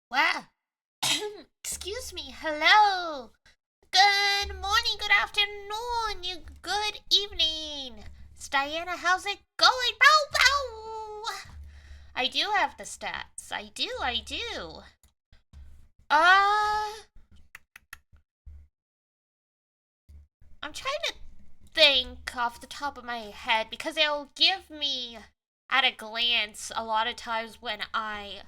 Wow. Excuse me. Hello. Good morning, good afternoon, good evening. It's Diana. How's it going? Bow, bow. I do have the stats. I do. Uh, I'm trying to think off the top of my head because it'll give me at a glance a lot of times when I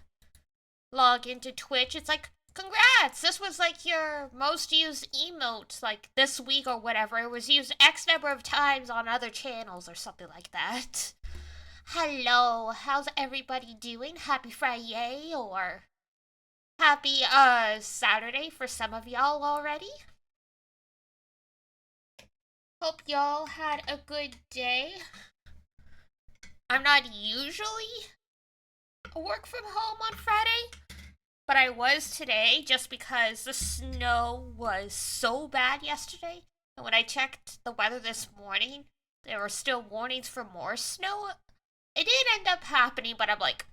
log into Twitch. It's like, congrats, this was like your most used emote like this week or whatever. It was used X number of times on other channels or something like that. Hello, how's everybody doing? Happy Friday or happy Saturday for some of y'all already. Hope y'all had a good day. I'm not usually work from home on Friday, but I was today just because the snow was so bad yesterday. And when I checked the weather this morning, there were still warnings for more snow. It did end up happening, but I'm like,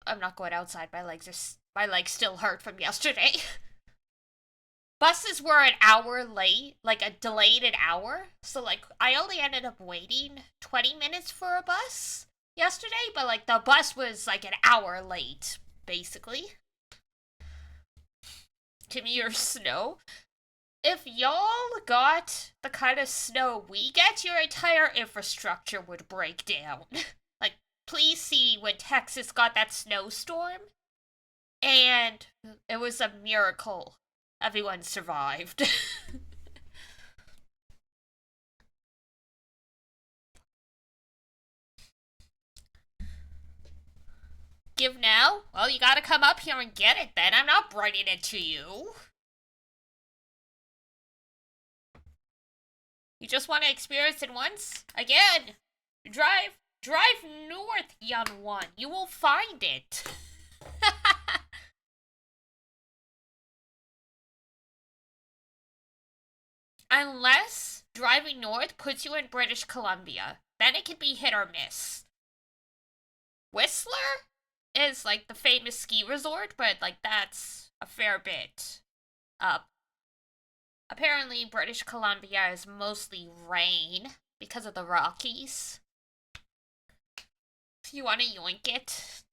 I'm not going outside. My legs still hurt from yesterday. Buses were an hour late, like a delayed an hour. So like I only ended up waiting 20 minutes for a bus yesterday, but like the bus was like an hour late basically to me or snow. If y'all got the kind of snow we get, your entire infrastructure would break down. Like, please see when Texas got that snowstorm, and it was a miracle. Everyone survived. Give now? Well, you gotta come up here and get it then. I'm not bringing it to you. You just want to experience it once? Again, drive north, young one. You will find it. Unless driving north puts you in British Columbia. Then it can be hit or miss. Whistler is like the famous ski resort, but like that's a fair bit up. Apparently, British Columbia is mostly rain because of the Rockies. You want to yoink it?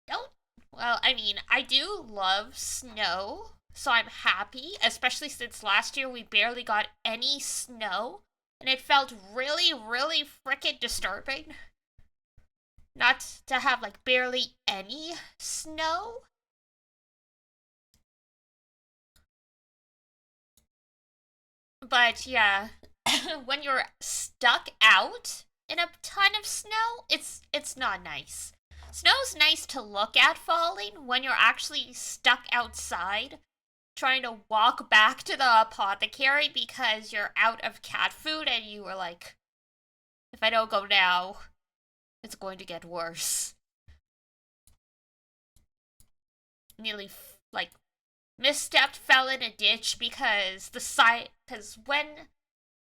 Don't. Well, I mean, I do love snow, so I'm happy, especially since last year we barely got any snow, and it felt really, really frickin' disturbing not to have like barely any snow. But yeah, when you're stuck out in a ton of snow, it's not nice. Snow's nice to look at falling when you're actually stuck outside trying to walk back to the apothecary because you're out of cat food and you were like, if I don't go now, it's going to get worse. Nearly like misstepped, fell in a ditch because the side because when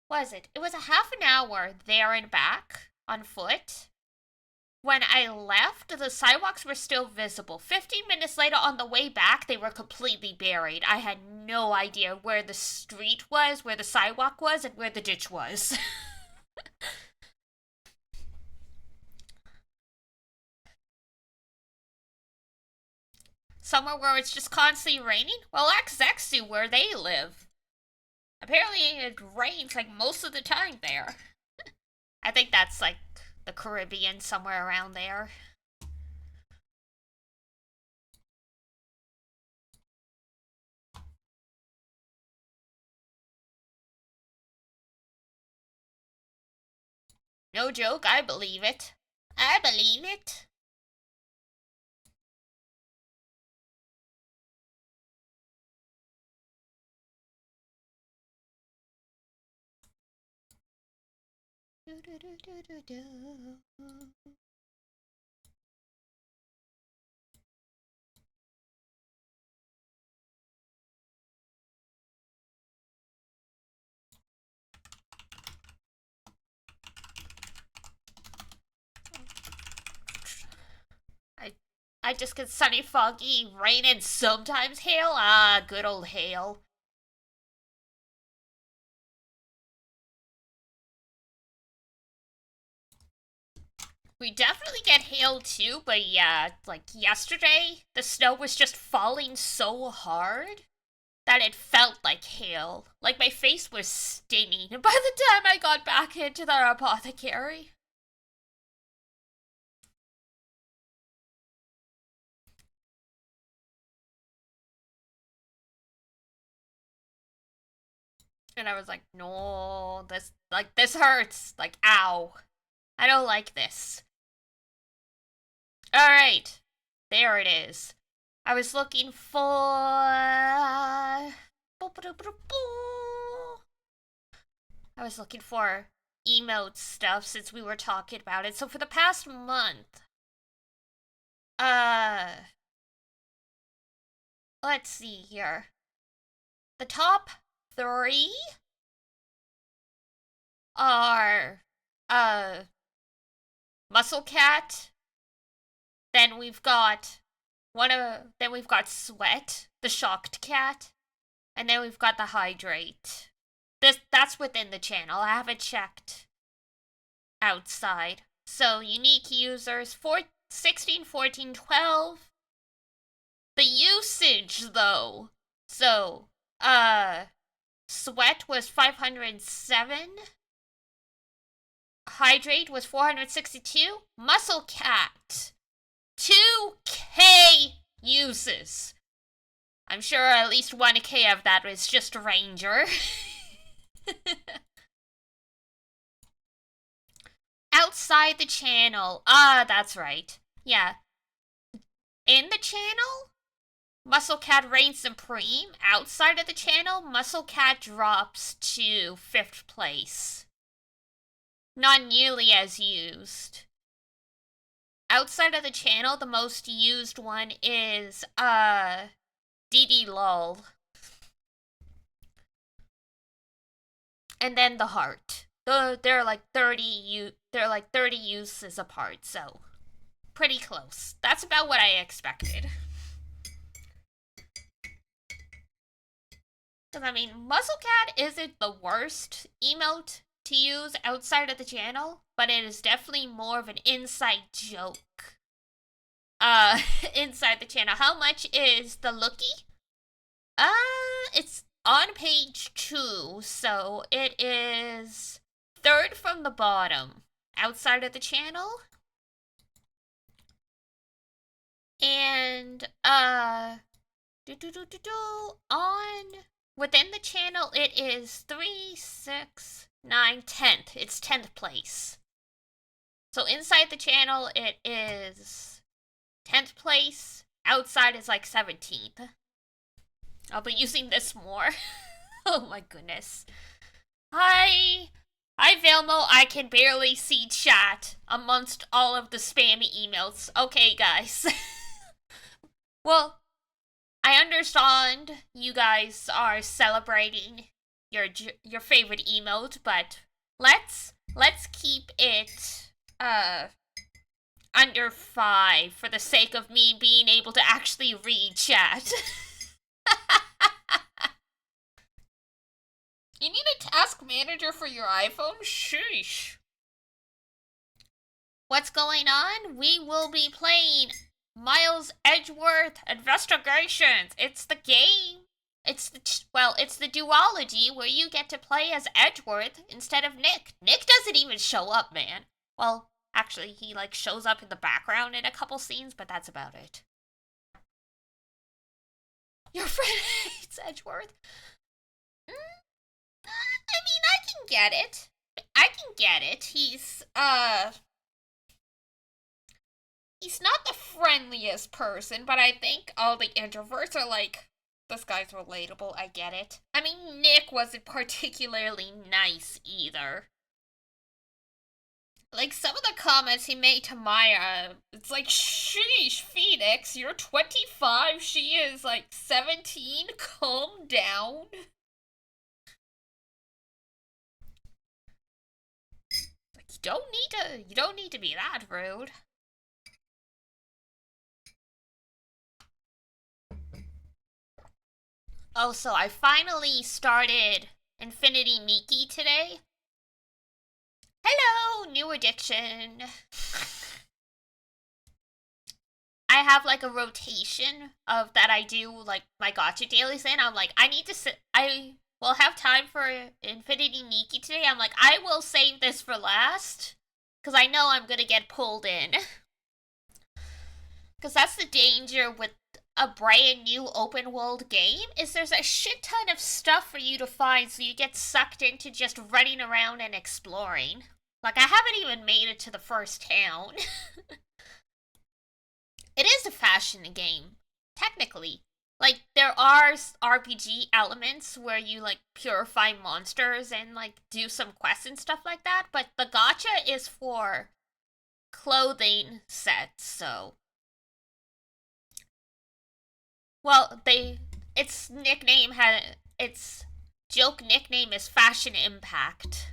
was it? It was a half an hour there and back on foot. When I left, the sidewalks were still visible. 15 minutes later, on the way back, they were completely buried. I had no idea where the street was, where the sidewalk was, and where the ditch was. Somewhere where it's just constantly raining? Well, ask Zexu where they live. Apparently, it rains like most of the time there. I think that's like the Caribbean, somewhere around there. No joke, I believe it. I believe it. I I just get sunny, foggy, rain, and sometimes hail. Ah, good old hail. We definitely get hail too, but yeah, like yesterday, the snow was just falling so hard that it felt like hail. Like my face was stinging by the time I got back into the apothecary. And I was like, no, this hurts. Like, ow. I don't like this. Alright. There it is. I was looking for. I was looking for emote stuff since we were talking about it. So for the past month, uh, let's see here. The top three are, uh, Muscle Cat. Then we've got then we've got Sweat, the shocked cat, and then we've got the Hydrate. That's within the channel. I haven't checked outside. So unique users 16, 14, 12. The usage though. So, Sweat was 507. Hydrate was 462. Muscle Cat 2K uses. I'm sure at least 1K of that was just Ranger. Outside the channel. Ah, that's right. Yeah. In the channel, Muscle Cat reigns supreme. Outside of the channel, Muscle Cat drops to 5th place. Not nearly as used. Outside of the channel, the most used one is, DD Lol. And then the heart. They're like 30 uses apart, so pretty close. That's about what I expected. Because, I mean, Muscle Cat isn't the worst emote to use outside of the channel, but it is definitely more of an inside joke. Inside the channel. How much is the lookie? It's on page 2, so it is 3rd from the bottom outside of the channel. And, on within the channel, it is 3, 6, 9, 10th. It's 10th place. So inside the channel, it is 10th place. Outside is like 17th. I'll be using this more. Oh my goodness. Hi, Velmo. I can barely see chat amongst all of the spammy emails. Okay, guys. Well, I understand you guys are celebrating your favorite emote, but let's keep it under 5 for the sake of me being able to actually read chat. You need a task manager for your iPhone? Sheesh. What's going on? We will be playing Miles Edgeworth Investigations. It's the game. It's the duology where you get to play as Edgeworth instead of Nick. Nick doesn't even show up, man. Well, actually, he like shows up in the background in a couple scenes, but that's about it. Your friend hates Edgeworth. I mean, I can get it. He's not the friendliest person, but I think all the introverts are like, this guy's relatable, I get it. I mean, Nick wasn't particularly nice either. Like, some of the comments he made to Maya, it's like, sheesh, Phoenix, you're 25, she is like 17, calm down. Like, you don't need to be that rude. Oh, so I finally started Infinity Miki today. Hello, new addiction. I have like a rotation of that I do like my gotcha dailies in. I'm like, I need to sit. I will have time for Infinity Miki today. I'm like, I will save this for last because I know I'm gonna get pulled in. Because that's the danger with a brand new open world game is there's a shit ton of stuff for you to find, so you get sucked into just running around and exploring. Like I haven't even made it to the first town. It is a fashion game, technically. Like there are RPG elements where you like purify monsters and like do some quests and stuff like that, but the gotcha is for clothing sets, so well, its joke nickname is Fashion Impact.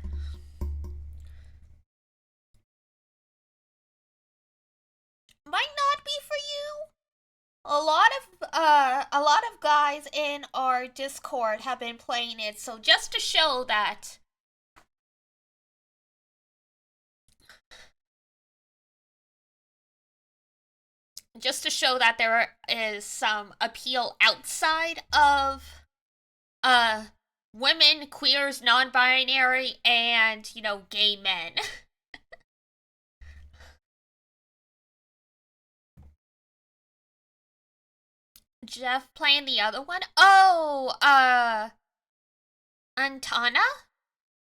Might not be for you. A lot of guys in our Discord have been playing it, so just to show that there is some appeal outside of uh women, queers, non-binary, and gay men. Jeff playing the other one. Oh, Antana?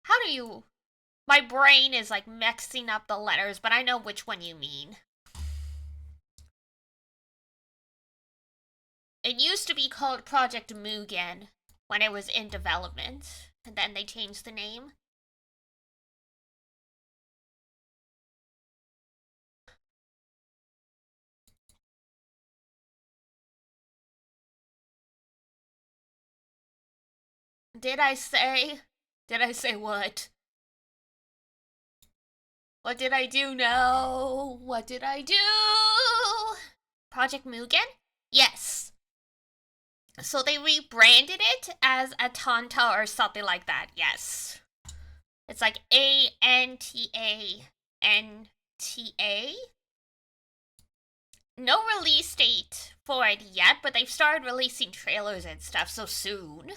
How do you? My brain is like mixing up the letters, but I know which one you mean. It used to be called Project Mugen when it was in development, and then they changed the name. Did I say? Did I say what? What did I do? No. What did I do? Project Mugen? Yes. So they rebranded it as Atanta or something like that. Yes. It's like Antanta. No release date for it yet, but they've started releasing trailers and stuff so soon.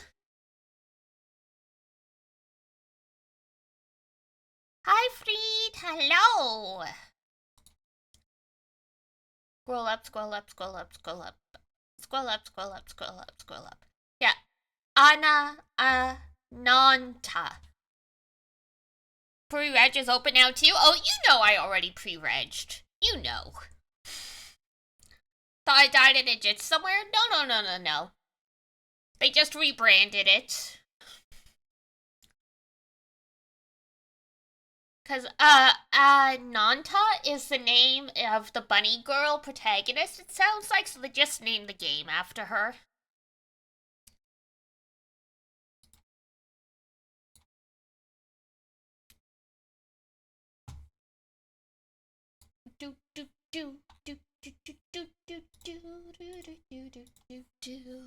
Hi, Freed. Hello. Scroll up, scroll up, scroll up, scroll up. Scroll up, scroll up, scroll up, scroll up. Yeah. Anna Ananta. Pre-reg is open now too? Oh, you know I already pre-regged. You know. Thought I died in a jit somewhere? No, no, no, no, no. They just rebranded it. Cause Nanta is the name of the bunny girl protagonist, it sounds like, so they just named the game after her. Do do do do do do do do do do do do do do.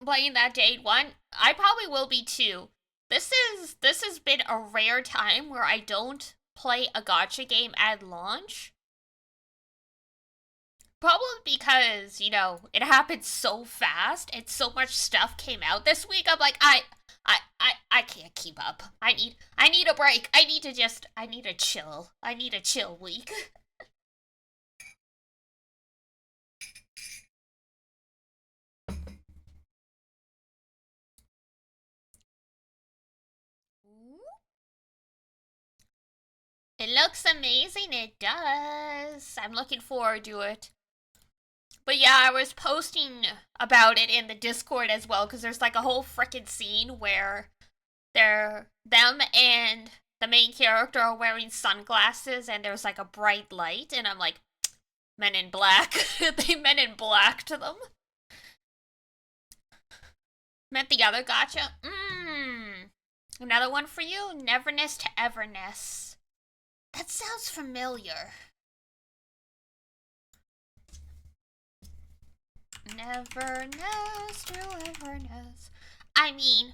Playing that Jade one, I probably will be too. This has been a rare time where I don't play a gotcha game at launch. Probably because, it happened so fast and so much stuff came out this week. I'm like, I can't keep up. I need a break. I need a chill. I need a chill week. It looks amazing. It does. I'm looking forward to it. But yeah, I was posting about it in the Discord as well because there's like a whole freaking scene where them and the main character are wearing sunglasses and there's like a bright light and I'm like, Men in Black. They Men in Black to them. Meant the other gotcha. Another one for you. Neverness to Everness. That sounds familiar. Never knows, whoever knows. I mean,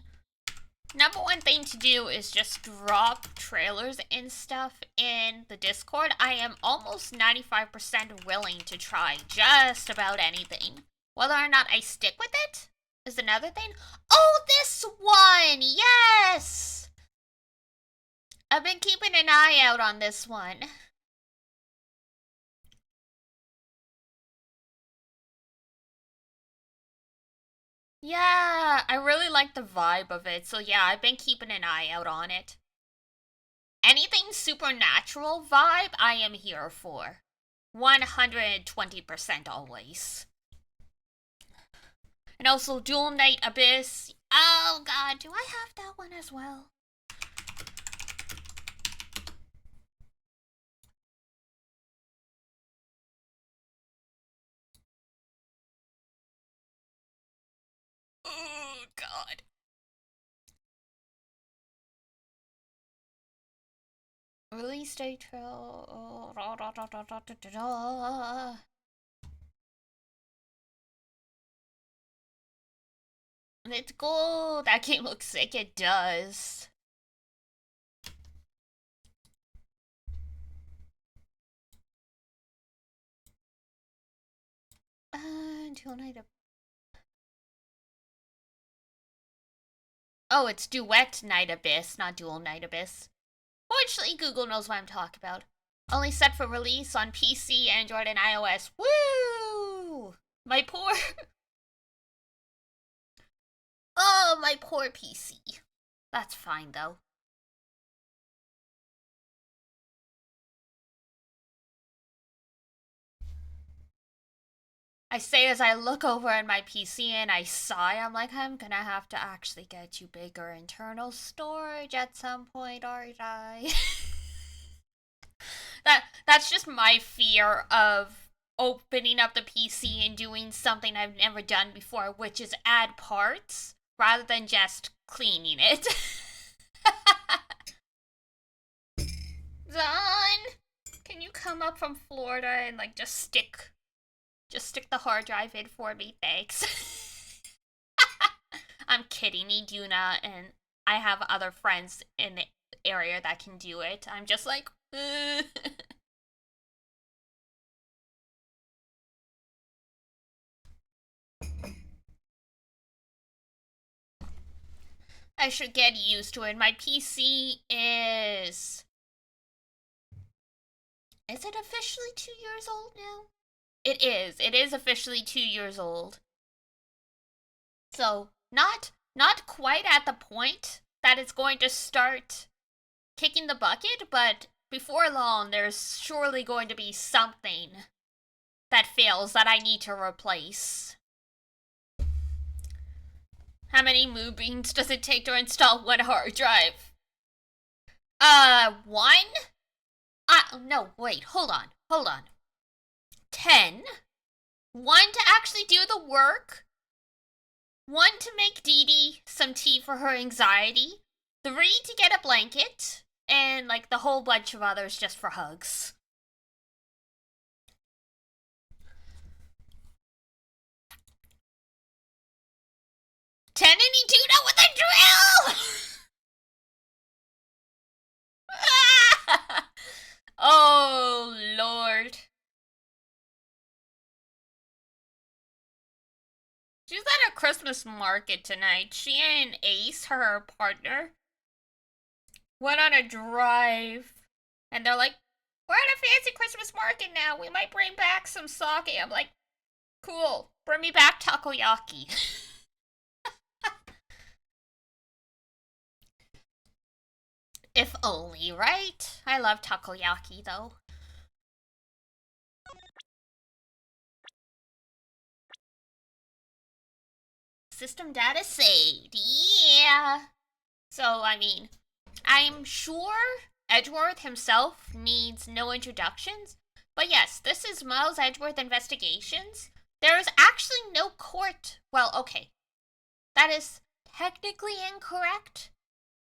number one thing to do is just drop trailers and stuff in the Discord. I am almost 95% willing to try just about anything. Whether or not I stick with it is another thing. Oh, this one! Yes! I've been keeping an eye out on this one. Yeah, I really like the vibe of it. So yeah, I've been keeping an eye out on it. Anything supernatural vibe, I am here for. 120% always. And also Dual Night Abyss. Oh god, do I have that one as well? Oh god. Release date. Let's go. That game looks sick. It does. Dual Night Abyss. Oh, it's Duet Night Abyss, not Dual Night Abyss. Fortunately, Google knows what I'm talking about. Only set for release on PC, Android, and iOS. Woo! My poor... Oh, my poor PC. That's fine, though. I say as I look over at my PC and I sigh, I'm like, I'm gonna have to actually get you bigger internal storage at some point, aren't I? That's just my fear of opening up the PC and doing something I've never done before, which is add parts rather than just cleaning it. Zon, can you come up from Florida and like just stick the hard drive in for me, thanks. I'm kidding, Iduna, and I have other friends in the area that can do it. I'm just like, I should get used to it. My PC is... Is it officially 2 years old now? It is. It is officially 2 years old. So, not quite at the point that it's going to start kicking the bucket, but before long, there's surely going to be something that fails that I need to replace. How many moonbeams does it take to install one hard drive? One? No, wait, hold on. 10? One to actually do the work? One to make Dee Dee some tea for her anxiety? 3 to get a blanket? And, like, the whole bunch of others just for hugs. 10 and you do know with a drill! Oh, Lord. She's at a Christmas market tonight. She and Ace, her partner, went on a drive. And they're like, we're at a fancy Christmas market now. We might bring back some sake. I'm like, cool. Bring me back takoyaki. If only, right? I love takoyaki, though. System data saved. Yeah. So, I mean, I'm sure Edgeworth himself needs no introductions. But yes, this is Miles Edgeworth Investigations. There is actually no court. Well, okay. That is technically incorrect.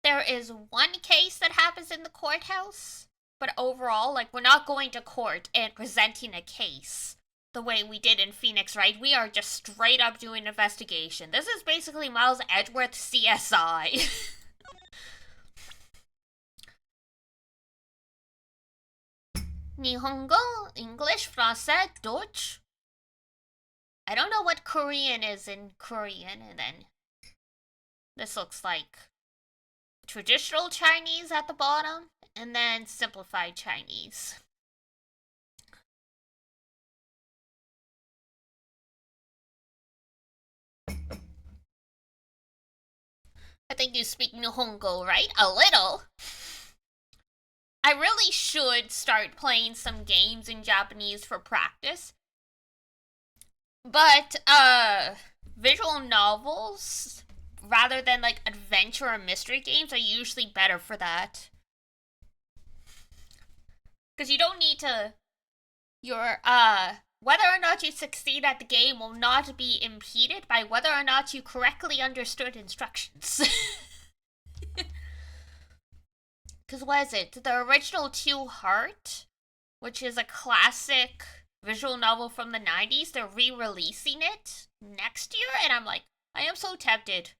There is one case that happens in the courthouse, but overall, like, we're not going to court and presenting a case the way we did in Phoenix, right? We are just straight up doing investigation. This is basically Miles Edgeworth CSI. Nihongo, English, Français, Deutsch. I don't know what Korean is in Korean, and then this looks like traditional Chinese at the bottom, and then simplified Chinese. I think you speak Nihongo, right? A little. I really should start playing some games in Japanese for practice. But, visual novels, rather than, like, adventure or mystery games, are usually better for that. Because you don't need to... whether or not you succeed at the game will not be impeded by whether or not you correctly understood instructions. Because what is it? The original Two Heart, which is a classic visual novel from the 90s, they're re-releasing it next year, and I'm like, I am so tempted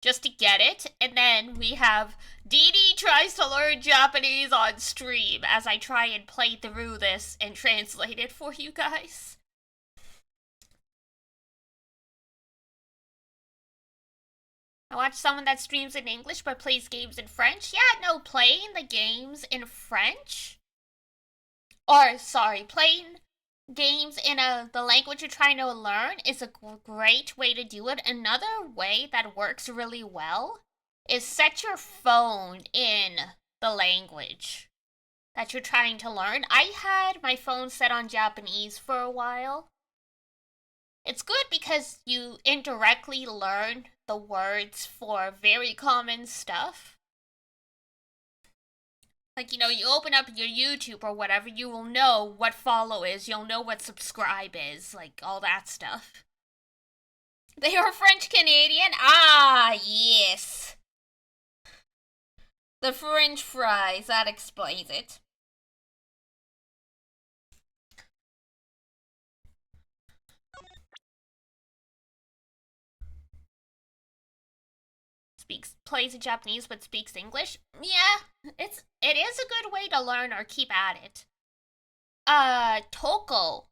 just to get it. And then we have Dee Dee tries to learn Japanese on stream as I try and play through this and translate it for you guys. I watch someone that streams in English but plays games in French. Yeah, no, playing the games in French, or sorry, playing games in the language you're trying to learn is a great way to do it. Another way that works really well is set your phone in the language that you're trying to learn. I had my phone set on Japanese for a while. It's good because you indirectly learn the words for very common stuff. Like, you know, you open up your YouTube or whatever, you will know what follow is, you'll know what subscribe is, like, all that stuff. They are French-Canadian? Ah, yes. The French fries, that explains it. Plays in Japanese but speaks English. Yeah, it is a good way to learn or keep at it. Toko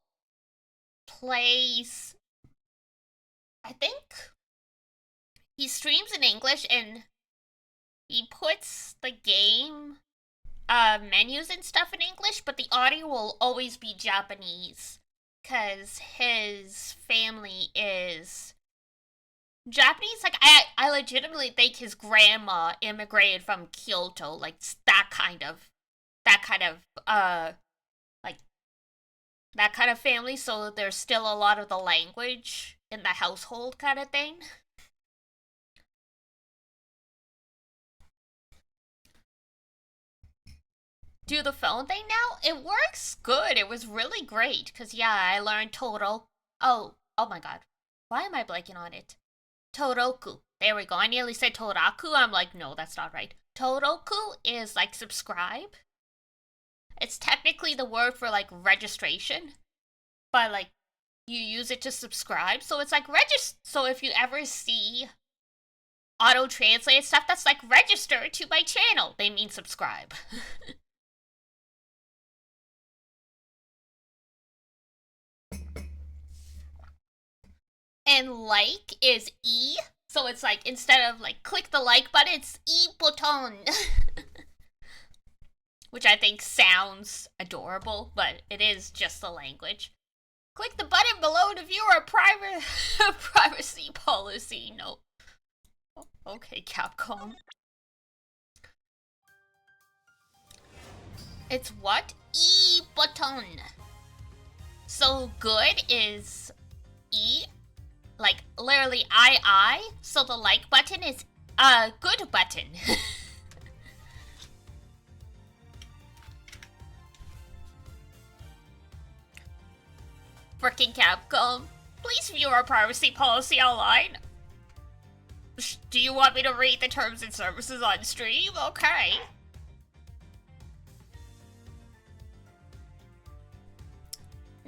plays, I think he streams in English and he puts the game menus and stuff in English, but the audio will always be Japanese because his family is Japanese. Like, I legitimately think his grandma immigrated from Kyoto, like that kind of like that kind of family, so there's still a lot of the language in the household kind of thing. Do the phone thing now? It works good. It was really great, because yeah, I learned Toro. Oh my god. Why am I blanking on it? Toroku. There we go. I nearly said Toraku. I'm like, no, that's not right. Toroku is like subscribe. It's technically the word for like registration, but like you use it to subscribe. So it's like so if you ever see auto translate stuff that's like register to my channel, they mean subscribe. And like is E. So it's like, instead of like click the like button, it's E button. Which I think sounds adorable, but it is just the language. Click the button below to view our privacy policy. No. Okay, Capcom. It's what? E button. So good is E. Like, literally I. So the like button is a good button. Frickin' Capcom. Please view our privacy policy online. Do you want me to read the terms and services on stream? Okay.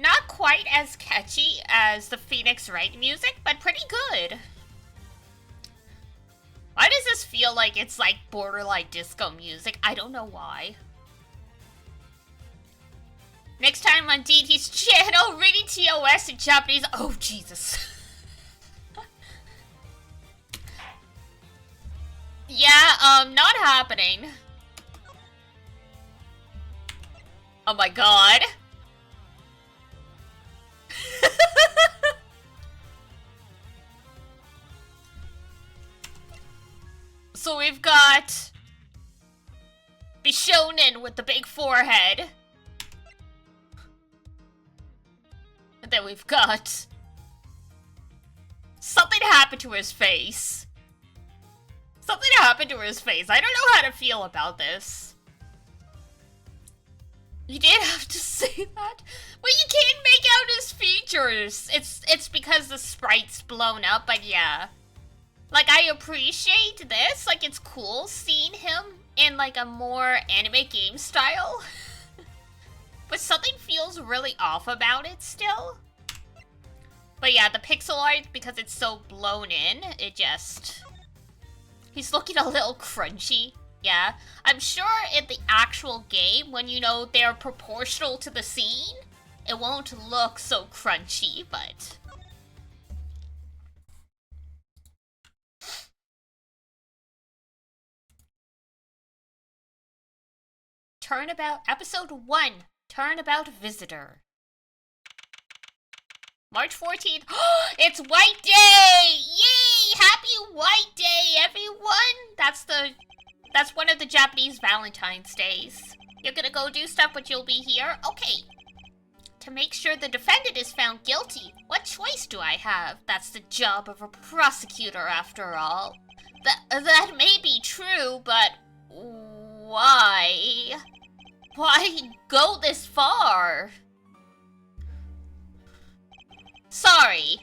Not quite as catchy as the Phoenix Wright music, but pretty good. Why does this feel like it's like borderline disco music? I don't know why. Next time on DT's channel, reading TOS in Japanese. Oh, Jesus. Yeah, not happening. Oh my god. So we've got Bishonen with the big forehead. And then we've got something happened to his face. Something happened to his face. I don't know how to feel about this. You did have to say that? But you can't make out his features. It's because the sprite's blown up, but yeah. Like, I appreciate this. Like, it's cool seeing him in, like, a more anime game style. But something feels really off about it still. But yeah, the pixel art, because it's so blown in, it just... He's looking a little crunchy. Yeah. I'm sure in the actual game, when you know they're proportional to the scene, it won't look so crunchy, but... Turnabout, episode 1, Turnabout Visitor. March 14th. It's White Day! Yay! Happy White Day, everyone! That's one of the Japanese Valentine's Days. You're gonna go do stuff, but you'll be here? Okay. To make sure the defendant is found guilty, what choice do I have? That's the job of a prosecutor, after all. That may be true, but why? Why go this far? Sorry,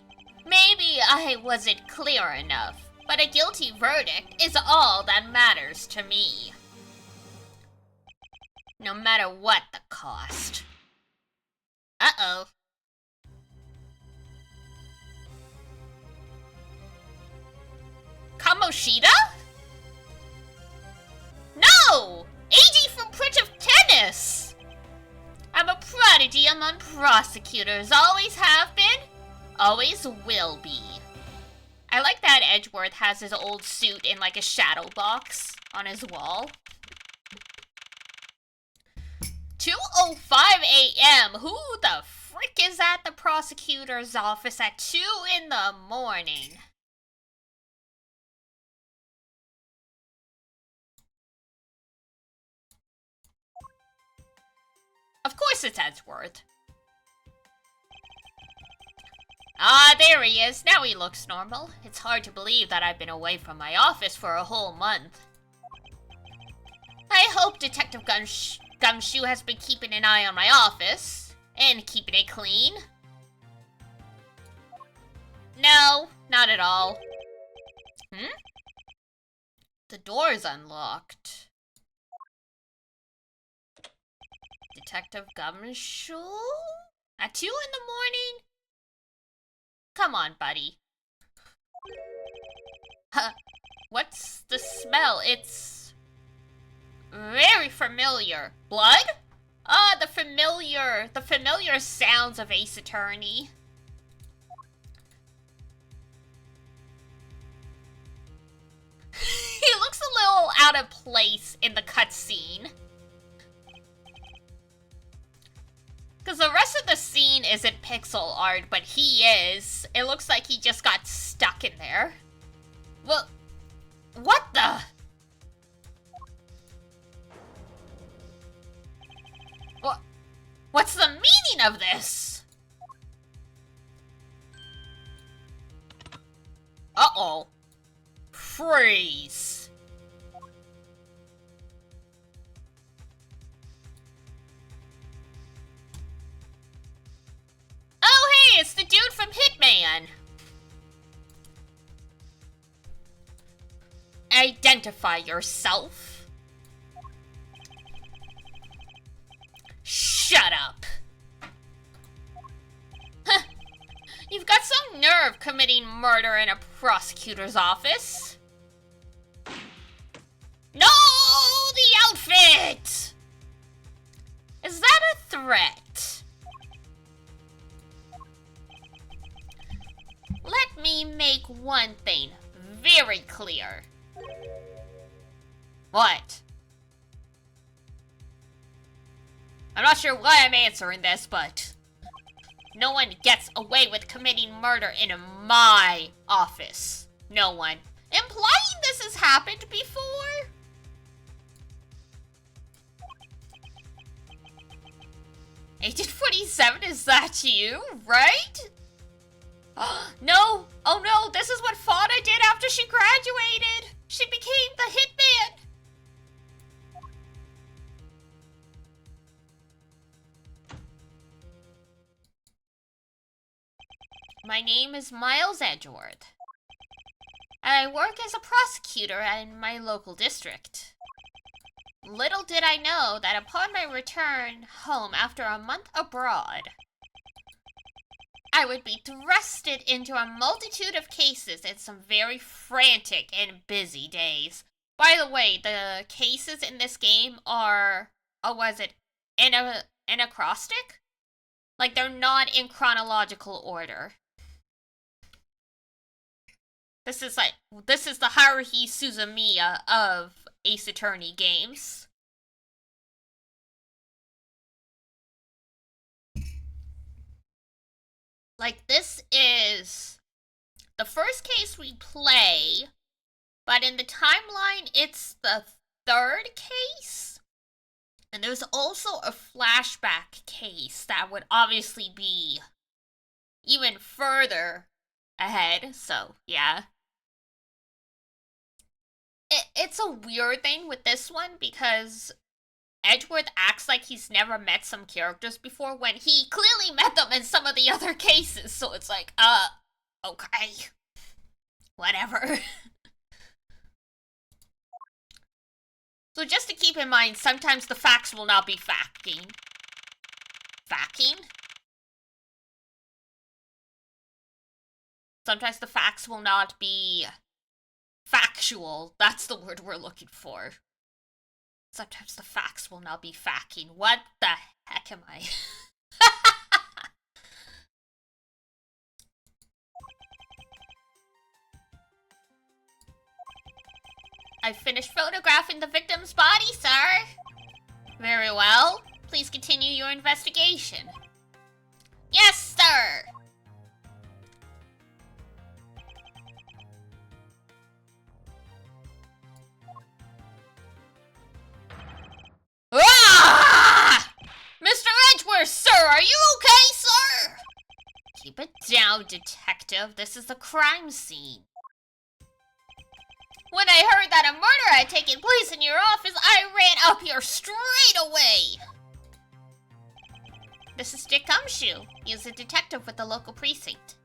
maybe I wasn't clear enough, but a guilty verdict is all that matters to me. No matter what the cost. Uh-oh. Kamoshida? No! Eiji from Prince of Tennis! I'm a prodigy among prosecutors, always have been, always will be. I like that Edgeworth has his old suit in like a shadow box on his wall. 2:05 a.m. Who the frick is at the prosecutor's office at 2 in the morning? Of course it's Edgeworth. Ah, there he is. Now he looks normal. It's hard to believe that I've been away from my office for a whole month. I hope Detective Gumshoe has been keeping an eye on my office. And keeping it clean. No, not at all. The door's unlocked. Detective Gumshoe? At 2 in the morning? Come on, buddy. Huh. What's the smell? It's very familiar. Blood? Ah, the familiar sounds of Ace Attorney. He looks a little out of place in the cutscene. Because the rest of the scene isn't pixel art, but he is. It looks like he just got stuck in there. Well, what the? What's the meaning of this? Uh-oh. Freeze. Oh, hey, it's the dude from Hitman. Identify yourself. Shut up. You've got some nerve committing murder in a prosecutor's office. No, the outfit! Is that a threat? Let me make one thing very clear. What? I'm not sure why I'm answering this, but no one gets away with committing murder in my office. No one. Implying this has happened before? Agent 47, is that you, right? No! Oh no, this is what Fauna did after she graduated! She became the hitman! My name is Miles Edgeworth. I work as a prosecutor in my local district. Little did I know that upon my return home after a month abroad, I would be thrusted into a multitude of cases in some very frantic and busy days. By the way, the cases in this game are, was it anacrostic? Like, they're not in chronological order. This is the Haruhi Suzumiya of Ace Attorney games. Like, this is the first case we play, but in the timeline, it's the third case. And there's also a flashback case that would obviously be even further ahead, so yeah. It's a weird thing with this one because Edgeworth acts like he's never met some characters before when he clearly met them in some of the other cases, so it's like, okay. Whatever. So just to keep in mind, sometimes the facts will not be facking. Facking? Sometimes the facts will not be factual. That's the word we're looking for. Sometimes the facts will not be facking. What the heck am I? I've finished photographing the victim's body, sir. Very well. Please continue your investigation. Yes, sir. Ah! Mr. Edgeworth, sir, are you okay, sir? Keep it down, detective. This is a crime scene. When I heard that a murder had taken place in your office, I ran up here straight away. This is Dick Gumshoe. He is a detective with the local precinct.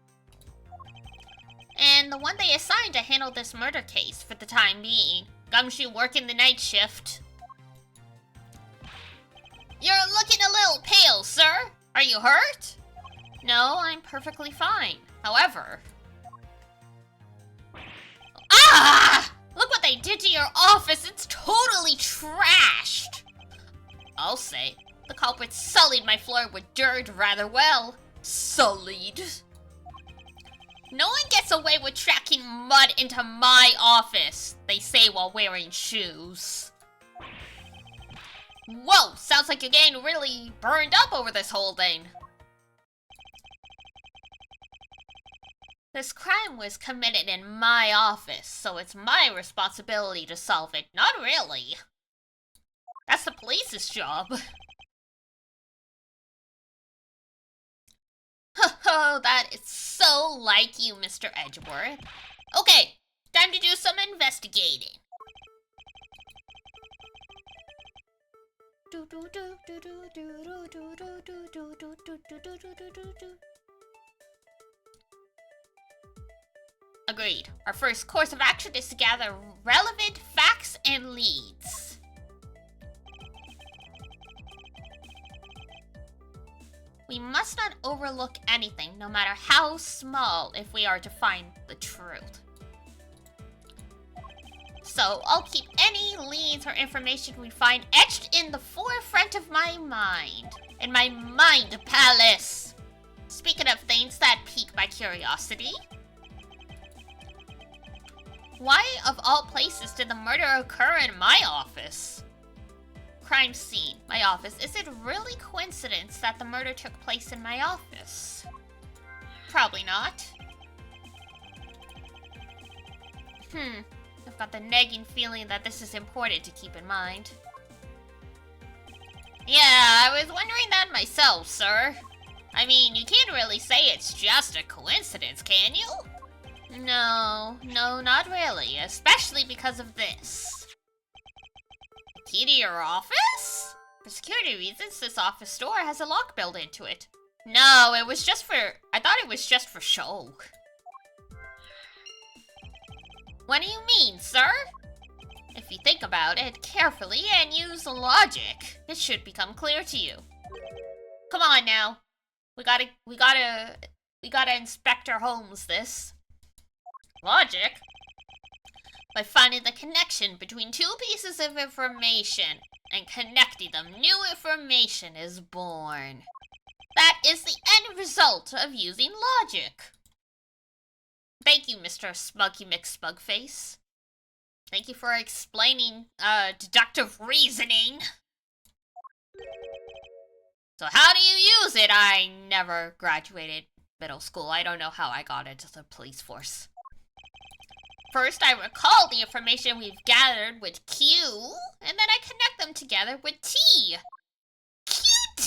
And the one they assigned to handle this murder case for the time being. Gumshoe working the night shift. You're looking a little pale, sir. Are you hurt? No, I'm perfectly fine. However... Ah! Look what they did to your office. It's totally trashed. I'll say, the culprit sullied my floor with dirt rather well. Sullied. No one gets away with tracking mud into my office, they say while wearing shoes. Whoa, sounds like you're getting really burned up over this whole thing. This crime was committed in my office, so it's my responsibility to solve it. Not really. That's the police's job. Oh, that is so like you, Mr. Edgeworth. Okay, time to do some investigating. Agreed. Our first course of action is to gather relevant facts and leads. We must not overlook anything, no matter how small, if we are to find the truth. So, I'll keep any leads or information we find etched in the forefront of my mind. In my mind palace. Speaking of things that pique my curiosity, why, of all places, did the murder occur in my office? Crime scene, my office. Is it really coincidence that the murder took place in my office? Probably not. I've got the nagging feeling that this is important to keep in mind. Yeah, I was wondering that myself, sir. I mean, you can't really say it's just a coincidence, can you? No, not really, especially because of this. Key to your office? For security reasons, this office door has a lock built into it. No, I thought it was just for show. What do you mean, sir? If you think about it carefully and use logic, it should become clear to you. Come on now. We gotta Inspector Holmes this. Logic? By finding the connection between two pieces of information and connecting them, new information is born. That is the end result of using logic. Thank you, Mr. Smuggy McSmugface. Thank you for explaining, deductive reasoning. So how do you use it? I never graduated middle school. I don't know how I got into the police force. First, I recall the information we've gathered with Q, and then I connect them together with T. QT!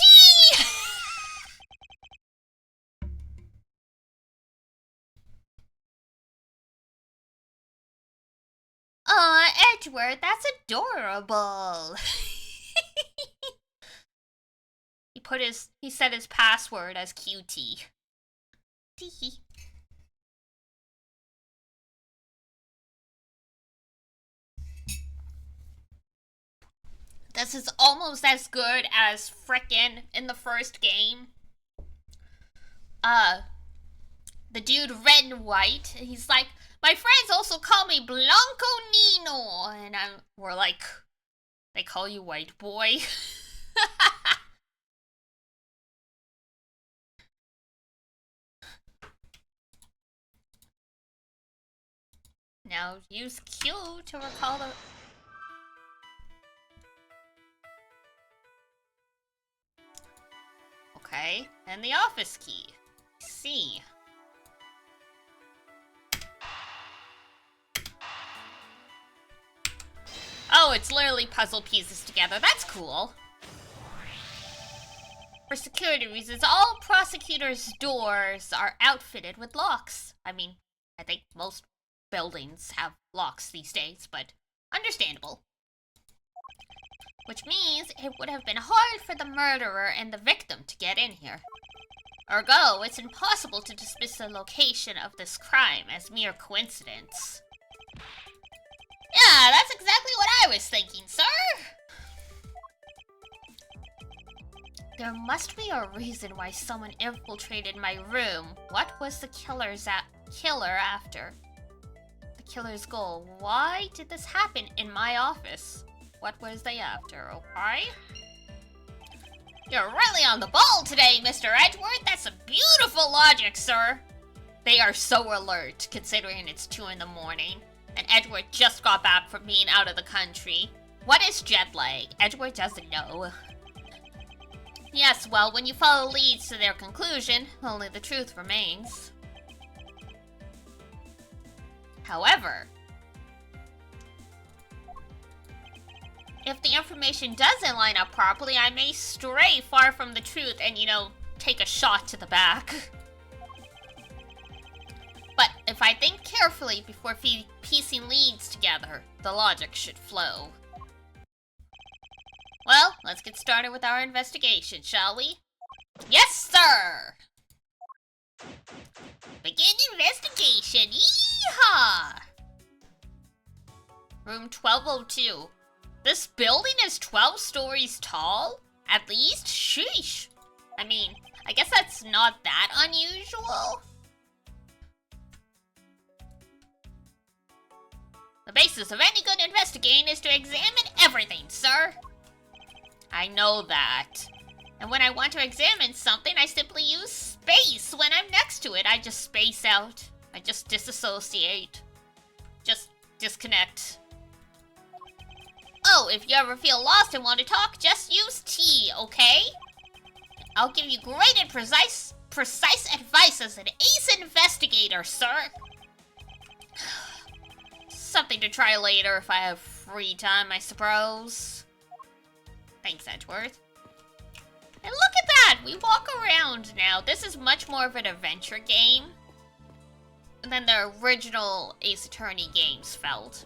Aw, Edgeworth, that's adorable. He set his password as QT. Teehee. This is almost as good as frickin' in the first game. The dude red and white, he's like, my friends also call me Blanco Nino. And we're like, they call you white boy? Now use Q to recall the... Okay, and the office key. C. Oh, it's literally puzzle pieces together. That's cool. For security reasons, all prosecutors' doors are outfitted with locks. I mean, I think most buildings have locks these days, but understandable. Which means it would have been hard for the murderer and the victim to get in here. Ergo, it's impossible to dismiss the location of this crime as mere coincidence. Yeah, that's exactly what I was thinking, sir! There must be a reason why someone infiltrated my room. What was the killer after? The killer's goal. Why did this happen in my office? What was they after, okay? You're really on the ball today, Mr. Edgeworth. That's some beautiful logic, sir. They are so alert, considering it's 2 in the morning. And Edgeworth just got back from being out of the country. What is jet lag? Edgeworth doesn't know. Yes, well, when you follow leads to their conclusion, only the truth remains. However, if the information doesn't line up properly, I may stray far from the truth and, take a shot to the back. But if I think carefully before piecing leads together, the logic should flow. Well, let's get started with our investigation, shall we? Yes, sir! Begin investigation! Yeehaw! Room 1202. This building is 12 stories tall? At least? Sheesh! I mean, I guess that's not that unusual. The basis of any good investigating is to examine everything, sir. I know that. And when I want to examine something, I simply use space. When I'm next to it, I just space out. I just disassociate. Just disconnect. Oh, if you ever feel lost and want to talk, just use T, okay? I'll give you great and precise advice as an ace investigator, sir. Something to try later if I have free time, I suppose. Thanks, Edgeworth. And look at that! We walk around now. This is much more of an adventure game than the original Ace Attorney games felt.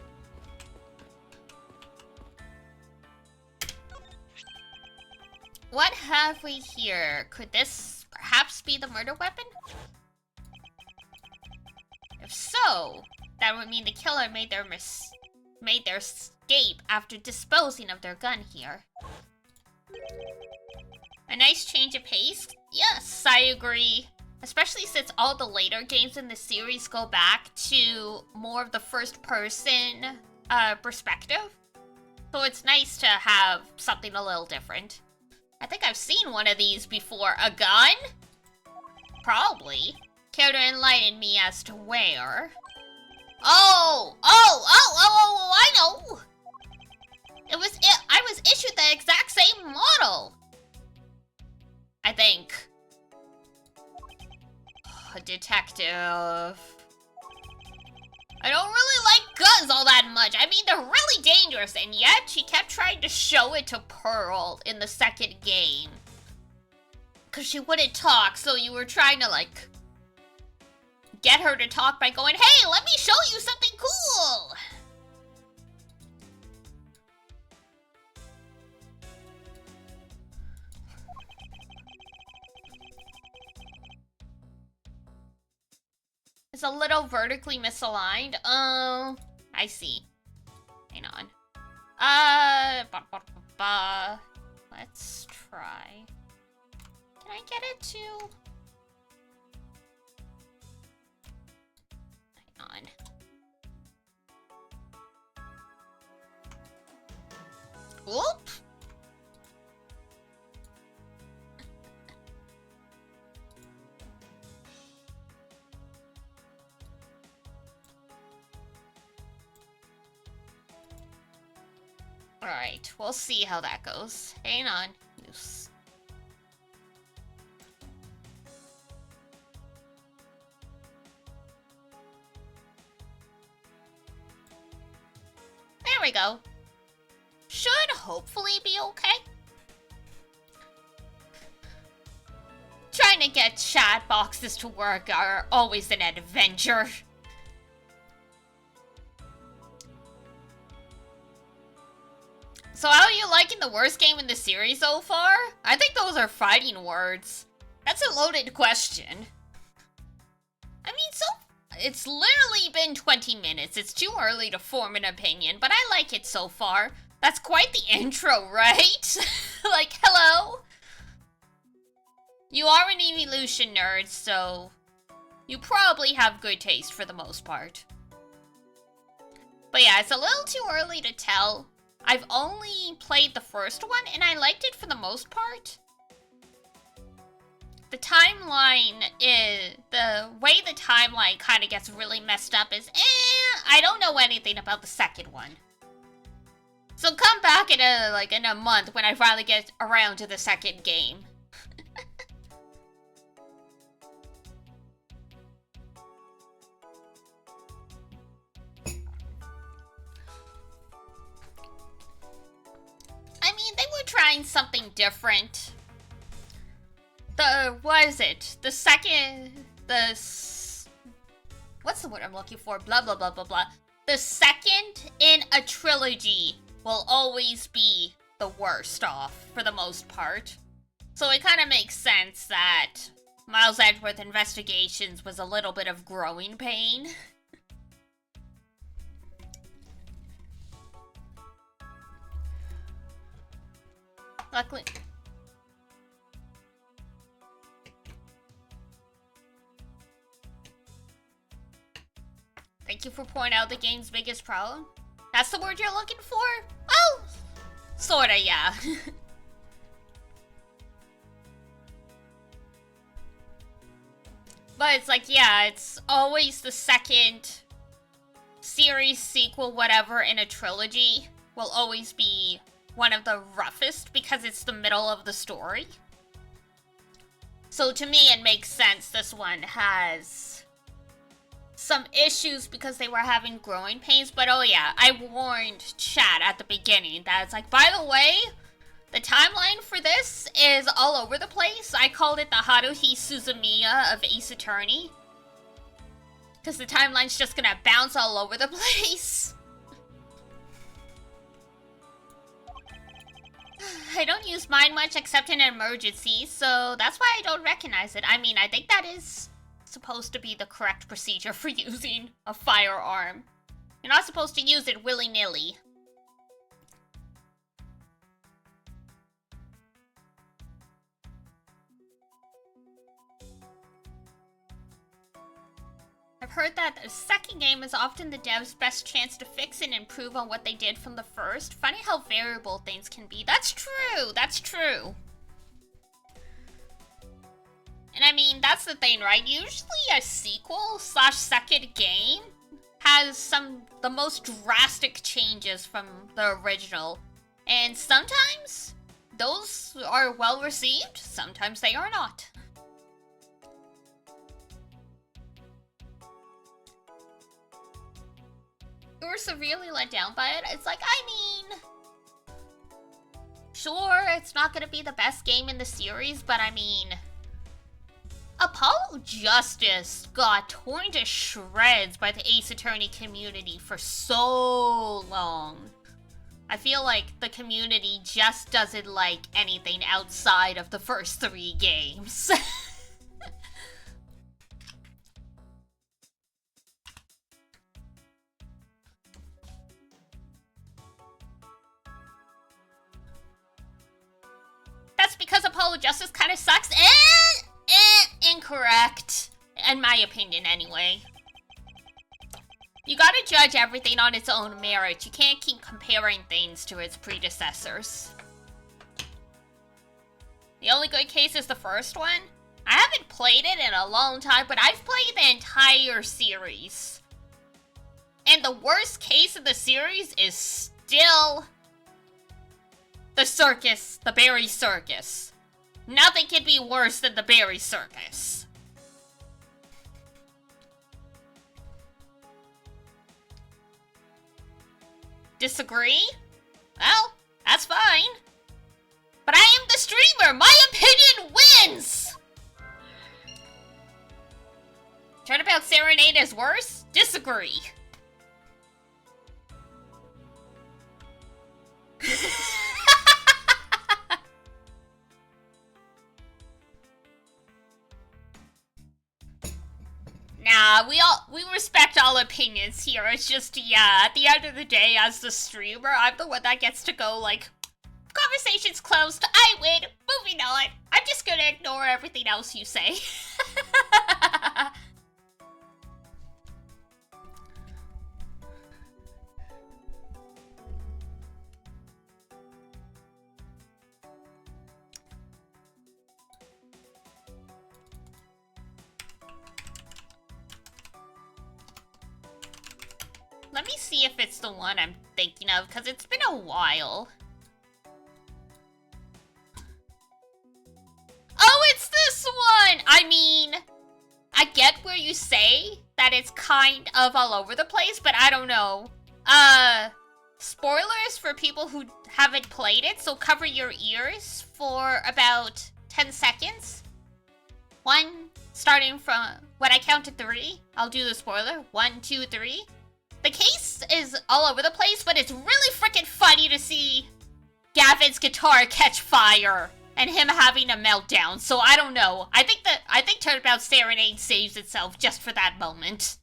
What have we here? Could this perhaps be the murder weapon? If so, that would mean the killer made their escape after disposing of their gun here. A nice change of pace? Yes, I agree. Especially since all the later games in the series go back to more of the first-person perspective. So it's nice to have something a little different. I think I've seen one of these before. A gun? Probably. Care to enlighten me as to where? Oh, I know! I was issued the exact same model! I think. A detective. I don't really like guns all that much. I mean, they're really dangerous, and yet she kept trying to show it to Pearl in the second game. Because she wouldn't talk, so you were trying to, like, get her to talk by going, hey, let me show you something cool! It's a little vertically misaligned. Oh, I see. Hang on. Let's try. Can I get it to? Hang on. Whoop. Alright, we'll see how that goes. Hang on. Use. There we go. Should hopefully be okay. Trying to get chat boxes to work are always an adventure. So how are you liking the worst game in the series so far? I think those are fighting words. That's a loaded question. I mean, it's literally been 20 minutes. It's too early to form an opinion, but I like it so far. That's quite the intro, right? Like, hello? You are an evolution nerd, so you probably have good taste for the most part. But yeah, it's a little too early to tell. I've only played the first one, and I liked it for the most part. The timeline is... The way the timeline kind of gets really messed up is, I don't know anything about the second one. So come back in a month when I finally get around to the second game. I mean, they were trying something different. What is it? What's the word I'm looking for? Blah, blah, blah, blah, blah. The second in a trilogy will always be the worst off, for the most part. So it kind of makes sense that Miles Edgeworth Investigations was a little bit of growing pain. Thank you for pointing out the game's biggest problem. That's the word you're looking for? Oh, sorta, yeah. But it's like, yeah, it's always the second series, sequel, whatever in a trilogy will always be one of the roughest because it's the middle of the story. So to me, it makes sense this one has some issues because they were having growing pains. But oh yeah, I warned chat at the beginning that it's like, by the way, the timeline for this is all over the place. I called it the Haruhi Suzumiya of Ace Attorney. Because the timeline's just gonna bounce all over the place. I don't use mine much except in an emergency, so that's why I don't recognize it. I mean, I think that is supposed to be the correct procedure for using a firearm. You're not supposed to use it willy-nilly. I've heard that the second game is often the dev's best chance to fix and improve on what they did from the first. Funny how variable things can be. That's true, that's true. And I mean, that's the thing, right? Usually a sequel / second game has the most drastic changes from the original. And sometimes those are well received, sometimes they are not. You were severely let down by it. It's like, I mean, sure, it's not gonna be the best game in the series, but I mean, Apollo Justice got torn to shreds by the Ace Attorney community for so long. I feel like the community just doesn't like anything outside of the first 3 games. That's because Apollo Justice kind of sucks. Incorrect. In my opinion, anyway. You gotta judge everything on its own merit. You can't keep comparing things to its predecessors. The only good case is the first one. I haven't played it in a long time, but I've played the entire series. And the worst case of the series is still the circus, the Berry Circus. Nothing can be worse than the Berry Circus. Disagree? Well, that's fine. But I am the streamer! My opinion wins! Turnabout Serenade is worse? Disagree. Nah, we respect all opinions here. It's just, yeah, at the end of the day, as the streamer, I'm the one that gets to go, like, conversation's closed, I win, moving on. I'm just gonna ignore everything else you say. Let me see if it's the one I'm thinking of, because it's been a while. Oh, it's this one! I mean, I get where you say that it's kind of all over the place, but I don't know. Spoilers for people who haven't played it, so cover your ears for about 10 seconds. Starting from when I count to 3, I'll do the spoiler. 1, 2, 3. The case is all over the place, but it's really freaking funny to see Gavin's guitar catch fire and him having a meltdown. So I don't know. I think Turnabout Serenade saves itself just for that moment.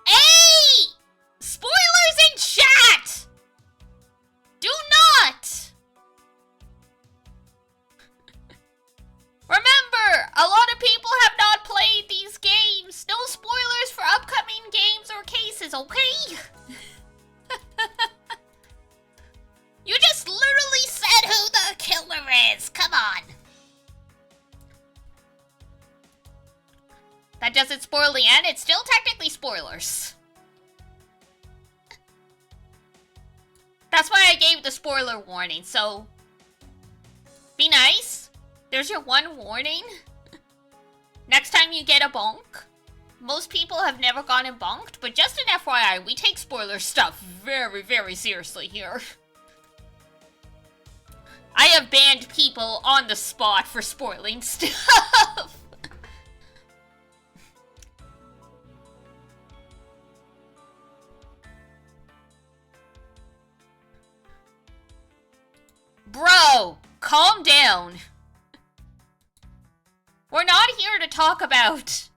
Hey! Spoilers in chat! Do not! Remember, a lot of people okay? You just literally said who the killer is. Come on. That doesn't spoil the end. It's still technically spoilers. That's why I gave the spoiler warning, so be nice. There's your one warning. Next time you get a bonk. Most people have never gotten bonked, but just an FYI, we take spoiler stuff very, very seriously here. I have banned people on the spot for spoiling stuff. Bro, calm down. We're not here to talk about...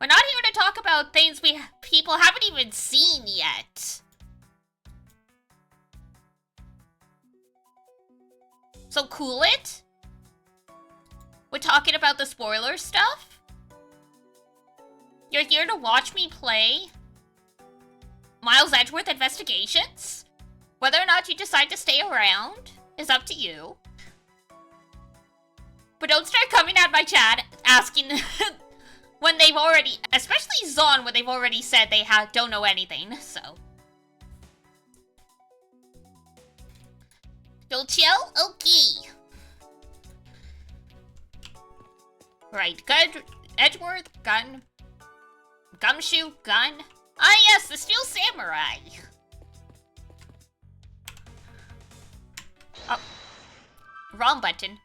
We're not here to talk about things people haven't even seen yet. So cool it? We're talking about the spoiler stuff? You're here to watch me play Miles Edgeworth Investigations? Whether or not you decide to stay around is up to you. But don't start coming at my chat asking when they've already, especially Zon, when they've already said they don't know anything, so. You'll chill? Okay. Right, good. Edgeworth, gun. Gumshoe, gun. Ah yes, the Steel Samurai. Oh. Wrong button.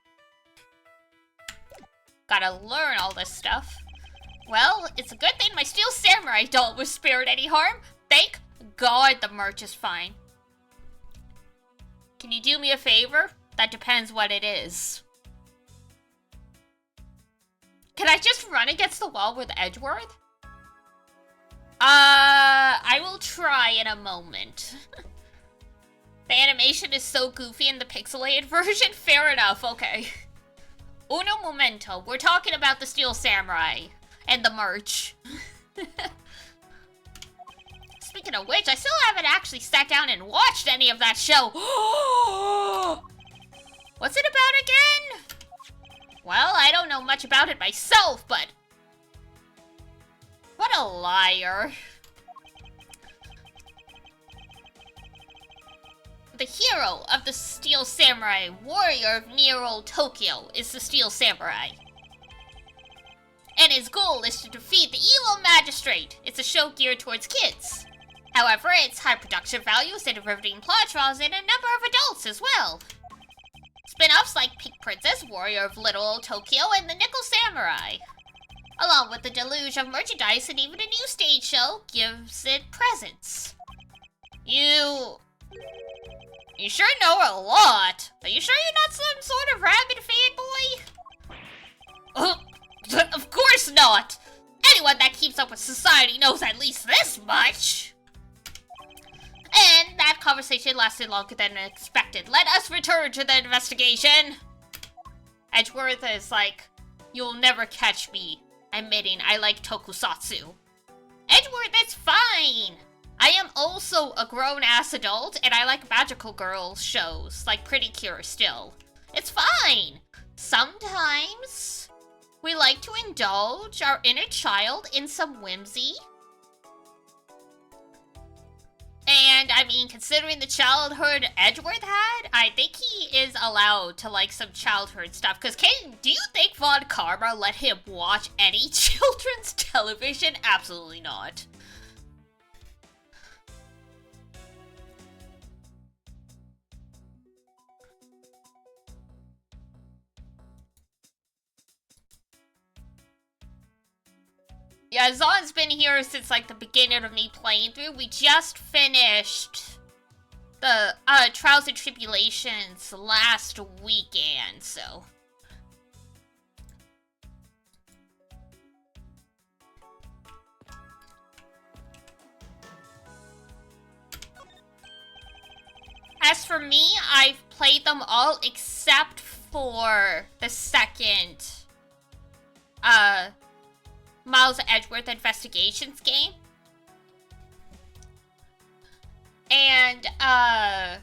Gotta learn all this stuff. Well, it's a good thing my Steel Samurai doll was spared any harm. Thank God the merch is fine. Can you do me a favor? That depends what it is. Can I just run against the wall with Edgeworth? I will try in a moment. The animation is so goofy in the pixelated version. Fair enough, okay. Uno momento. We're talking about the Steel Samurai and the merch. Speaking of which, I still haven't actually sat down and watched any of that show. What's it about again? Well, I don't know much about it myself, but... What a liar. The hero of the Steel Samurai, warrior of near old Tokyo, is the Steel Samurai. And his goal is to defeat the evil magistrate. It's a show geared towards kids. However, its high production values and riveting plot draws in a number of adults as well. Spin-offs like Pink Princess, Warrior of Little Old Tokyo, and the Nickel Samurai. Along with the deluge of merchandise and even a new stage show gives it presence. You sure know a lot. Are you sure you're not some sort of rabid fanboy? Of course not! Anyone that keeps up with society knows at least this much! And that conversation lasted longer than expected. Let us return to the investigation! Edgeworth is like, you'll never catch me admitting I like tokusatsu. Edgeworth, it's fine! I am also a grown-ass adult, and I like magical girl shows, like Pretty Cure still. It's fine! Sometimes we like to indulge our inner child in some whimsy. And, I mean, considering the childhood Edgeworth had, I think he is allowed to like some childhood stuff. Because, do you think Von Karma let him watch any children's television? Absolutely not. Yeah, Zon's been here since, like, the beginning of me playing through. We just finished the Trials and Tribulations last weekend, so... As for me, I've played them all except for the second, Miles Edgeworth Investigations game. And,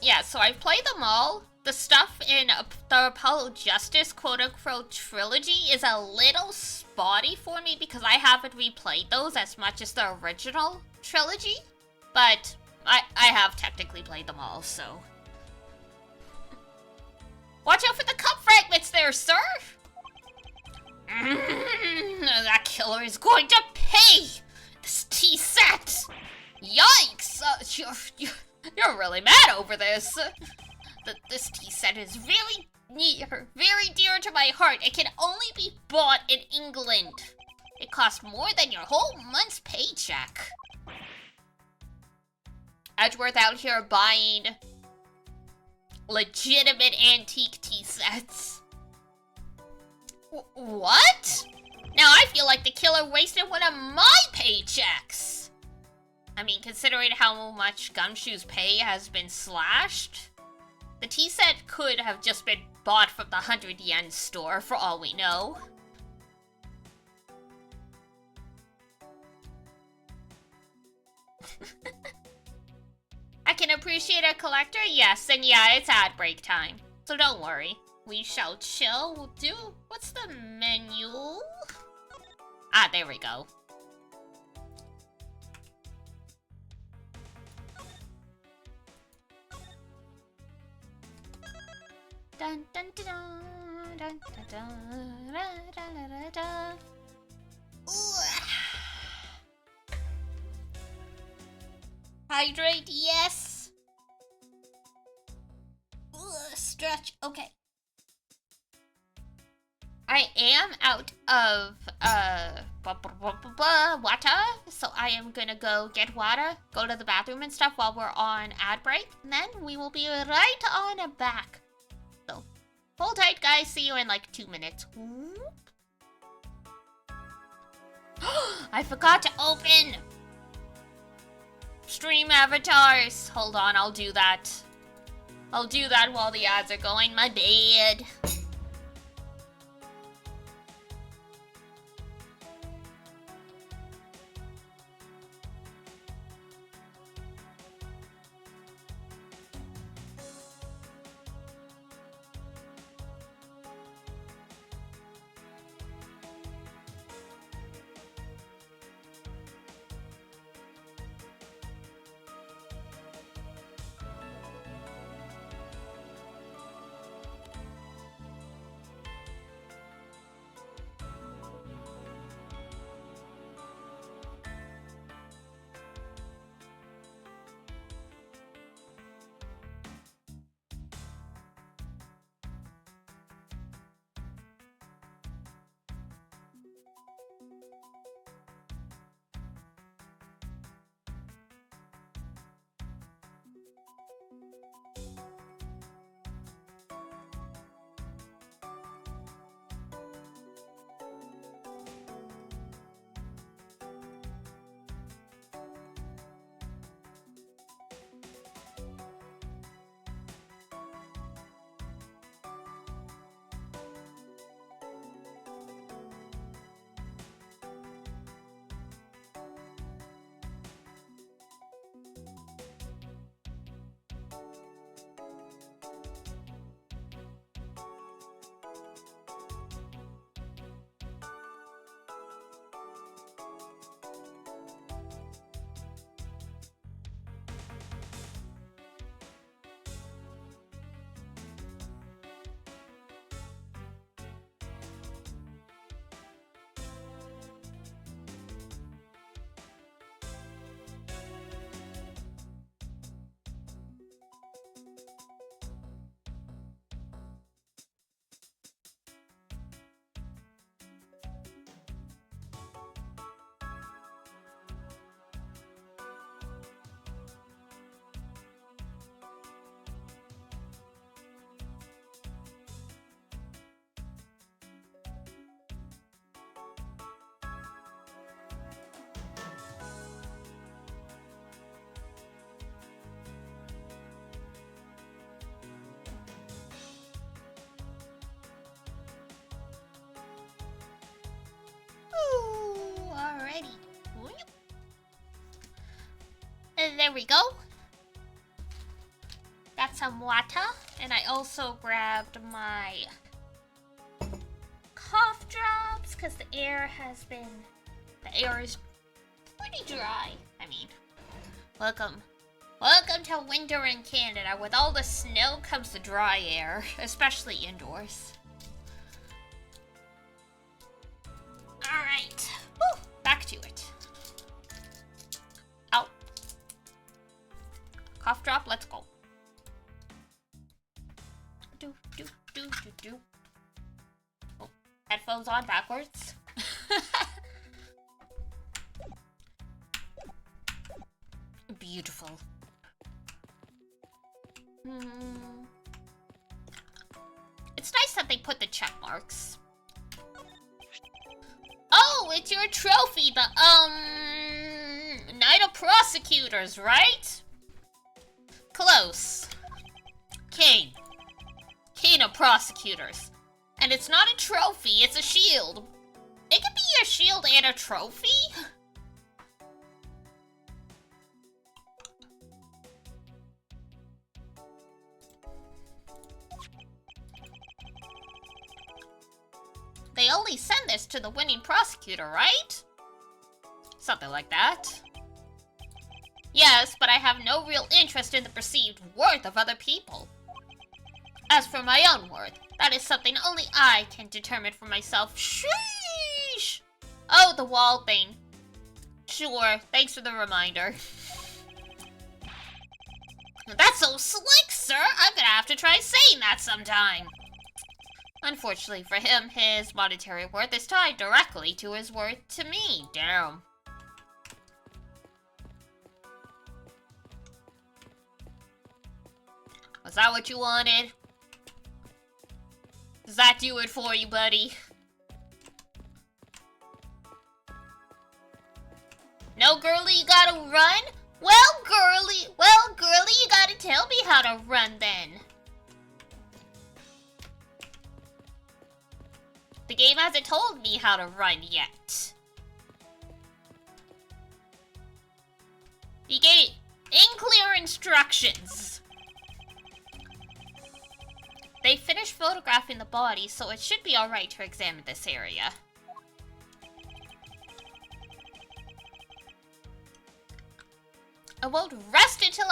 yeah, so I've played them all. The stuff in the Apollo Justice quote-unquote trilogy is a little spotty for me because I haven't replayed those as much as the original trilogy. But I have technically played them all, so... Watch out for the cup fragments there, sir! That killer is going to pay! This tea set! Yikes! You're really mad over this. This tea set is very dear to my heart. It can only be bought in England. It costs more than your whole month's paycheck. Edgeworth out here buying legitimate antique tea sets. What? Now I feel like the killer wasted one of my paychecks. I mean, considering how much Gumshoe's pay has been slashed, the tea set could have just been bought from the 100 yen store for all we know. I can appreciate a collector, yes, and yeah, it's ad break time. So don't worry. We shall chill. We'll do... What's the menu? Ah, there we go. Dun dun dun dun dun dun dun dun dun. Hydrate, yes. Stretch, okay. I am out of water, so I am gonna go get water, go to the bathroom and stuff while we're on ad break, and then we will be right on back. So, hold tight, guys. See you in like 2 minutes. I forgot to open stream avatars. Hold on, I'll do that. I'll do that while the ads are going. My bad. And there we go. Got some water, and I also grabbed my cough drops because the air is pretty dry. I mean, welcome to winter in Canada. With all the snow comes the dry air, especially indoors. Alright, back to it. Out. Cough drop, let's go. Do. Oh, headphones on backwards. Beautiful. It's nice that they put the check marks. Oh, it's your trophy, the, Night of Prosecutors, right? Close. King of Prosecutors. And it's not a trophy, it's a shield. It could be a shield and a trophy? They only send this to the winning prosecutor, right? Something like that. Yes, but I have no real interest in the perceived worth of other people. As for my own worth, that is something only I can determine for myself. Sheesh! Oh, the wall thing. Sure, thanks for the reminder. That's so slick, sir! I'm gonna have to try saying that sometime. Unfortunately for him, his monetary worth is tied directly to his worth to me. Damn. Was that what you wanted? Does that do it for you, buddy? No, girly, you gotta run? Well, girly, you gotta tell me how to run then. The game hasn't told me how to run yet. You gave unclear instructions. They finished photographing the body, so it should be alright to examine this area. I won't rest until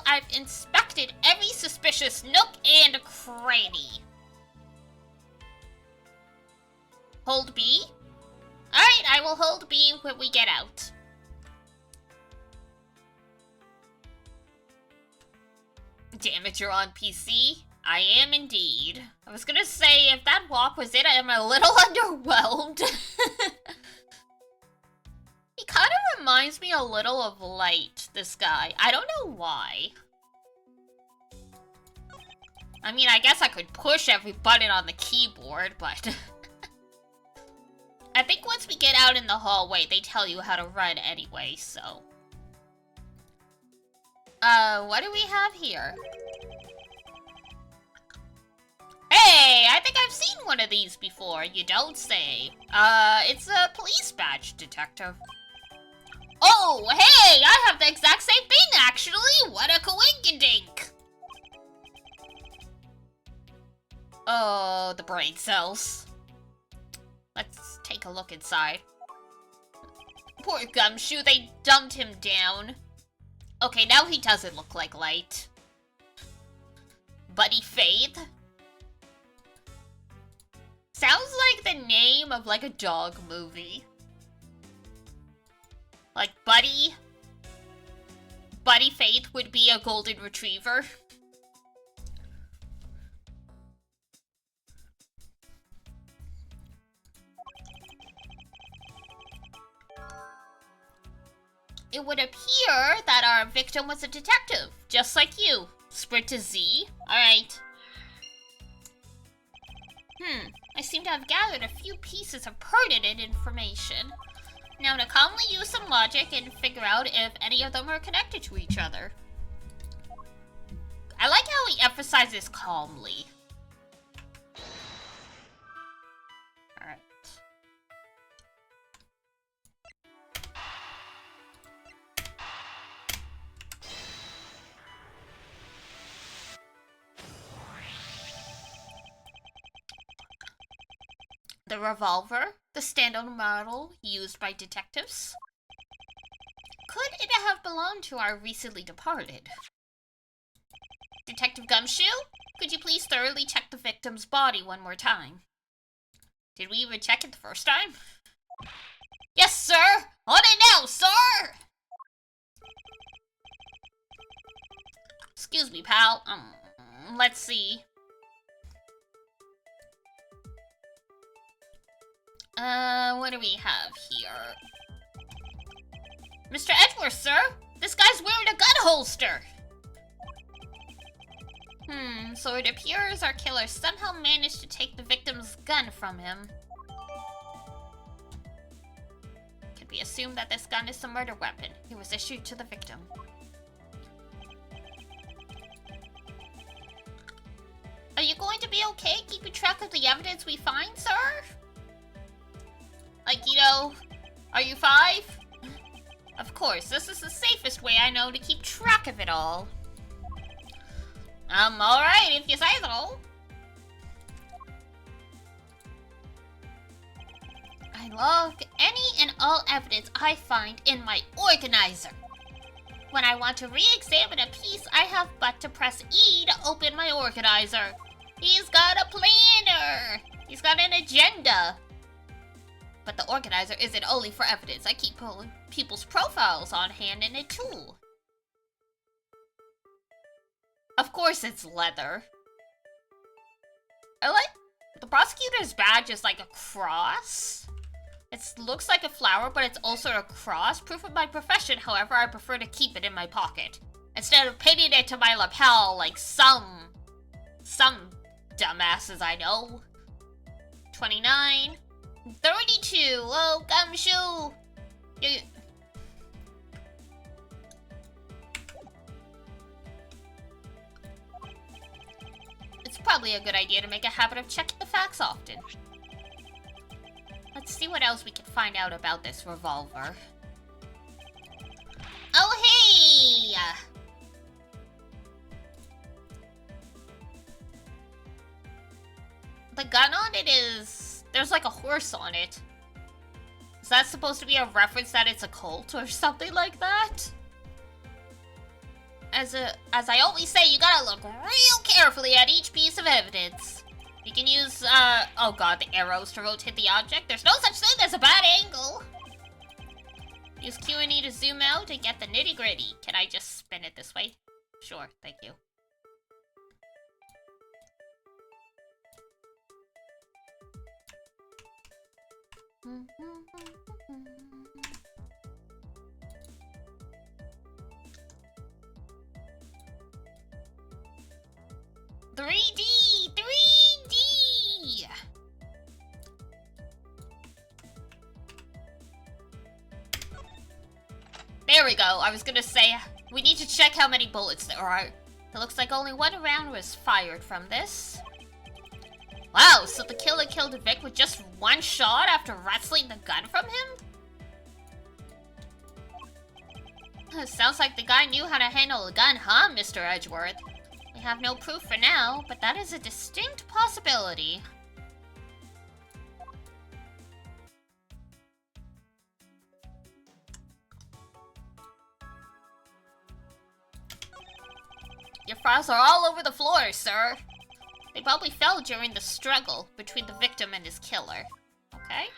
I've inspected every suspicious nook and cranny. Hold B? Alright, I will hold B when we get out. Damn it, you're on PC? I am indeed. I was gonna say, if that walk was it, I am a little underwhelmed. He kind of reminds me a little of Light, this guy. I don't know why. I mean, I guess I could push every button on the keyboard, but... I think once we get out in the hallway, they tell you how to run anyway, so... what do we have here? Hey, I think I've seen one of these before, you don't say. It's a police badge, detective. Oh, hey, I have the exact same thing, actually! What a coinkydink! Oh, the brain cells. Let's take a look inside. Poor Gumshoe, they dumped him down. Okay, now he doesn't look like Light. Buddy Faith? Sounds like the name of, like, a dog movie. Like, Buddy Faith would be a golden retriever. It would appear that our victim was a detective, just like you. Sprint to Z? Alright. I seem to have gathered a few pieces of pertinent information. Now to calmly use some logic and figure out if any of them are connected to each other. I like how he emphasizes calmly. Alright. The revolver, the standard model used by detectives. Could it have belonged to our recently departed? Detective Gumshoe, could you please thoroughly check the victim's body one more time? Did we even check it the first time? Yes, sir! On it now, sir! Excuse me, pal. Let's see. What do we have here? Mr. Edgeworth, sir! This guy's wearing a gun holster! So it appears our killer somehow managed to take the victim's gun from him. Could we assume that this gun is a murder weapon? It was issued to the victim. Are you going to be okay keeping track of the evidence we find, sir? Like, you know, are you 5? Of course, this is the safest way I know to keep track of it all. Alright, if you say so. I log any and all evidence I find in my organizer. When I want to re-examine a piece, I have but to press E to open my organizer. He's got a planner! He's got an agenda! But the organizer isn't only for evidence. I keep people's profiles on hand in it too. Of course it's leather. I like the prosecutor's badge is like a cross. It looks like a flower, but it's also a cross. Proof of my profession, however, I prefer to keep it in my pocket. Instead of pinning it to my lapel like some dumbasses I know. 29. 32. Oh, Gumshoe. It's probably a good idea to make a habit of checking the facts often. Let's see what else we can find out about this revolver. Oh, hey! The gun on it is... there's like a horse on it. Is that supposed to be a reference that it's a cult or something like that? As I always say, you gotta look real carefully at each piece of evidence. You can use, oh god, the arrows to rotate the object. There's no such thing as a bad angle. Use Q and E to zoom out and get the nitty-gritty. Can I just spin it this way? Sure, thank you. "3D! 3D!" There we go. I was gonna say, we need to check how many bullets there are. It looks like only one round was fired from this. Wow, so the killer killed Vic with just one shot after wrestling the gun from him? Sounds like the guy knew how to handle a gun, huh, Mr. Edgeworth? We have no proof for now, but that is a distinct possibility. Your files are all over the floor, sir. They probably fell during the struggle between the victim and his killer. Okay?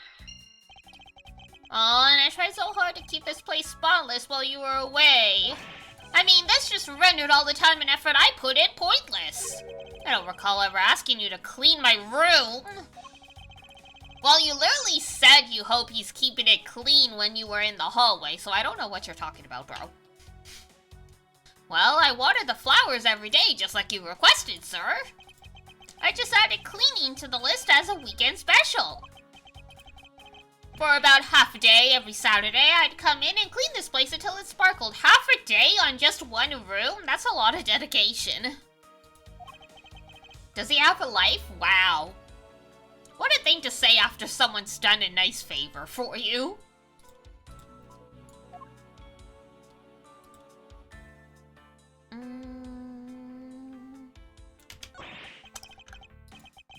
Oh, and I tried so hard to keep this place spotless while you were away. I mean, this just rendered all the time and effort I put in pointless. I don't recall ever asking you to clean my room. Well, you literally said you hope he's keeping it clean when you were in the hallway, so I don't know what you're talking about, bro. Well, I water the flowers every day, just like you requested, sir. I just added cleaning to the list as a weekend special. For about half a day every Saturday, I'd come in and clean this place until it sparkled. Half a day on just one room? That's a lot of dedication. Does he have a life? Wow. What a thing to say after someone's done a nice favor for you.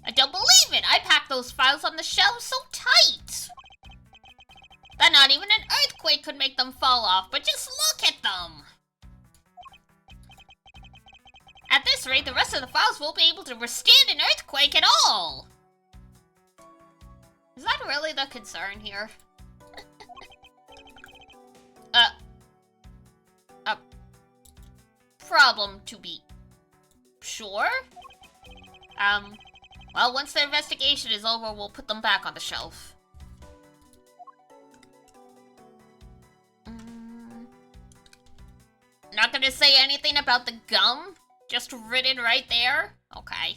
I don't believe it! I packed those files on the shelf so tight that not even an earthquake could make them fall off, but just look at them! At this rate, the rest of the files won't be able to withstand an earthquake at all! Is that really the concern here? A problem to be sure? Well, once the investigation is over, we'll put them back on the shelf. Not gonna say anything about the gum? Just written right there? Okay.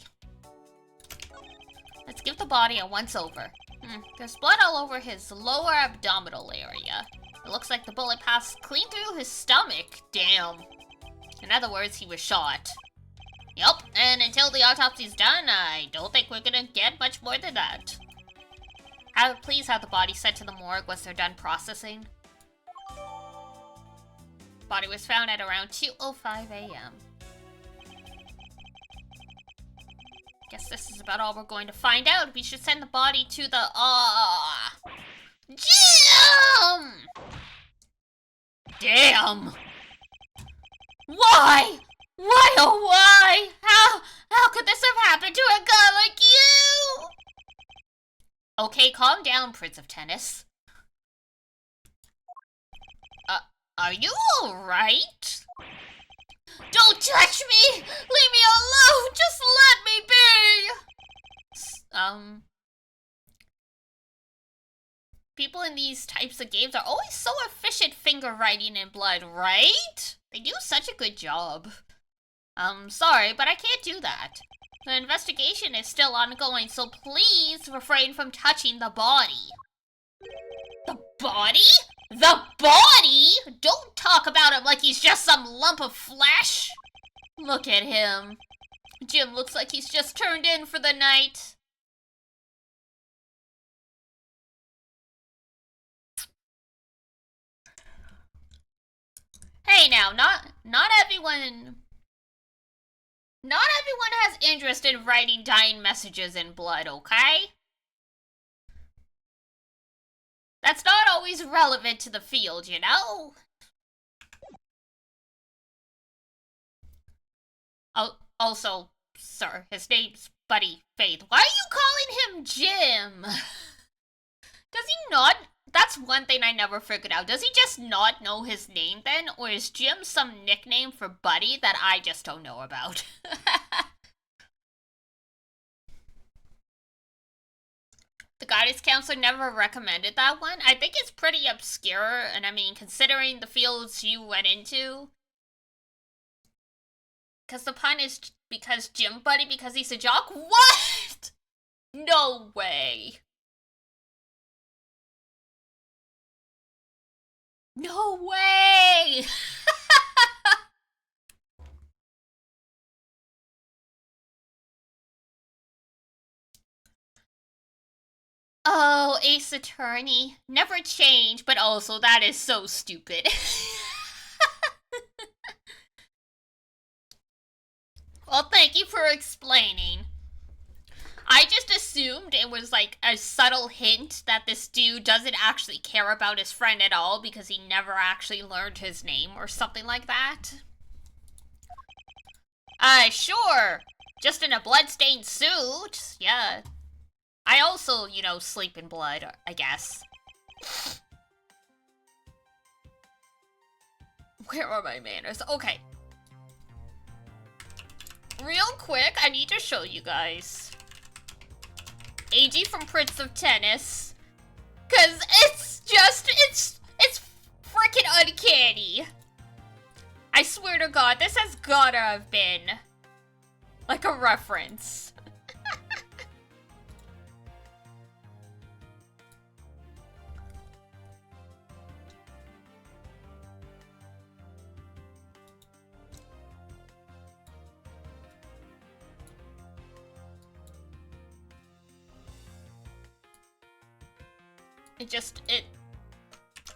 Let's give the body a once-over. There's blood all over his lower abdominal area. It looks like the bullet passed clean through his stomach. Damn. In other words, he was shot. Yup, and until the autopsy's done, I don't think we're gonna get much more than that. Please have the body sent to the morgue once they're done processing. Body was found at around 2:05 a.m. Guess this is about all we're going to find out. We should send the body to the, gym! Damn! Why? Why, oh why? How could this have happened to a guy like you? Okay, calm down, Prince of Tennis. Are you alright? Don't touch me! Leave me alone! Just let me be! People in these types of games are always so efficient finger writing in blood, right? They do such a good job. Sorry, but I can't do that. The investigation is still ongoing, so please refrain from touching the body. The body? The body? Don't talk about him like he's just some lump of flesh. Look at him. Jim looks like he's just turned in for the night. Hey now, not everyone has interest in writing dying messages in blood, okay? That's not always relevant to the field, you know? Oh, also, sir, his name's Buddy Faith. Why are you calling him Jim? Does he not? That's one thing I never figured out. Does he just not know his name then? Or is Jim some nickname for Buddy that I just don't know about? The guidance counselor never recommended that one. I think it's pretty obscure, and I mean, considering the fields you went into. Because the pun is because Jim Buddy, because he's a jock? What? No way. No way! Oh, Ace Attorney. Never change, but also that is so stupid. Well, thank you for explaining. I just assumed it was like a subtle hint that this dude doesn't actually care about his friend at all because he never actually learned his name or something like that. Sure. Just in a bloodstained suit. Yeah. I also, you know, sleep in blood, I guess. Where are my manners? Okay. Real quick, I need to show you guys. Edgey from Prince of Tennis. Cause it's freaking uncanny. I swear to God, this has gotta have been like a reference.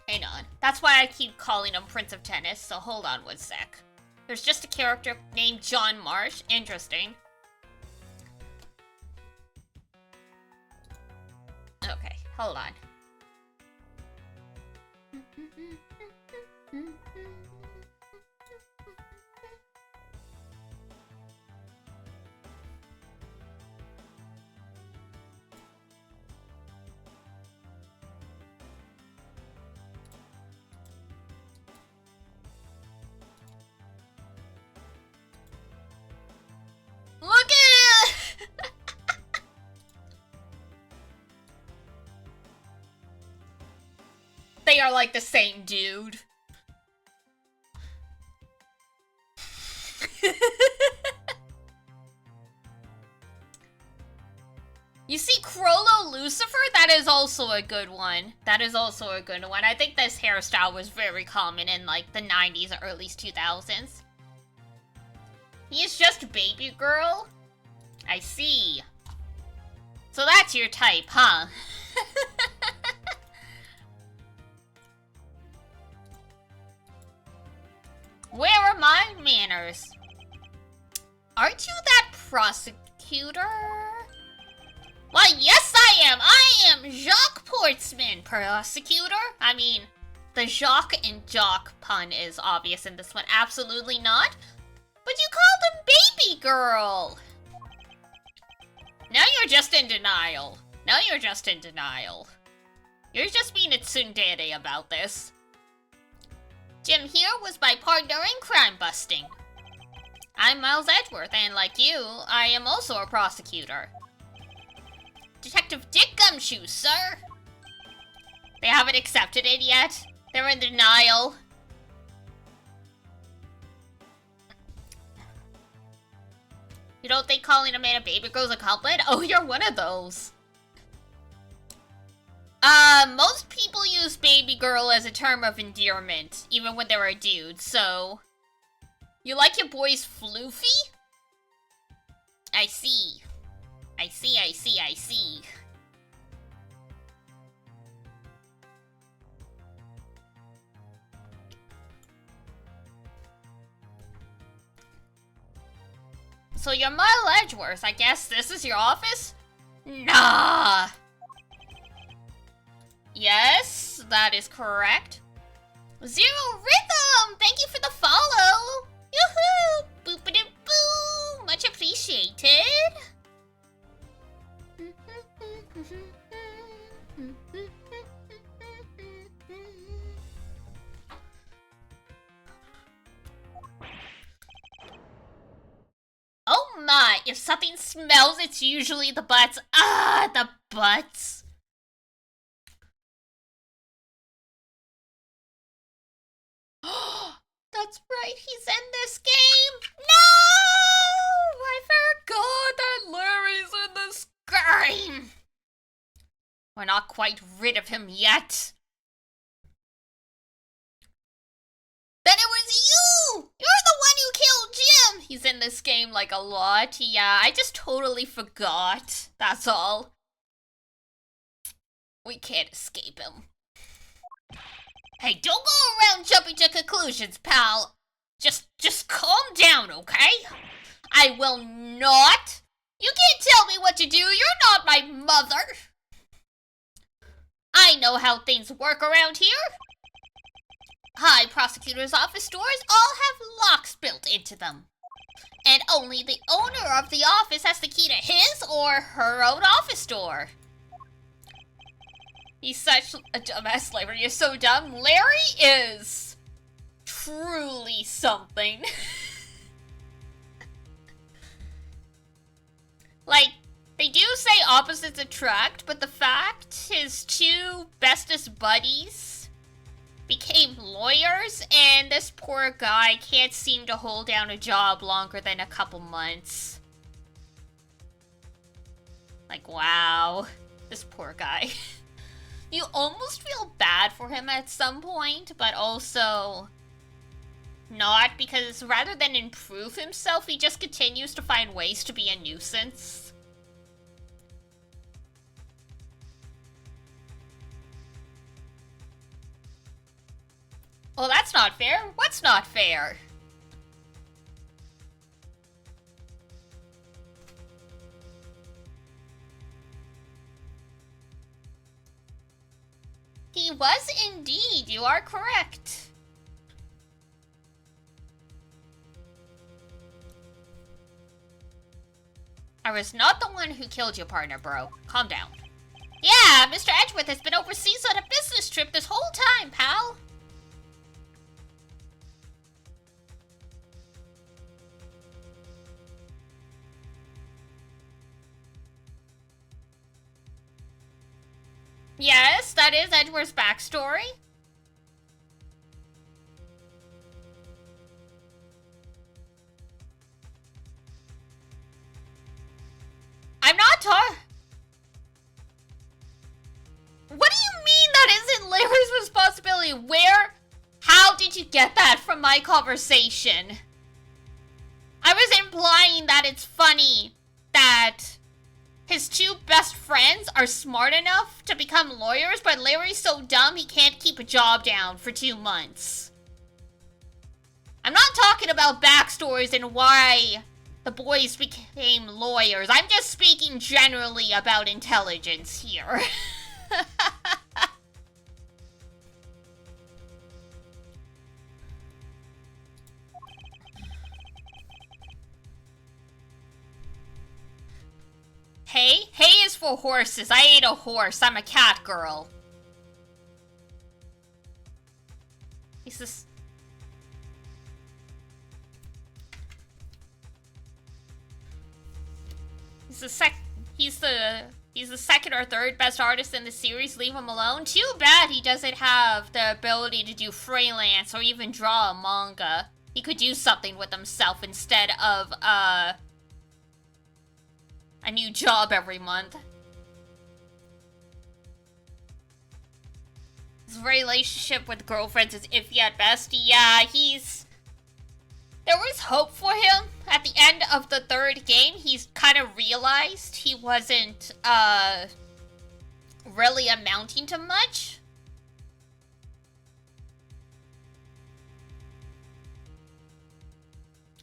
Hang on. That's why I keep calling him Prince of Tennis, so hold on one sec. There's just a character named John Marsh. Interesting. hold on. Look at it! They are like the same dude. You see Crollo Lucifer? That is also a good one. That is also a good one. I think this hairstyle was very common in like the 90s or early 2000s. He is just baby girl? I see. So that's your type, huh? Where are my manners? Aren't you that prosecutor? Why, yes I am! I am Jacques Portsman, prosecutor. I mean, the Jacques and Jock pun is obvious in this one. Absolutely not. But you called him baby girl. Now you're just in denial. Now you're just in denial. You're just being a tsundere about this. Jim here was my partner in crime busting. I'm Miles Edgeworth, and like you, I am also a prosecutor. Detective Dick Gumshoe, sir. They haven't accepted it yet. They're in denial. You don't think calling a man a baby girl's a compliment? Oh, you're one of those. Most people use baby girl as a term of endearment, even when they're a dude, so... You like your boys floofy? I see. I see, I see, I see. So you're Mile Edgeworth, I guess this is your office? Nah! Yes, that is correct. Zero Rhythm! Thank you for the follow! Yoo-hoo! Boop-a-doo-boo! Much appreciated! Oh my, if something smells, it's usually the butts. Ah, the butts. That's right, he's in this game. No! I forgot that Larry's in this game. We're not quite rid of him yet. Then it was you! You're the one who killed Jim! He's in this game like a lot. Yeah, I just totally forgot. That's all. We can't escape him. Hey, don't go around jumping to conclusions, pal. Just calm down, okay? I will not. You can't tell me what to do. You're not my mother. I know how things work around here. High prosecutor's office doors all have locks built into them. And only the owner of the office has the key to his or her own office door. He's such a dumbass, Larry. You're so dumb. Larry is truly something. Like, they do say opposites attract, but the fact his two bestest buddies became lawyers, and this poor guy can't seem to hold down a job longer than a couple months. Like, wow. This poor guy. You almost feel bad for him at some point, but also not, because rather than improve himself, he just continues to find ways to be a nuisance. Well, that's not fair. What's not fair? indeed, you are correct. I was not the one who killed your partner, bro. Calm down. Yeah, Mr. Edgeworth has been overseas on a business trip this whole time, pal. Yes, that is Edgeworth's backstory. I'm not talking. What do you mean that isn't Larry's responsibility? How did you get that from my conversation? I was implying that it's funny that his two best friends are smart enough to become lawyers, but Larry's so dumb he can't keep a job down for 2 months. I'm not talking about backstories and why the boys became lawyers. I'm just speaking generally about intelligence here. Hay? Hay is for horses. I ate a horse. I'm a cat girl. He's this... He's the second or third best artist in the series. Leave him alone. Too bad he doesn't have the ability to do freelance or even draw a manga. He could do something with himself instead of, a new job every month. His relationship with girlfriends is iffy at best. Yeah, there was hope for him. At the end of the third game, he's kind of realized he wasn't, really amounting to much.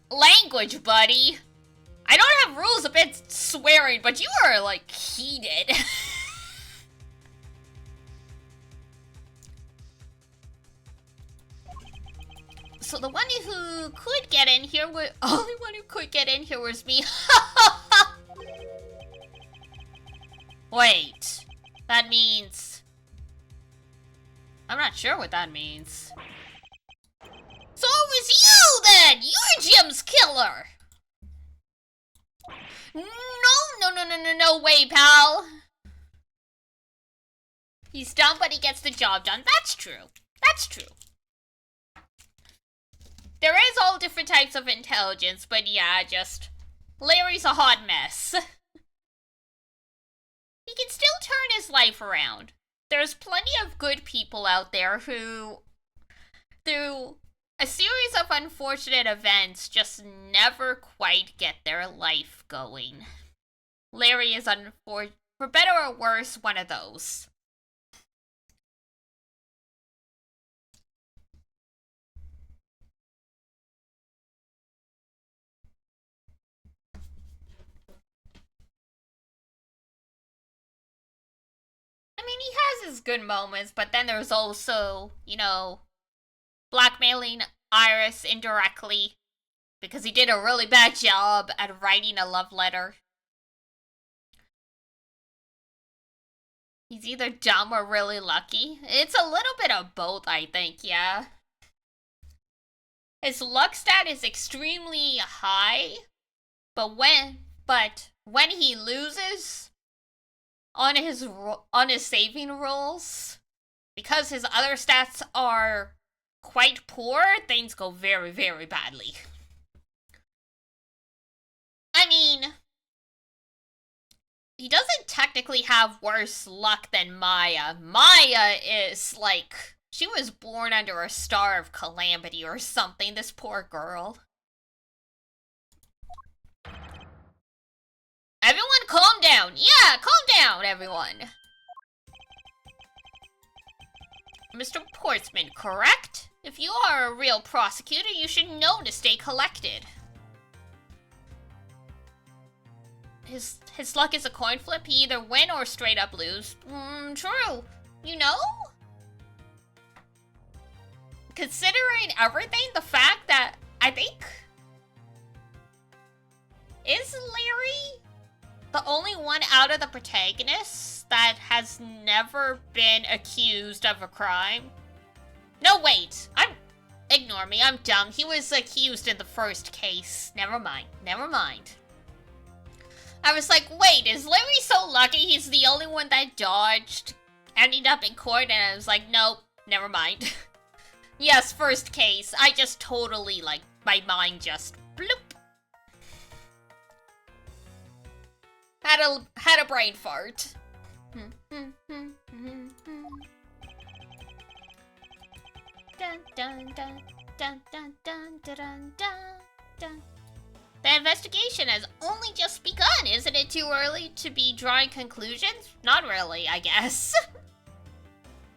Language, buddy. I don't have rules against swearing, but you are, like, heated. So the one who could get in here was... Only one who could get in here was me. Wait. That means... I'm not sure what that means. So it was you, then! You're Jim's killer! No way, pal! He's dumb, but he gets the job done. That's true. That's true. There is all different types of intelligence, but yeah, Larry's a hot mess. He can still turn his life around. There's plenty of good people out there who, through a series of unfortunate events, just never quite get their life going. Larry is, for better or worse, one of those. I mean, he has his good moments, but then there's also, blackmailing Iris indirectly because he did a really bad job at writing a love letter. He's either dumb or really lucky. It's a little bit of both, I think, yeah. His luck stat is extremely high, but when he loses on his saving rolls, because his other stats are quite poor, things go very, very badly. I mean, he doesn't technically have worse luck than Maya. Maya is like, she was born under a star of calamity or something, this poor girl. Everyone calm down. Yeah, calm down, everyone. Mr. Portsman, correct? If you are a real prosecutor, you should know to stay collected. His luck is a coin flip. He either win or straight up lose. True. You know? considering everything, the fact that I think... Is Larry the only one out of the protagonists that has never been accused of a crime? No, wait. Ignore me, I'm dumb. He was accused in the first case. Never mind. Never mind. I was like, wait, is Larry so lucky he's the only one that dodged, ended up in court, and I was like, nope, never mind. Yes, first case. I just totally, like, my mind just bloop. Had a brain fart. Dun, dun, dun, dun, dun, dun, dun, dun, dun. The investigation has only just begun. Isn't it too early to be drawing conclusions? Not really, I guess.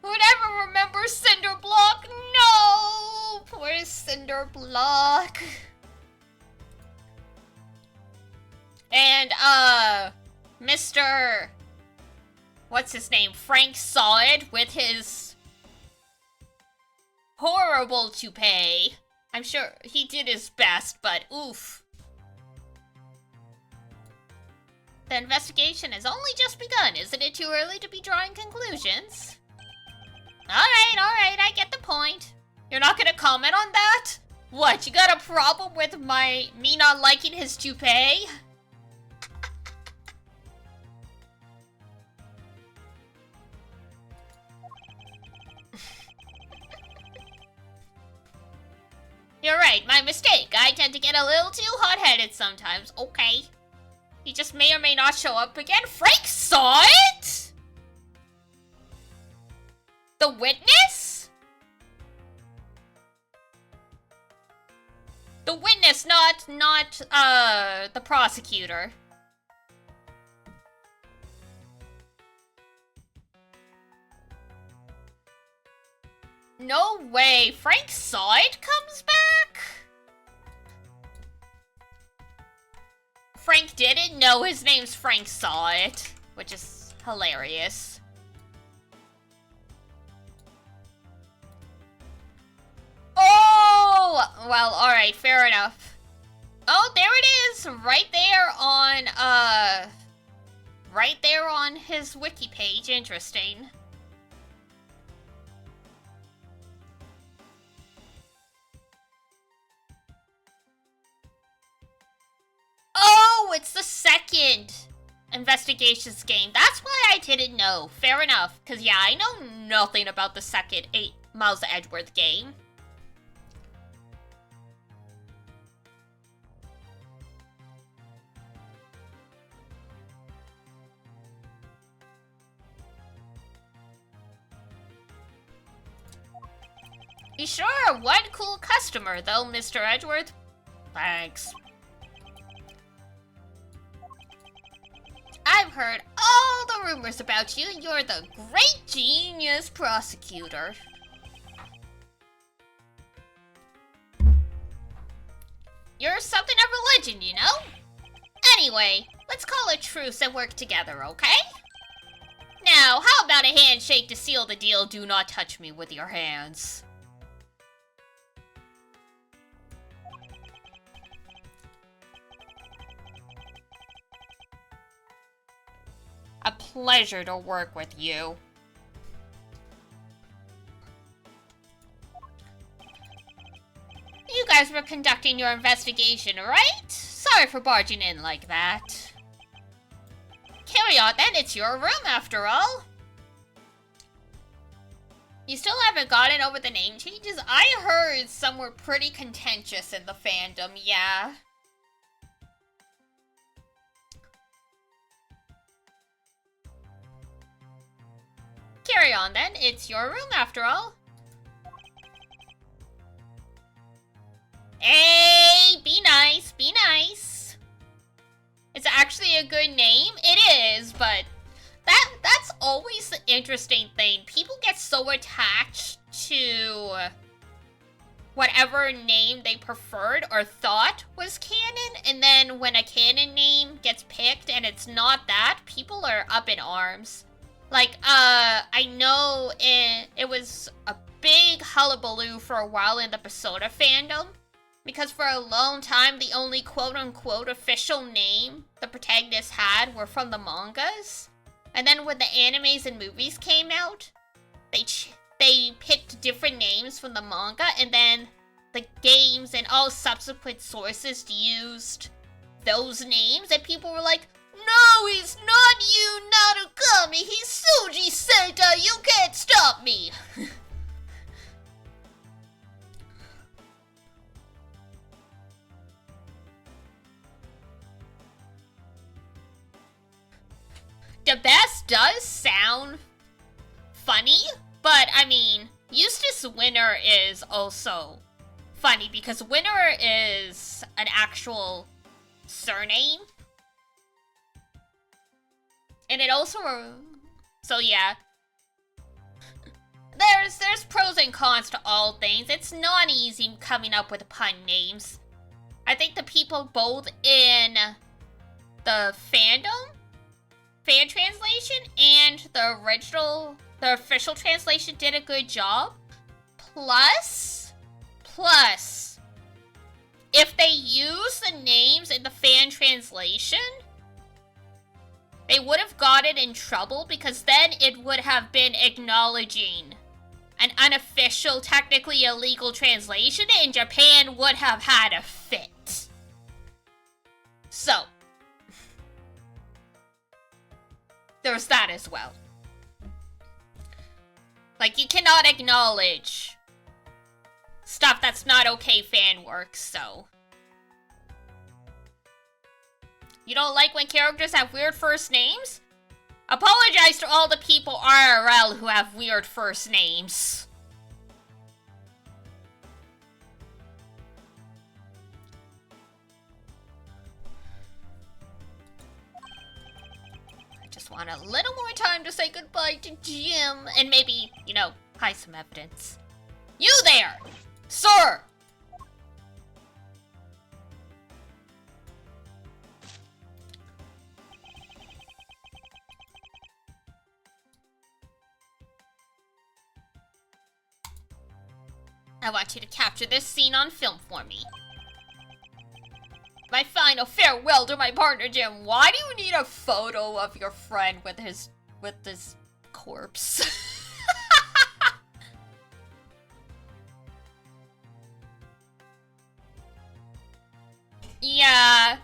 Whoever remembers Cinderblock? No! Poor Cinderblock. And, Mr... What's his name? Frank saw it with his horrible toupee. I'm sure he did his best, but oof. The investigation has only just begun. Isn't it too early to be drawing conclusions? Alright, I get the point. You're not gonna comment on that? What, you got a problem with me not liking his toupee? You're right, my mistake. I tend to get a little too hot-headed sometimes. Okay. He just may or may not show up again. Frank saw it? The witness? The witness, not the prosecutor. No way, Frank saw it comes back? Frank didn't know his name's Frank saw it, which is hilarious. Oh! Well, alright, fair enough. Oh, there it is! Right there on his wiki page. Interesting. Oh, it's the second investigations game. That's why I didn't know. Fair enough. Because, yeah, I know nothing about the second Miles Edgeworth game. You sure are one cool customer, though, Mr. Edgeworth. Thanks. I've heard all the rumors about you. You're the great genius prosecutor. You're something of a legend, you know? Anyway, let's call a truce and work together, okay? Now, how about a handshake to seal the deal? Do not touch me with your hands. A pleasure to work with you. You guys were conducting your investigation, right? Sorry for barging in like that. Carry on then, it's your room after all. You still haven't gotten over the name changes? I heard some were pretty contentious in the fandom, yeah. Carry on then, it's your room after all. Hey, be nice, be nice. It's actually a good name. It is, but that's always the interesting thing. People get so attached to whatever name they preferred or thought was canon, and then when a canon name gets picked and it's not that, people are up in arms. Like, I know it was a big hullabaloo for a while in the Persona fandom. Because for a long time, the only quote-unquote official name the protagonists had were from the mangas. And then when the animes and movies came out, they picked different names from the manga, and then the games and all subsequent sources used those names, and people were like, "No, he's not you, Narukami, he's Suji Senta, you can't stop me!" The best does sound funny, but I mean, Eustace Winter is also funny because Winter is an actual surname. And it also, so yeah. There's pros and cons to all things. It's not easy coming up with pun names. I think the people both in the fandom, fan translation, and the official translation did a good job. Plus, if they use the names in the fan translation, they would have gotten in trouble because then it would have been acknowledging an unofficial, technically illegal translation, and Japan would have had a fit. So, there's that as well. Like, you cannot acknowledge stuff that's not okay fan work, so. You don't like when characters have weird first names? Apologize to all the people IRL who have weird first names. I just want a little more time to say goodbye to Jim and maybe, you know, hide some evidence. You there! Sir! I want you to capture this scene on film for me. My final farewell to my partner Jim. Why do you need a photo of your friend with his corpse? Yeah.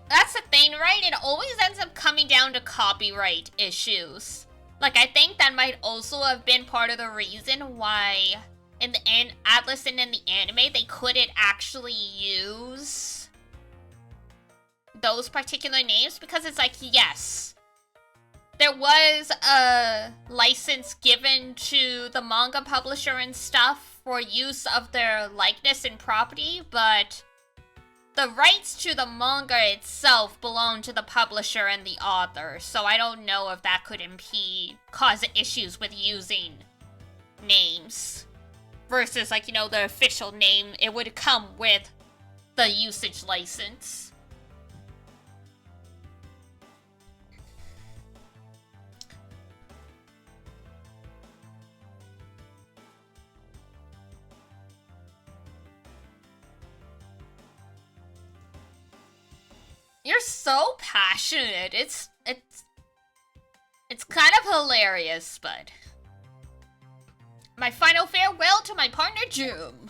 That's the thing, right? It always ends up coming down to copyright issues. Like, I think that might also have been part of the reason why in the Atlas and in the anime they couldn't actually use those particular names, because it's like, yes, there was a license given to the manga publisher and stuff for use of their likeness and property, but the rights to the manga itself belong to the publisher and the author, so I don't know if that could cause issues with using names. Versus, like, you know, the official name, it would come with the usage license. You're so passionate. It's kind of hilarious, but my final farewell to my partner Jim.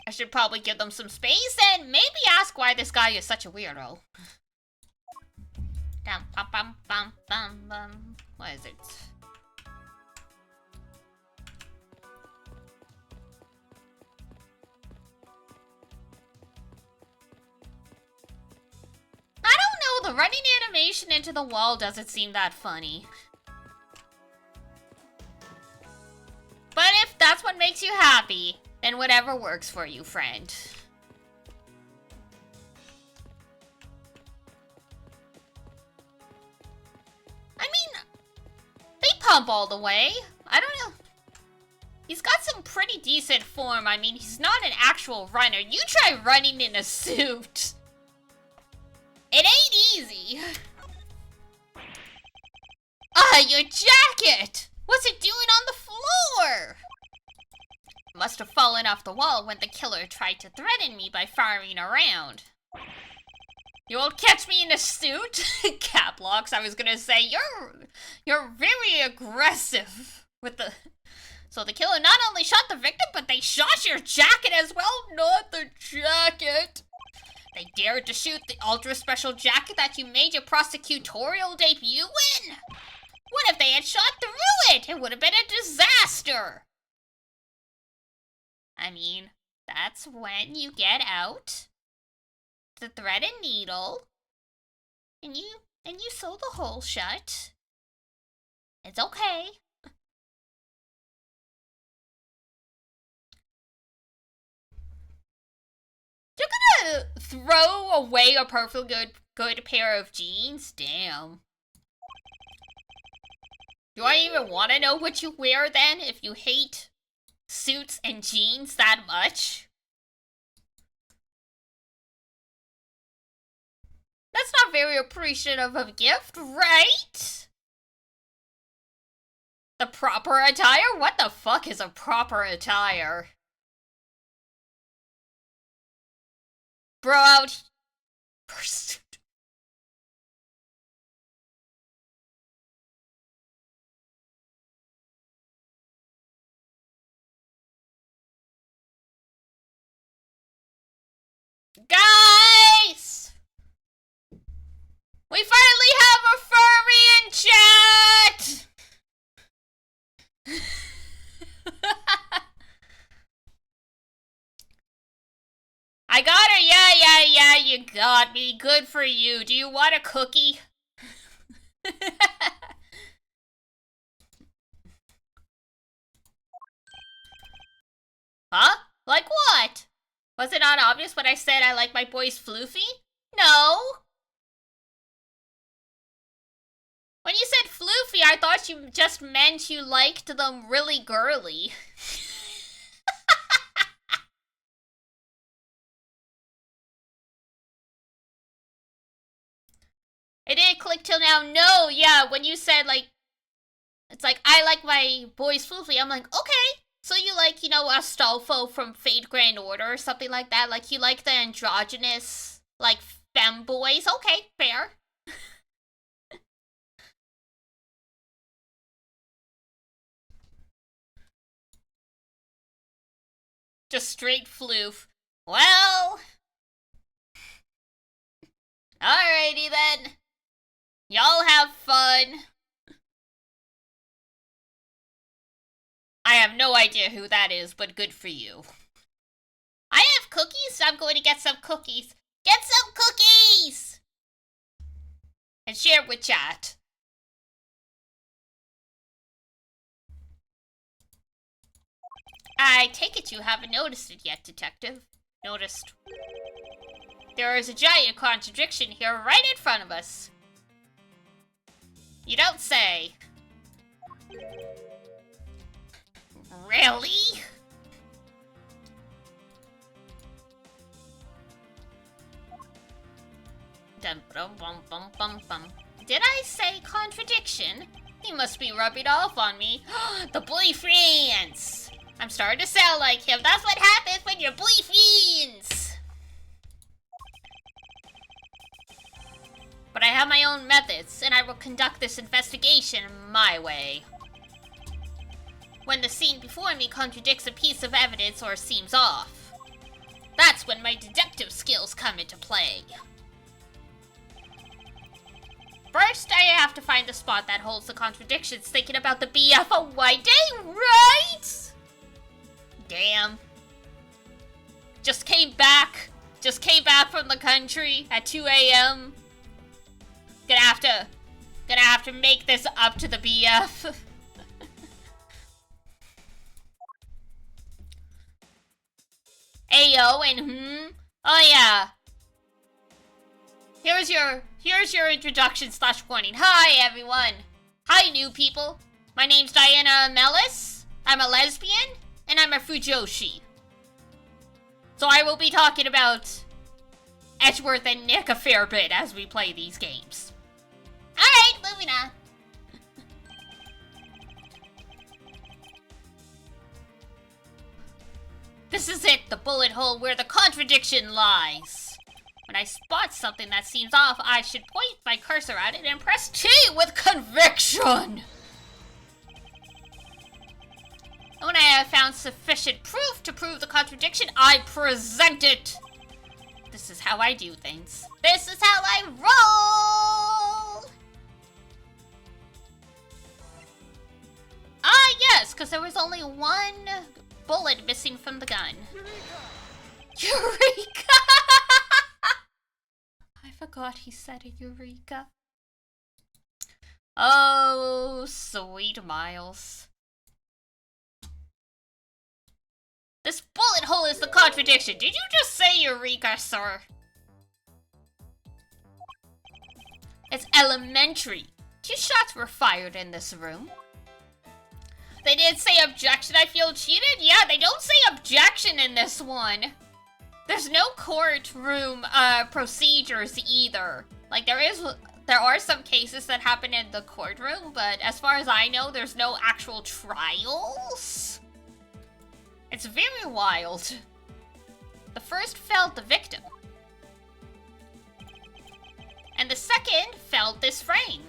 I should probably give them some space and maybe ask why this guy is such a weirdo. What is it? I don't know, the running animation into the wall doesn't seem that funny. But if that's what makes you happy, then whatever works for you, friend. I mean, they pump all the way. I don't know. He's got some pretty decent form. I mean, he's not an actual runner. You try running in a suit. It ain't easy. Your jacket! What's it doing on the floor? Must have fallen off the wall when the killer tried to threaten me by firing around. You won't catch me in a suit? Cap locks, I was gonna say, you're very aggressive with the... So the killer not only shot the victim, but they shot your jacket as well? Not the jacket. They dared to shoot the ultra special jacket that you made your prosecutorial debut in? What if they had shot through it? It would have been a disaster. I mean, that's when you get out the thread and needle, and you sew the hole shut. It's okay. You're gonna throw away a perfectly good pair of jeans? Damn. Do I even want to know what you wear then, if you hate suits and jeans that much? That's not very appreciative of a gift, right? The proper attire? What the fuck is a proper attire? Bro out. Pursuit. Guys! We finally have a furry in chat! I got her, yeah, you got me. Good for you. Do you want a cookie? Huh? Like what? Was it not obvious when I said I like my boys floofy? No. When you said floofy, I thought you just meant you liked them really girly. It didn't click till now. No, yeah, when you said, like, it's like, I like my boys floofy, I'm like, okay. So you like, you know, Astolfo from Fate Grand Order or something like that? Like, you like the androgynous, like, femboys? Okay, fair. Just straight floof. Well... Alrighty then. Y'all have fun. I have no idea who that is, but good for you. I have cookies, so I'm going to get some cookies. Get some cookies! And share with chat. I take it you haven't noticed it yet, Detective. Noticed. There is a giant contradiction here right in front of us. You don't say. Really? Dum bum bum bum bum bum. Did I say contradiction? He must be rubbing off on me. The boyfriends! I'm starting to sound like him. That's what happens when you're boyfriends! But I have my own methods, and I will conduct this investigation my way. When the scene before me contradicts a piece of evidence or seems off, that's when my detective skills come into play. First, I have to find the spot that holds the contradictions, thinking about the BF a white day, right? Damn. Just came back from the country at 2 a.m. Gonna have to make this up to the BF. Ayo and oh yeah. Here's your introduction / warning. Hi everyone. Hi new people. My name's Diana Mellis. I'm a lesbian, and I'm a Fujoshi. So I will be talking about Edgeworth and Nick a fair bit as we play these games. Alright, moving on. This is it, the bullet hole where the contradiction lies. When I spot something that seems off, I should point my cursor at it and press T with conviction. And when I have found sufficient proof to prove the contradiction, I present it. This is how I do things. This is how I roll! Ah, yes, because there was only one bullet missing from the gun. Eureka! I forgot he said a Eureka. Oh, sweet Miles. This bullet hole is the contradiction. Did you just say Eureka, sir? It's elementary. 2 shots were fired in this room. They didn't say objection, I feel cheated? Yeah, they don't say objection in this one. There's no courtroom procedures either. Like, there are some cases that happen in the courtroom, but as far as I know, there's no actual trials. It's very wild. The first felled the victim. And the second felled this frame.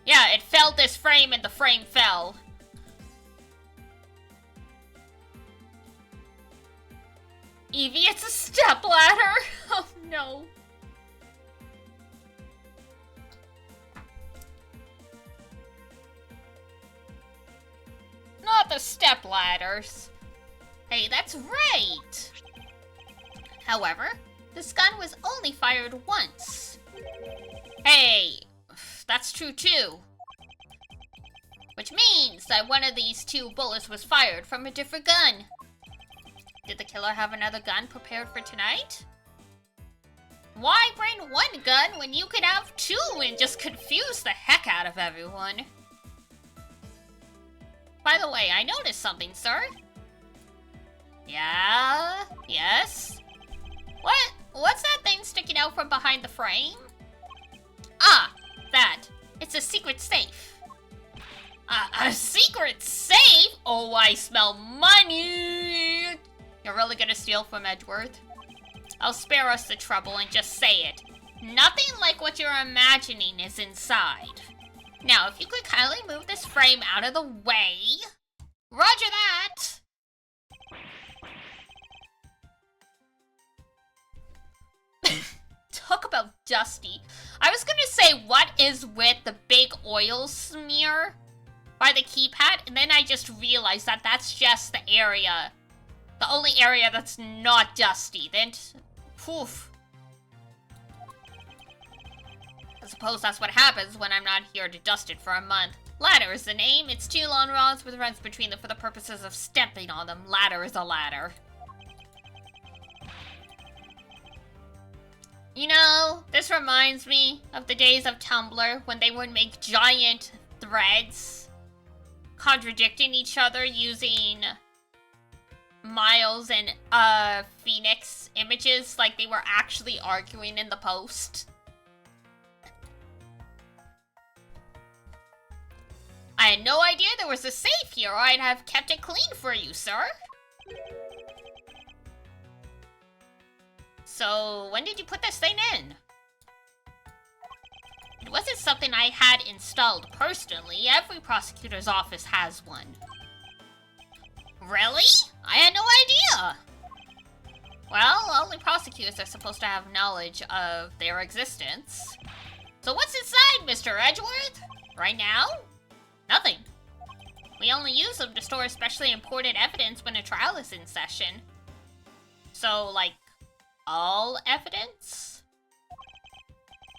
Yeah, it felled this frame and the frame fell. Evie, it's a stepladder! Oh no. Not the stepladders. Hey, that's right! However, this gun was only fired once. Hey, that's true too. Which means that one of these 2 bullets was fired from a different gun. Did the killer have another gun prepared for tonight? Why bring 1 gun when you could have 2 and just confuse the heck out of everyone? By the way, I noticed something, sir. Yeah? Yes? What's that thing sticking out from behind the frame? Ah, that. It's a secret safe. A secret safe? Oh, I smell money! You're really gonna steal from Edgeworth? I'll spare us the trouble and just say it. Nothing like what you're imagining is inside. Now, if you could kindly move this frame out of the way. Roger that! Talk about dusty. I was gonna say, what is with the big oil smear by the keypad? And then I just realized that that's just the area. The only area that's not dusty. Then, poof. I suppose that's what happens when I'm not here to dust it for a month. Ladder is the name. It's 2 long rods with runs between them for the purposes of stepping on them. Ladder is a ladder. You know, this reminds me of the days of Tumblr when they would make giant threads contradicting each other using Miles and Phoenix images like they were actually arguing in the post. I had no idea there was a safe here, or I'd have kept it clean for you, sir. So, when did you put this thing in? It wasn't something I had installed personally. Every prosecutor's office has one. Really? I had no idea! Well, only prosecutors are supposed to have knowledge of their existence. So what's inside, Mr. Edgeworth? Right now? Nothing. We only use them to store especially important evidence when a trial is in session. So, like, all evidence?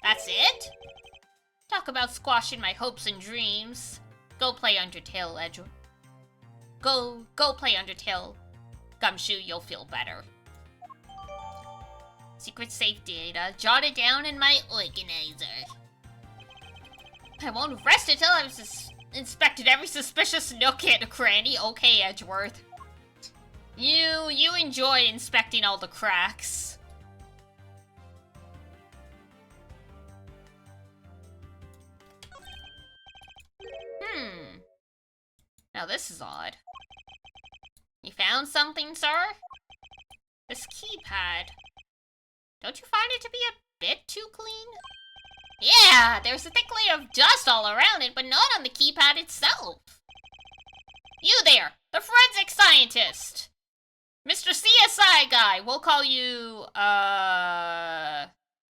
That's it? Talk about squashing my hopes and dreams. Go play Undertale, Edgeworth. Go play Undertale. Gumshoe, you'll feel better. Secret safe data. Jot it down in my organizer. I won't rest until inspected every suspicious nook and cranny. Okay, Edgeworth. You enjoy inspecting all the cracks. Now this is odd. You found something, sir? This keypad. Don't you find it to be a bit too clean? Yeah, there's a thick layer of dust all around it, but not on the keypad itself. You there, the forensic scientist! Mr. CSI guy, we'll call you,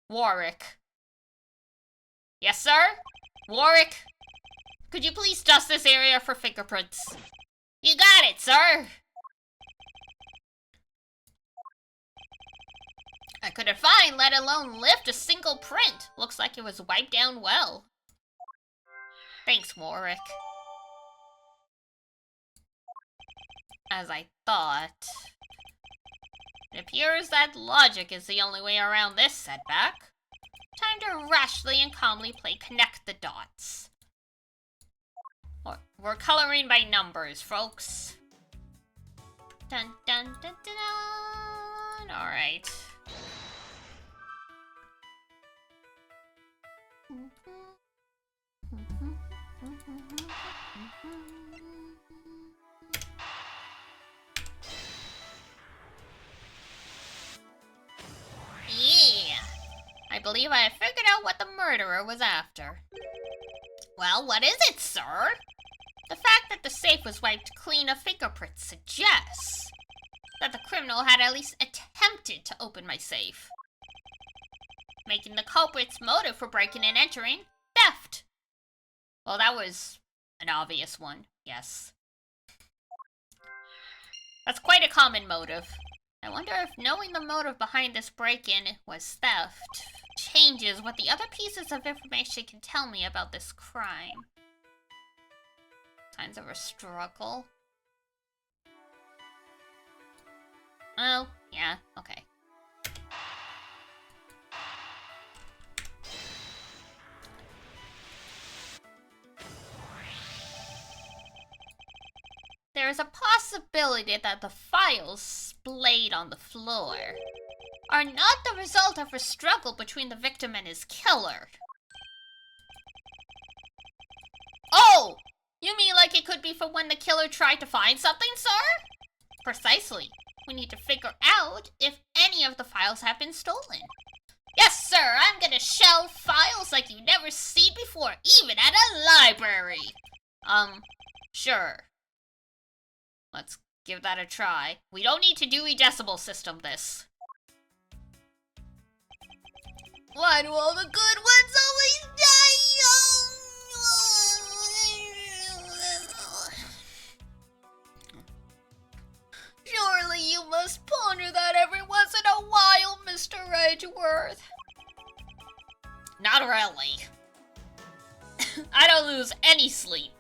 Warwick. Yes, sir? Warwick? Could you please dust this area for fingerprints? You got it, sir! I couldn't find, let alone lift, a single print. Looks like it was wiped down well. Thanks, Warwick. As I thought. It appears that logic is the only way around this setback. Time to rashly and calmly play connect the dots. We're coloring by numbers, folks. Dun dun dun dun dun. Alright. Yeah! I believe I have figured out what the murderer was after. Well, what is it, sir? The fact that the safe was wiped clean of fingerprints suggests that the criminal had at least attempted to open my safe, making the culprit's motive for breaking and entering theft. Well, that was an obvious one, yes. That's quite a common motive. I wonder if knowing the motive behind this break-in was theft changes what the other pieces of information can tell me about this crime. Signs of a struggle. Oh, yeah, okay. There is a possibility that the files splayed on the floor are not the result of a struggle between the victim and his killer. Oh! You mean like it could be for when the killer tried to find something, sir? Precisely. We need to figure out if any of the files have been stolen. Yes, sir, I'm gonna shelve files like you've never seen before, even at a library. Sure. Let's give that a try. We don't need to Dewey Decimal System this. Why do all the good ones always die young? Surely you must ponder that every once in a while, Mr. Edgeworth. Not really. I don't lose any sleep.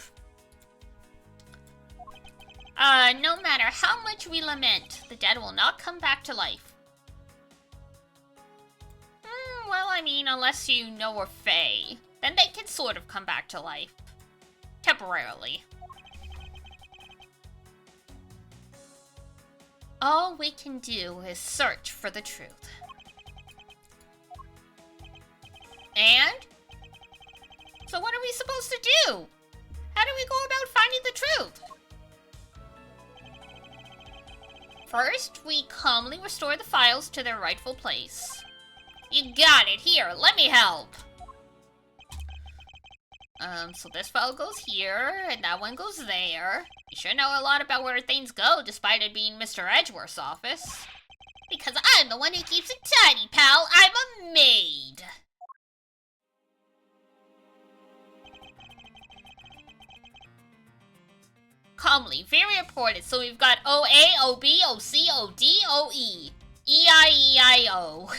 No matter how much we lament, the dead will not come back to life. Well, I mean, unless you know a fae, then they can sort of come back to life. Temporarily. All we can do is search for the truth. And? So what are we supposed to do? How do we go about finding the truth? First, we calmly restore the files to their rightful place. You got it! Here, let me help! So this file goes here, and that one goes there. You sure know a lot about where things go, despite it being Mr. Edgeworth's office. Because I'm the one who keeps it tidy, pal! I'm a maid! Calmly, very important. So we've got OA, OB, OC, OD, OE. EIEIO.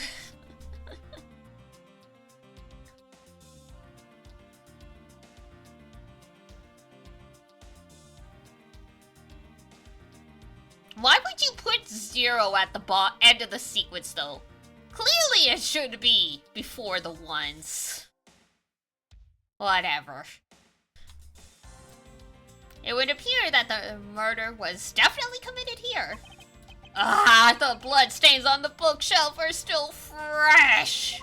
Why would you put 0 at the end of the sequence, though? Clearly it should be before the ones. Whatever. It would appear that the murder was definitely committed here. Ah, the blood stains on the bookshelf are still fresh.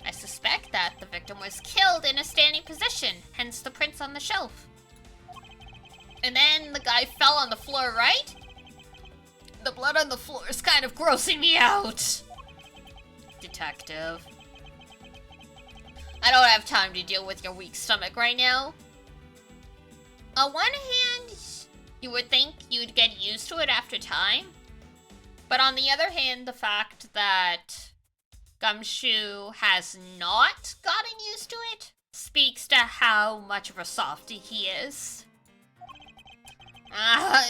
I suspect that the victim was killed in a standing position, hence the prints on the shelf. And then the guy fell on the floor, right? The blood on the floor is kind of grossing me out. Detective. I don't have time to deal with your weak stomach right now. On one hand, you would think you'd get used to it after time. But on the other hand, the fact that Gumshoe has not gotten used to it speaks to how much of a softie he is.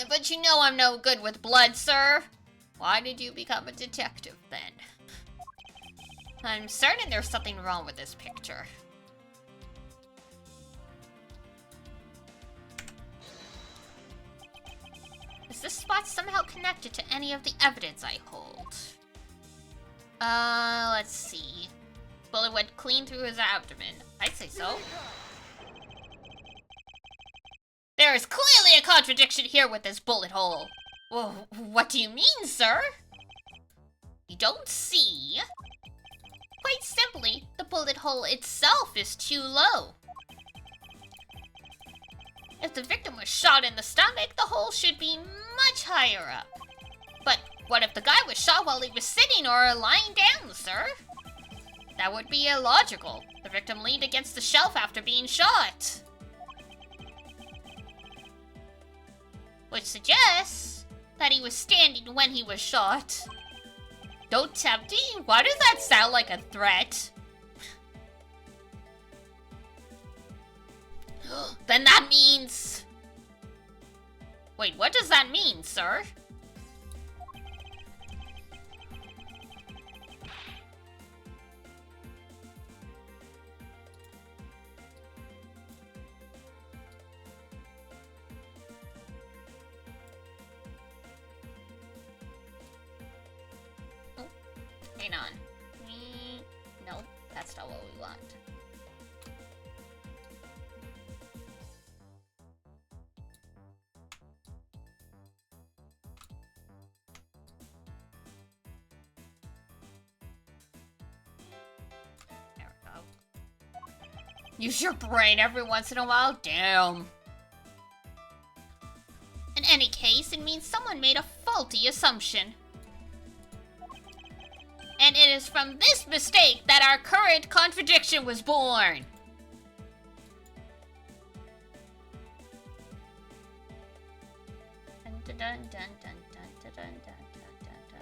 But you know I'm no good with blood, sir. Why did you become a detective then? I'm certain there's something wrong with this picture. Is this spot somehow connected to any of the evidence I hold? Let's see. Bullet went clean through his abdomen. I'd say so. There is clearly a contradiction here with this bullet hole. Well, what do you mean, sir? You don't see? Quite simply, the bullet hole itself is too low. If the victim was shot in the stomach, the hole should be much higher up. But what if the guy was shot while he was sitting or lying down, sir? That would be illogical. The victim leaned against the shelf after being shot. Which suggests that he was standing when he was shot. Don't tempt me? Why does that sound like a threat? Then that means... Wait, what does that mean, sir? Oh, hang on. No, that's not what we want. Use your brain every once in a while? Damn. In any case, it means someone made a faulty assumption. And it is from this mistake that our current contradiction was born. Dun, dun, dun, dun, dun, dun, dun, dun, dun, dun.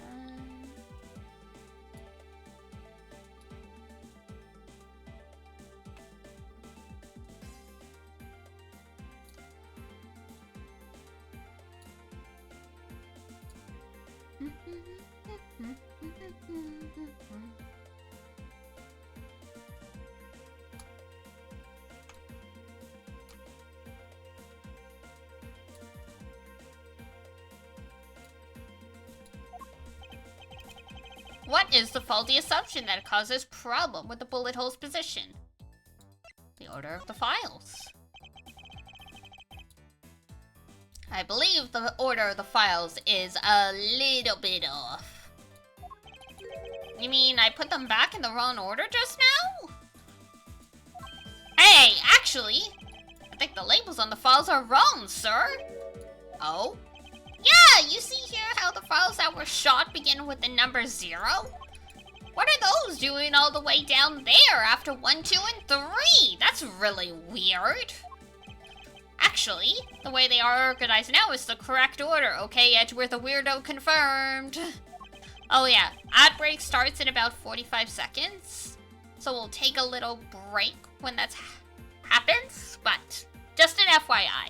What is the faulty assumption that causes problem with the bullet hole's position? The order of the files. I believe the order of the files is a little bit off. You mean I put them back in the wrong order just now? Hey, actually, I think the labels on the files are wrong, sir. Oh? Yeah, you see here how the files that were shot begin with the number 0? What are those doing all the way down there after 1, 2, and 3? That's really weird. Actually, the way they are organized now is the correct order. Okay, Edgeworth the weirdo confirmed. Oh yeah, ad break starts in about 45 seconds. So we'll take a little break when that happens, but just an FYI.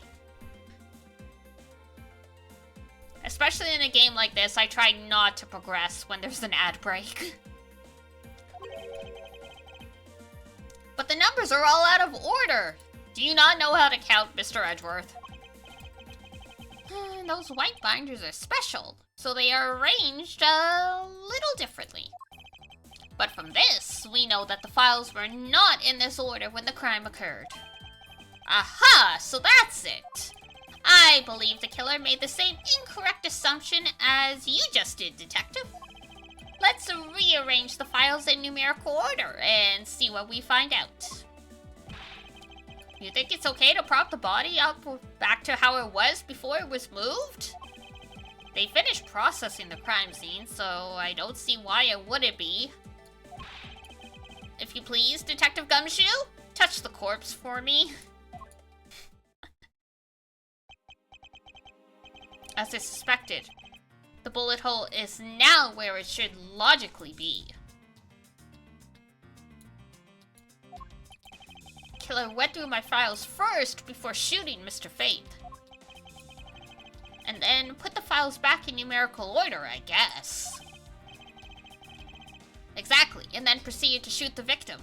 Especially in a game like this, I try not to progress when there's an ad break. But the numbers are all out of order. Do you not know how to count, Mr. Edgeworth? Those white binders are special, so they are arranged a little differently. But from this, we know that the files were not in this order when the crime occurred. Aha! So that's it! I believe the killer made the same incorrect assumption as you just did, Detective. Let's rearrange the files in numerical order and see what we find out. You think it's okay to prop the body up back to how it was before it was moved? They finished processing the crime scene, so I don't see why it wouldn't be. If you please, Detective Gumshoe, touch the corpse for me. As I suspected, the bullet hole is now where it should logically be. The killer went through my files first before shooting Mr. Faith. And then put the files back in numerical order, I guess. Exactly, and then proceeded to shoot the victim.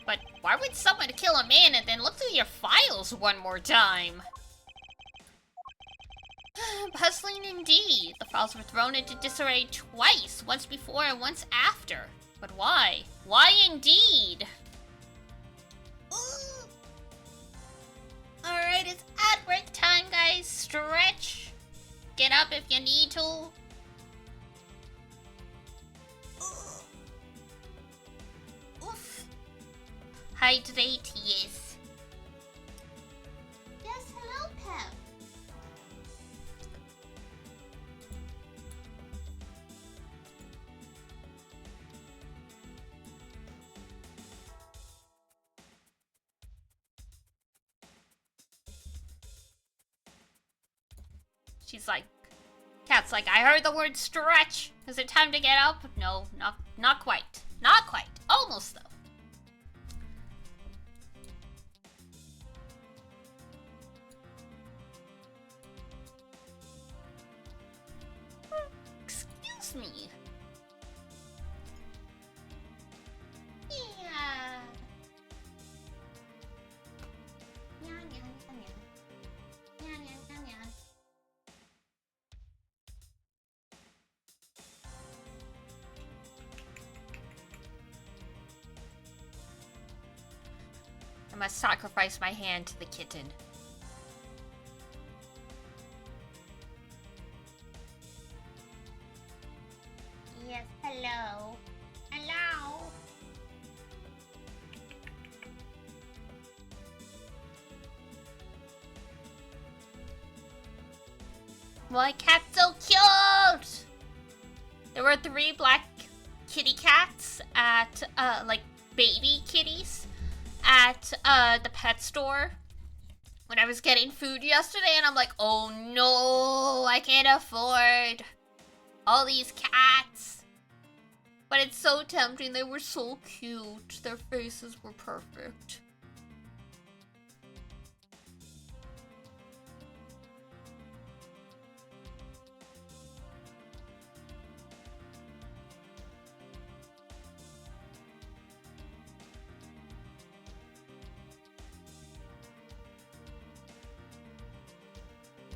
But why would someone kill a man and then look through your files one more time? Puzzling indeed. The files were thrown into disarray twice, once before and once after. But why? Why indeed? Alright, it's ad break time, guys. Stretch. Get up if you need to. Oof. Hydrate, yes. Yes, hello, Pep. She's like, Cat's like, I heard the word stretch. Is it time to get up? No, not quite. Not quite. Almost, though. Excuse me. Yeah. I must sacrifice my hand to the kitten. Yes, hello. Hello. My cat's so cute! There were 3 black kitty cats at, like, baby kitties at, the pet store when I was getting food yesterday, and I'm like, oh no, I can't afford all these cats. But it's so tempting. They were so cute. Their faces were perfect.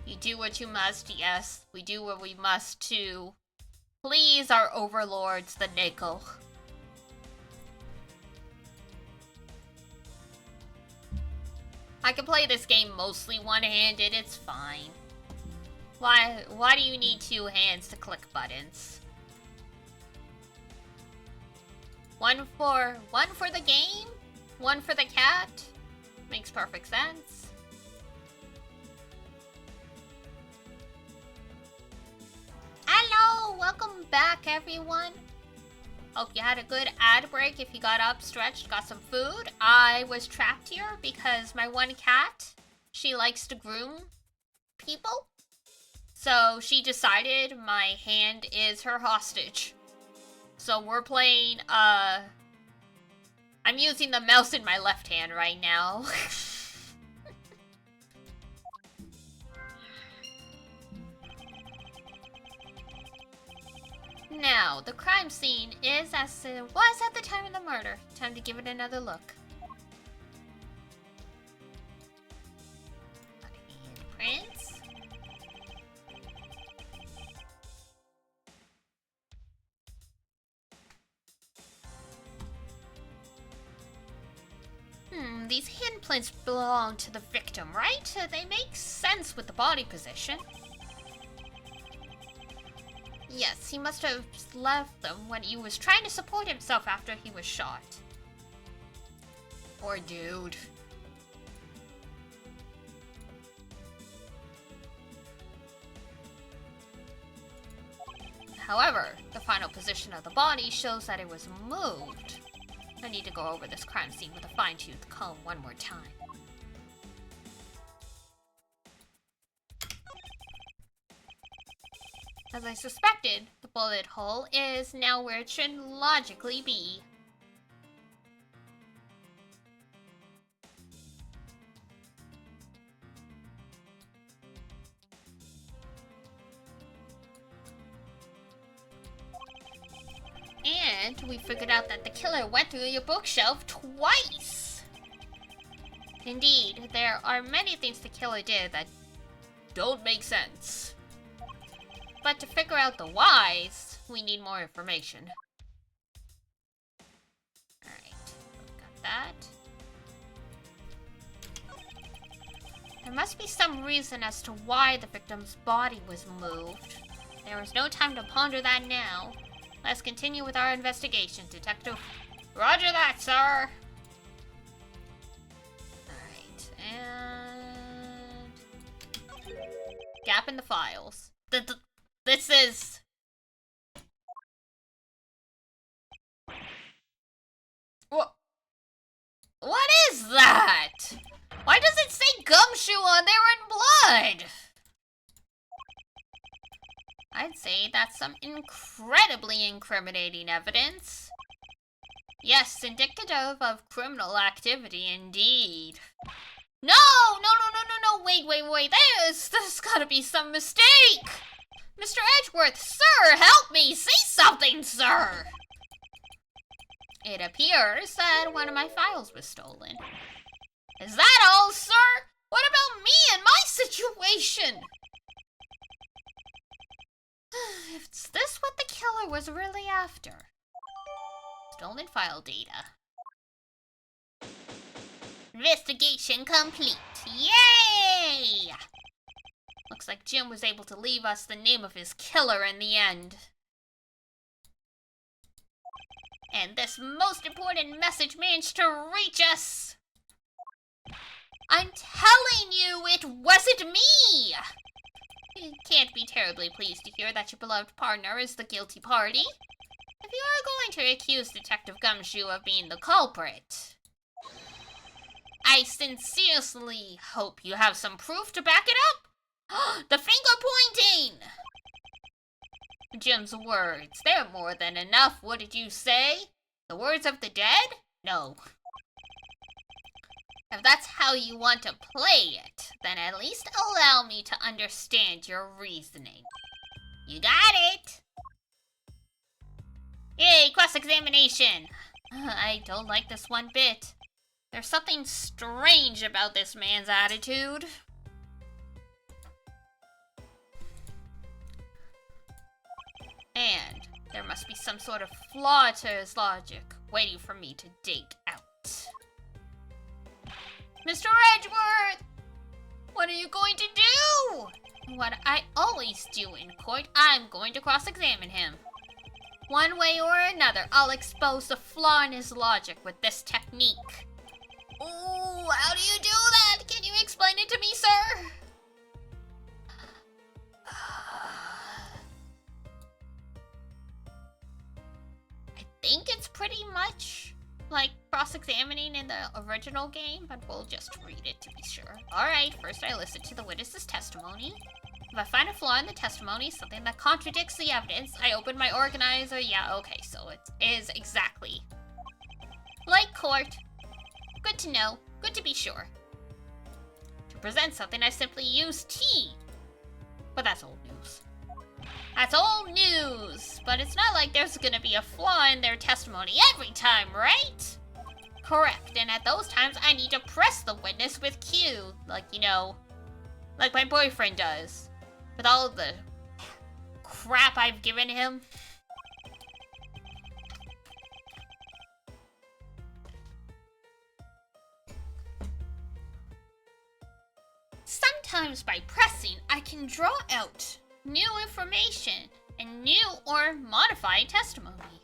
You do what you must, yes. We do what we must to please our overlords, the Nico. I can play this game mostly one-handed, it's fine. Why do you need 2 hands to click buttons? One for the game, one for the cat. Makes perfect sense. Hello! Welcome back, everyone. Hope you had a good ad break if you got up, stretched, got some food. I was trapped here because my one cat, she likes to groom people. So she decided my hand is her hostage. So we're playing, I'm using the mouse in my left hand right now. Now, the crime scene is as it was at the time of the murder. Time to give it another look. Handprints. these handprints belong to the victim, right? They make sense with the body position. Yes, he must have left them when he was trying to support himself after he was shot. Poor dude. However, the final position of the body shows that it was moved. I need to go over this crime scene with a fine-tooth comb one more time. As I suspected, the bullet hole is now where it should logically be. And we figured out that the killer went through your bookshelf twice! Indeed, there are many things the killer did that don't make sense. But to figure out the whys, we need more information. Alright, got that. There must be some reason as to why the victim's body was moved. There is no time to ponder that now. Let's continue with our investigation, Detective. Roger that, sir! Alright, and... gap in the files. This is... What is that? Why does it say gumshoe on there in blood? I'd say that's some incredibly incriminating evidence. Yes, indicative of criminal activity indeed. No! Wait, there's gotta be some mistake! Mr. Edgeworth, sir, help me! Say something, sir! It appears that one of my files was stolen. Is that all, sir? What about me and my situation? Is this what the killer was really after? Stolen file data. Investigation complete. Yay! Looks like Jim was able to leave us the name of his killer in the end. And this most important message managed to reach us. I'm telling you, it wasn't me! You can't be terribly pleased to hear that your beloved partner is the guilty party. If you are going to accuse Detective Gumshoe of being the culprit, I sincerely hope you have some proof to back it up. The finger pointing! Jim's words, they're more than enough. What did you say? The words of the dead? No. If that's how you want to play it, then at least allow me to understand your reasoning. You got it! Yay, cross-examination! I don't like this one bit. There's something strange about this man's attitude. And there must be some sort of flaw to his logic waiting for me to dig out. Mr. Edgeworth! What are you going to do? What I always do in court, I'm going to cross-examine him. One way or another, I'll expose the flaw in his logic with this technique. Ooh, how do you do that? Can you explain it to me, sir? I think it's pretty much like cross-examining in the original game, but we'll just read it to be sure. Alright, first I listen to the witness's testimony. If I find a flaw in the testimony, something that contradicts the evidence, I open my organizer. Yeah, okay, so it is exactly like court. Good to know. Good to be sure. To present something, I simply use T. But that's old news. That's old news! But it's not like there's gonna be a flaw in their testimony every time, right? Correct, and at those times, I need to press the witness with Q. Like, you know, like my boyfriend does. With all the crap I've given him. Sometimes by pressing, I can draw out new information and new or modified testimony.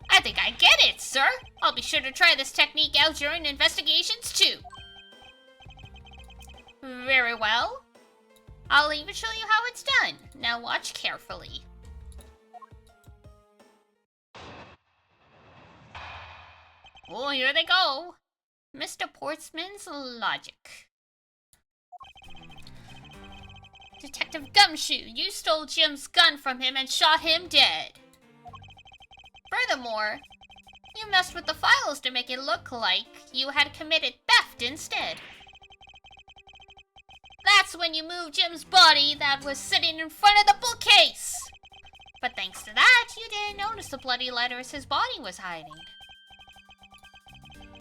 I think I get it, sir. I'll be sure to try this technique out during investigations, too. Very well. I'll even show you how it's done. Now watch carefully. Oh, here they go. Mr. Portsman's logic. Detective Gumshoe, you stole Jim's gun from him and shot him dead. Furthermore, you messed with the files to make it look like you had committed theft instead. That's when you moved Jim's body that was sitting in front of the bookcase. But thanks to that, you didn't notice the bloody letters his body was hiding.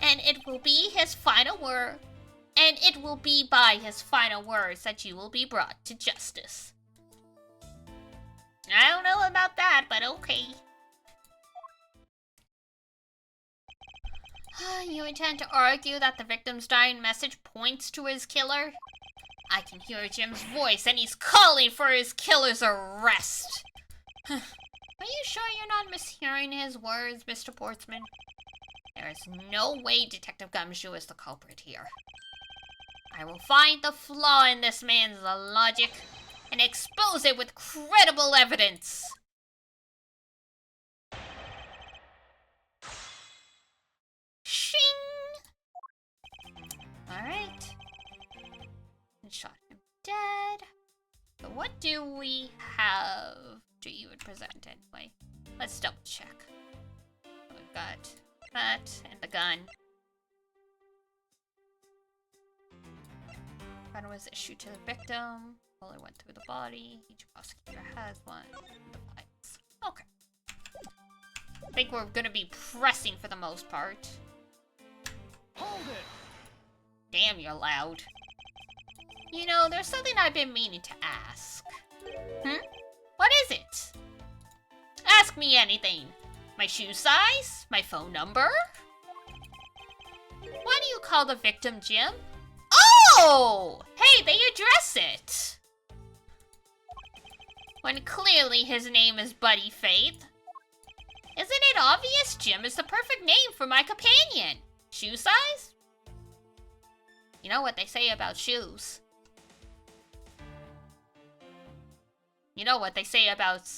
And it will be his final word. And it will be by his final words that you will be brought to justice. I don't know about that, but okay. You intend to argue that the victim's dying message points to his killer? I can hear Jim's voice, and he's calling for his killer's arrest. Are you sure you're not mishearing his words, Mr. Portsman? There is no way Detective Gumshoe is the culprit here. I will find the flaw in this man's logic and expose it with credible evidence. Shing! Alright. Shot him dead. So what do we have to even present anyway? Let's double check. We've got that and the gun. Gun was issued to the victim. Bullet went through the body. Each prosecutor has one. The files. Okay. I think we're gonna be pressing for the most part. Hold it! Damn, you're loud. You know, there's something I've been meaning to ask. What is it? Ask me anything. My shoe size? My phone number? Why do you call the victim Jim? Oh! Hey, they address it! When clearly his name is Buddy Faith. Isn't it obvious Jim is the perfect name for my companion? Shoe size? You know what they say about shoes. You know what they say about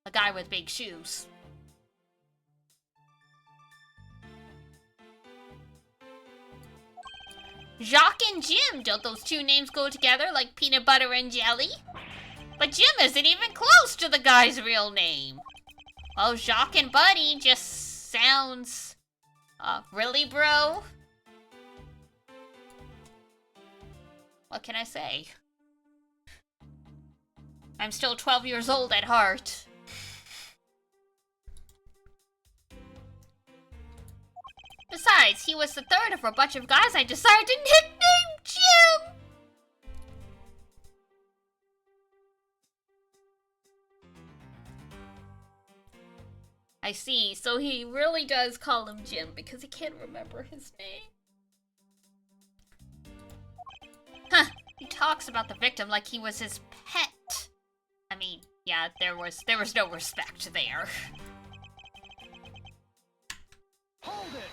a guy with big shoes. Jacques and Jim, don't those two names go together like peanut butter and jelly? But Jim isn't even close to the guy's real name. Well, Jacques and Buddy just sounds... really, bro? What can I say? I'm still 12 years old at heart. Besides, he was the third of a bunch of guys I decided to nickname Jim! I see, so he really does call him Jim because he can't remember his name. Huh, he talks about the victim like he was his pet. I mean, yeah, there was no respect there. Hold it!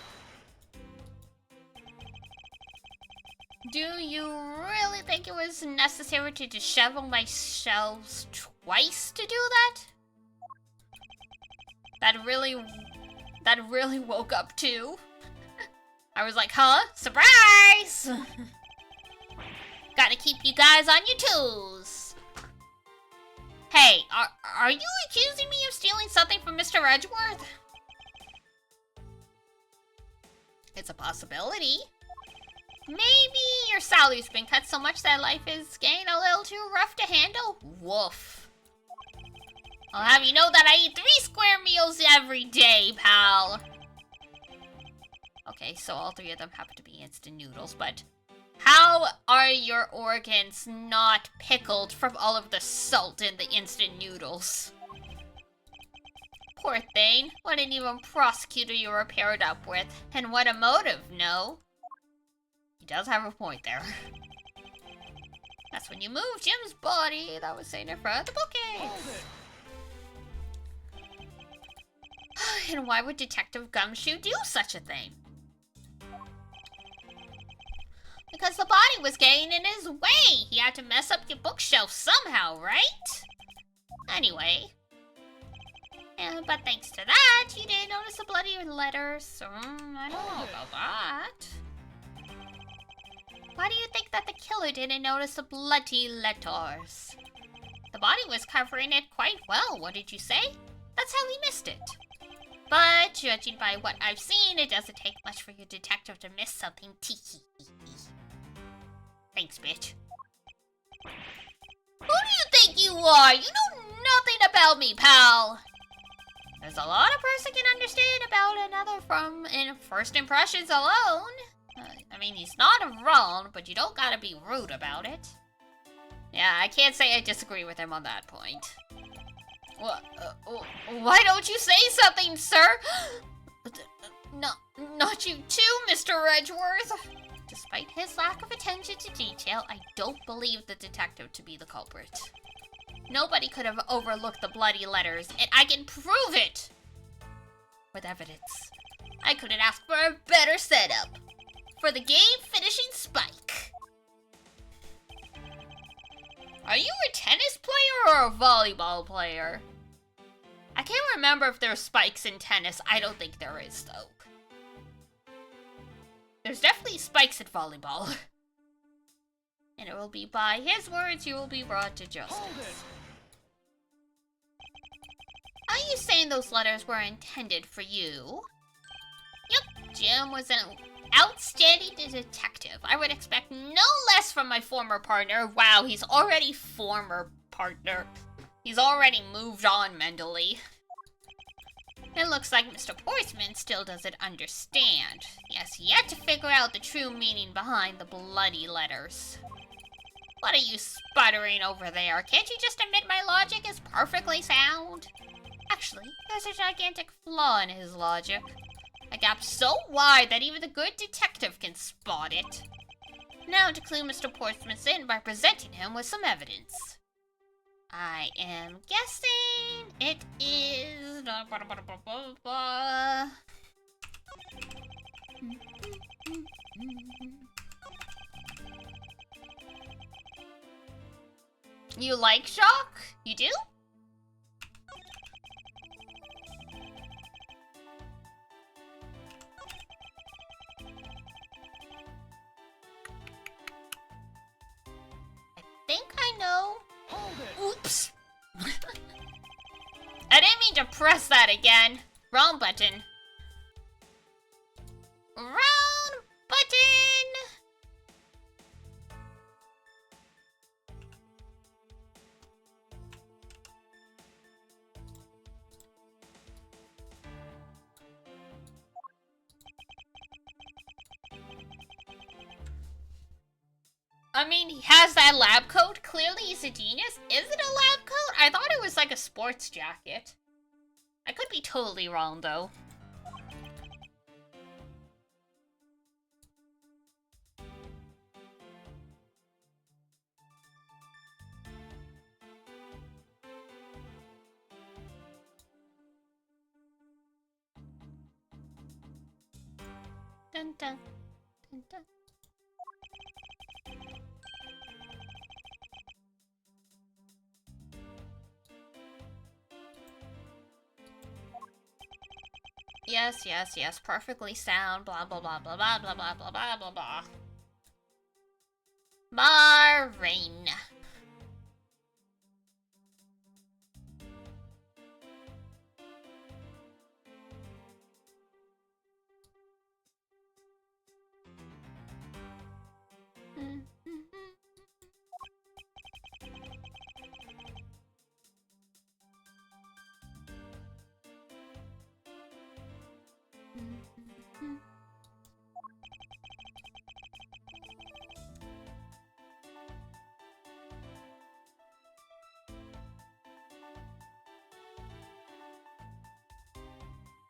Do you really think it was necessary to dishevel my shelves twice to do that? That really woke up too. I was like, huh? Surprise! Gotta keep you guys on your toes. Hey, are you accusing me of stealing something from Mr. Edgeworth? It's a possibility. Maybe your salary's been cut so much that life is getting a little too rough to handle? Woof. I'll have you know that I eat 3 square meals every day, pal. Okay, so all 3 of them happen to be instant noodles, but how are your organs not pickled from all of the salt in the instant noodles? Poor thing. What an even prosecutor you were paired up with. And what a motive, no? He does have a point there. That's when you move Jim's body that was sitting in front of the Hold bookcase. it. And why would Detective Gumshoe do such a thing? Because the body was getting in his way. He had to mess up your bookshelf somehow, right? Anyway. But thanks to that, you didn't notice the bloody letters. I don't know about that. Why do you think that the killer didn't notice the bloody letters? The body was covering it quite well, what did you say? That's how he missed it. But judging by what I've seen, it doesn't take much for your detective to miss something. Thanks, bitch. Who do you think you are? You know nothing about me, pal. There's a lot a person can understand about another from in first impressions alone. I mean, he's not wrong, but you don't gotta be rude about it. Yeah, I can't say I disagree with him on that point. Why don't you say something, sir? No, not you too, Mr. Edgeworth. Despite his lack of attention to detail, I don't believe the detective to be the culprit. Nobody could have overlooked the bloody letters, and I can prove it! With evidence. I couldn't ask for a better setup. For the game-finishing spike. Are you a tennis player or a volleyball player? I can't remember if there's spikes in tennis. I don't think there is, though. There's definitely spikes in volleyball. And it will be by his words you will be brought to justice. Are you saying those letters were intended for you? Yep, Jim was an outstanding detective. I would expect no less from my former partner. Wow, he's already former partner. He's already moved on mentally. It looks like Mr. Portsman still doesn't understand. He has yet to figure out the true meaning behind the bloody letters. What are you sputtering over there? Can't you just admit my logic is perfectly sound? Actually, there's a gigantic flaw in his logic. A gap so wide that even the good detective can spot it. Now to clue Mr. Portsman in by presenting him with some evidence. I am guessing it is... You like shock? You do? I think I know. Hold it. Oops. I didn't mean to press that again. Wrong button. Wrong button! I mean, he has that lab coat. Clearly he's a genius. Is it a lab coat? I thought it was like a sports jacket. I could be totally wrong, though. Dun dun. Dun dun. Yes, yes, yes, perfectly sound, blah, blah, blah, blah, blah, blah, blah, blah, blah, blah, blah. Maureen.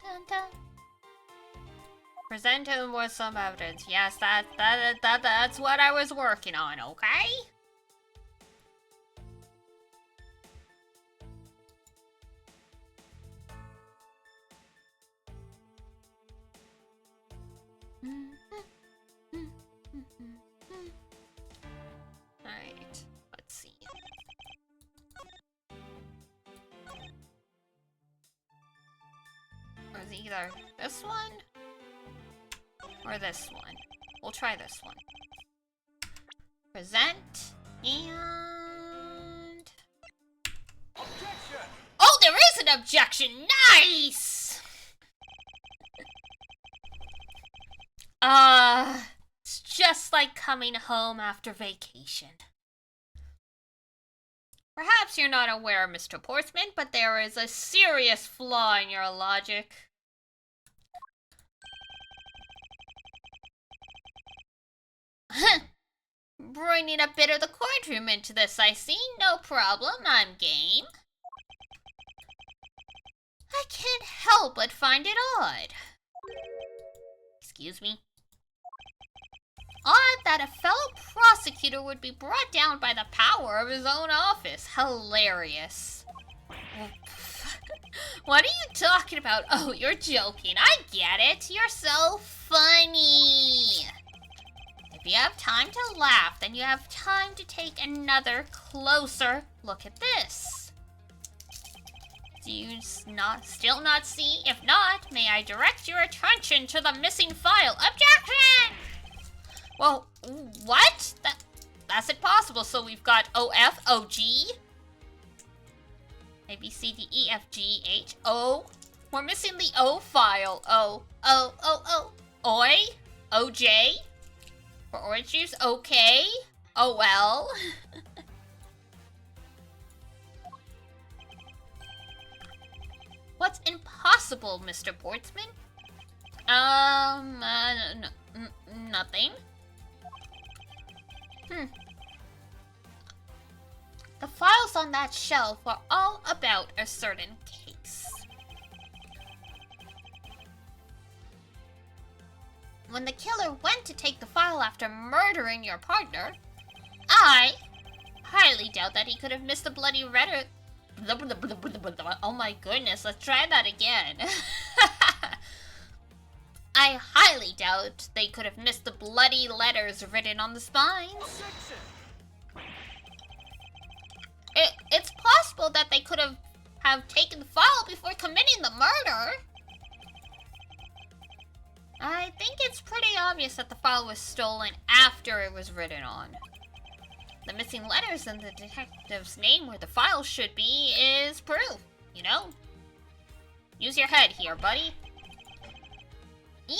Dun, dun. Present him with some evidence. Yes, that's what I was working on, okay? Alright, let's see. Or is it either this one or this one? We'll try this one. Present and... Objection! Oh, there is an objection! Nice! It's just like coming home after vacation. Perhaps you're not aware, Mr. Portsman, but there is a serious flaw in your logic. Bringing a bit of the courtroom into this, I see. No problem, I'm game. I can't help but find it odd. Excuse me. Odd that a fellow prosecutor would be brought down by the power of his own office. Hilarious. What are you talking about? Oh, you're joking. I get it. You're so funny. If you have time to laugh, then you have time to take another closer look at this. Do you still not see? If not, may I direct your attention to the missing file? Objection! Well, what? That's impossible. So we've got OF, OG, A, B, C, D, E, F, G, H, O. We're missing the O file. O, O, O, O. Oi, OJ. For orange juice, okay. OL. What's impossible, Mr. Portsman? Nothing. The files on that shelf are all about a certain case. When the killer went to take the file after murdering your partner, I highly doubt that he could have missed the bloody letter. Oh my goodness, let's try that again. I highly doubt they could have missed the bloody letters written on the spines. It's possible that they could have taken the file before committing the murder. I think it's pretty obvious that the file was stolen after it was written on. The missing letters and the detective's name where the file should be is proof, you know? Use your head here, buddy. Yeah,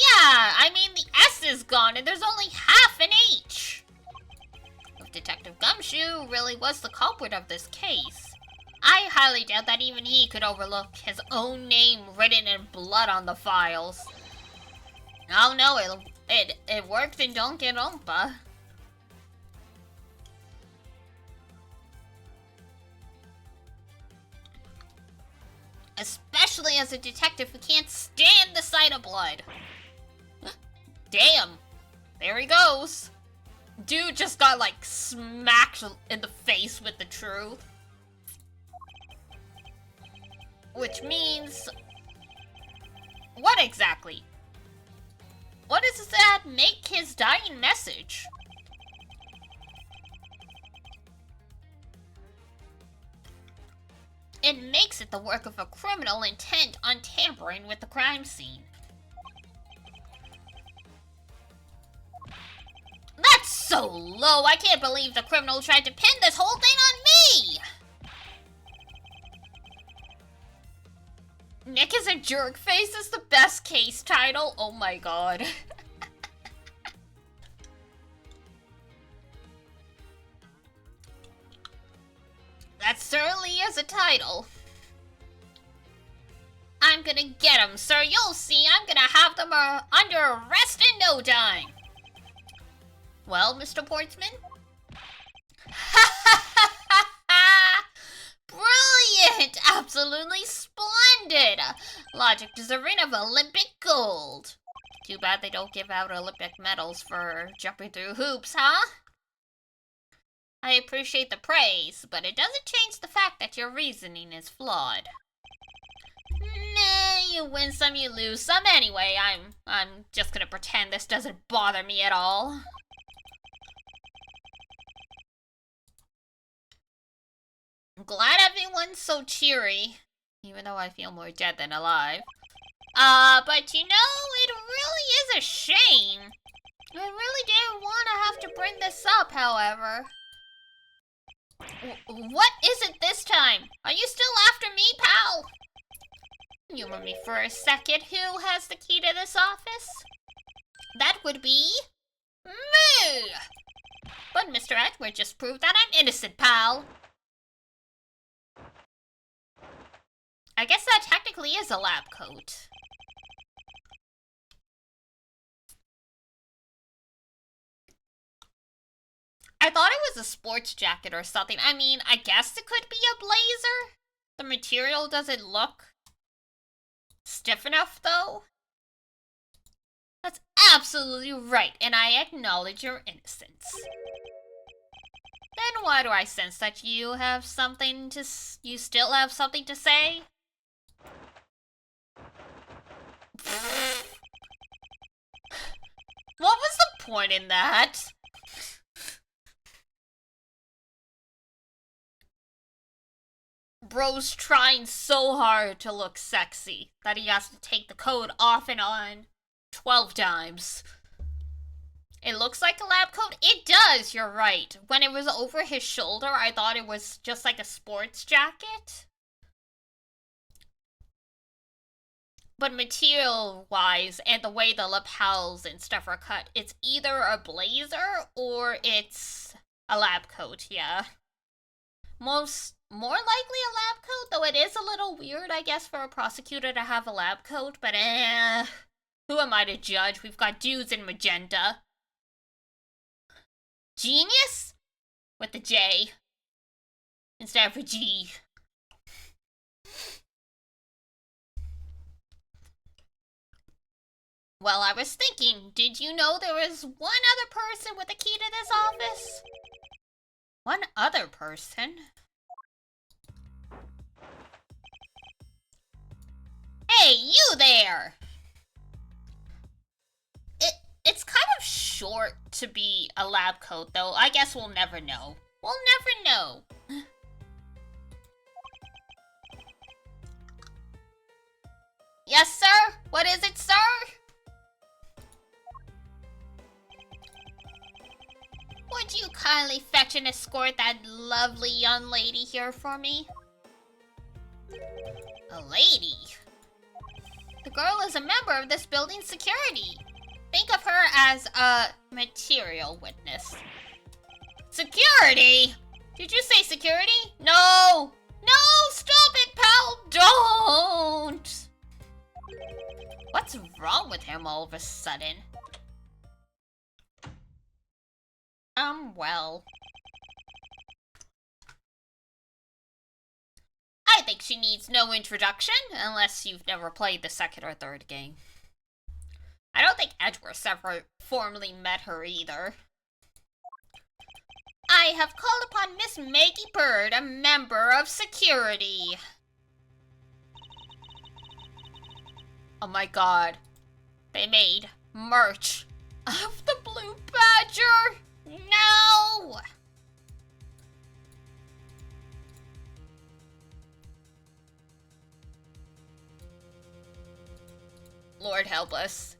I mean the S is gone and there's only half an H. If Detective Gumshoe really was the culprit of this case, I highly doubt that even he could overlook his own name written in blood on the files. Oh no, it worked in Danganronpa. Especially as a detective who can't stand the sight of blood. Damn. There he goes. Dude just got like smacked in the face with the truth. Which means... what exactly? What does that make his dying message? It makes it the work of a criminal intent on tampering with the crime scene. That's so low! I can't believe the criminal tried to pin this whole thing on me! Nick is a jerk face is the best case title. Oh my god. That certainly is a title. I'm gonna get him, sir. You'll see. I'm gonna have them under arrest in no time. Well, Mr. Portsman? Brilliant! Absolutely splendid! Logic deserving of Olympic gold. Too bad they don't give out Olympic medals for jumping through hoops, huh? I appreciate the praise, but it doesn't change the fact that your reasoning is flawed. Nah, You win some, you lose some. Anyway, I'm just gonna pretend this doesn't bother me at all. I'm glad everyone's so cheery, even though I feel more dead than alive. But you know, it really is a shame. I really didn't want to have to bring this up, however. What is it this time? Are you still after me, pal? Humor me for a second. Who has the key to this office? That would be... me! But Mr. Edward just proved that I'm innocent, pal. I guess that technically is a lab coat. I thought it was a sports jacket or something. I mean, I guess it could be a blazer. The material doesn't look stiff enough, though. That's absolutely right, and I acknowledge your innocence. Then why do I sense that you have something to... you still have something to say? What was the point in that? Bro's trying so hard to look sexy that he has to take the coat off and on 12 times. It looks like a lab coat? It does, you're right. When it was over his shoulder, I thought it was just like a sports jacket. But material-wise, and the way the lapels and stuff are cut, it's either a blazer or it's a lab coat, yeah. More likely a lab coat, though it is a little weird, I guess, for a prosecutor to have a lab coat, but who am I to judge? We've got dudes in magenta. Genius? With the J. Instead of a G. Well, I was thinking, did you know there was one other person with a key to this office? One other person? Hey, you there! It's kind of short to be a lab coat, though. I guess we'll never know. We'll never know. Yes, sir? What is it, sir? Would you kindly fetch and escort that lovely young lady here for me? A lady? The girl is a member of this building's security. Think of her as a material witness. Security? Did you say security? No! No! Stop it, pal! Don't! What's wrong with him all of a sudden? Well. I think she needs no introduction, unless you've never played the second or third game. I don't think Edgeworth's ever formally met her either. I have called upon Miss Maggie Bird, a member of security. Oh my god. They made merch of the Blue Badger. No! Lord help us.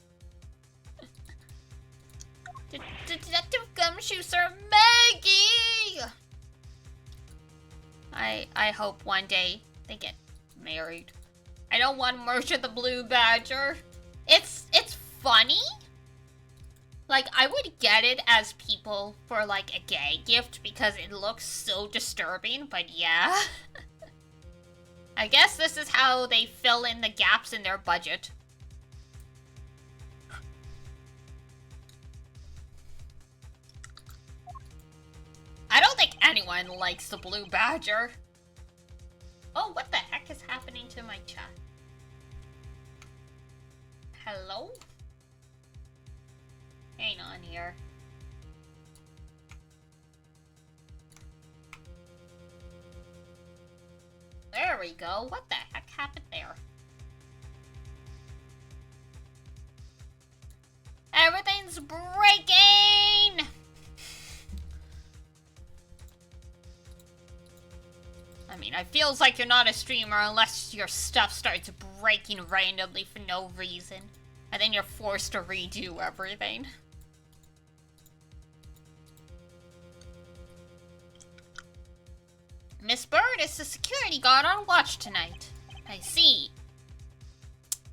Detective Gumshoe, Sir Maggie! I hope one day they get married. I don't want merch of the Blue Badger. It's funny. Like, I would get it as people for, like, a gay gift because it looks so disturbing, but yeah. I guess this is how they fill in the gaps in their budget. I don't think anyone likes the Blue Badger. Oh, what the heck is happening to my chat? Hello? Hang on here. There we go. What the heck happened there? starts breaking! I mean, it feels like you're not a streamer unless your stuff starts breaking randomly for no reason. And then you're forced to redo everything. Miss Bird is the security guard on watch tonight. I see.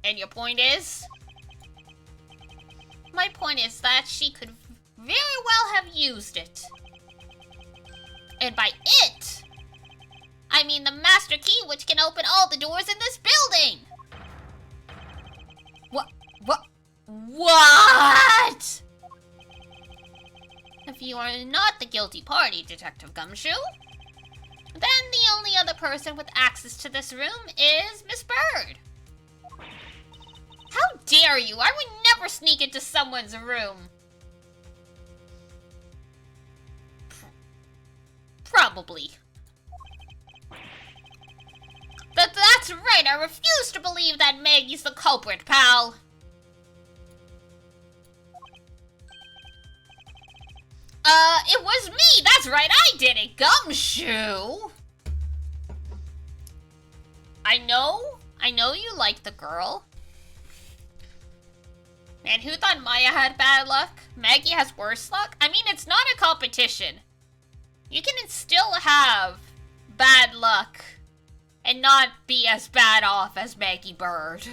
And your point is? My point is that she could very well have used it. And by it, I mean the master key which can open all the doors in this building! What? If you are not the guilty party, Detective Gumshoe, then the only other person with access to this room is Miss Bird. How dare you? I would never sneak into someone's room. Probably. That's right, I refuse to believe that Maggie's the culprit, pal. It was me! That's right, I did it, Gumshoe! I know you like the girl. And who thought Maya had bad luck? Maggie has worse luck? I mean, it's not a competition. You can still have bad luck and not be as bad off as Maggie Bird.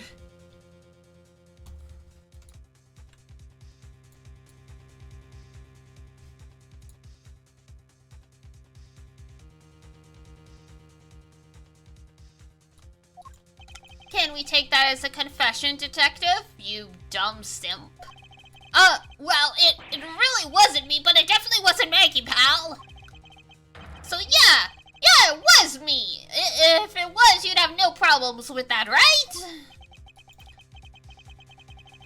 Can we take that as a confession, Detective? You dumb simp. Well, it really wasn't me, but it definitely wasn't Maggie, pal. So yeah, it was me. If it was, you'd have no problems with that, right?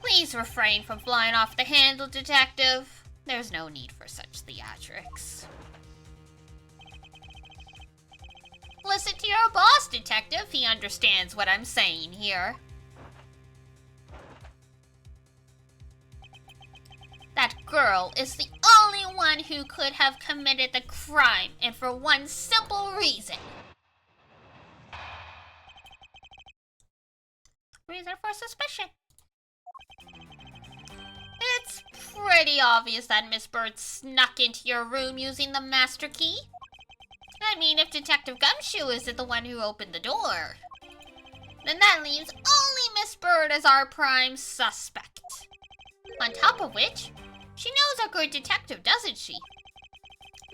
Please refrain from flying off the handle, Detective. There's no need for such theatrics. Listen to your boss, Detective. He understands what I'm saying here. That girl is the only one who could have committed the crime, and for one simple reason. Reason for suspicion. It's pretty obvious that Miss Bird snuck into your room using the master key. I mean, if Detective Gumshoe isn't the one who opened the door, then that leaves only Miss Bird as our prime suspect. On top of which, she knows a good detective, doesn't she?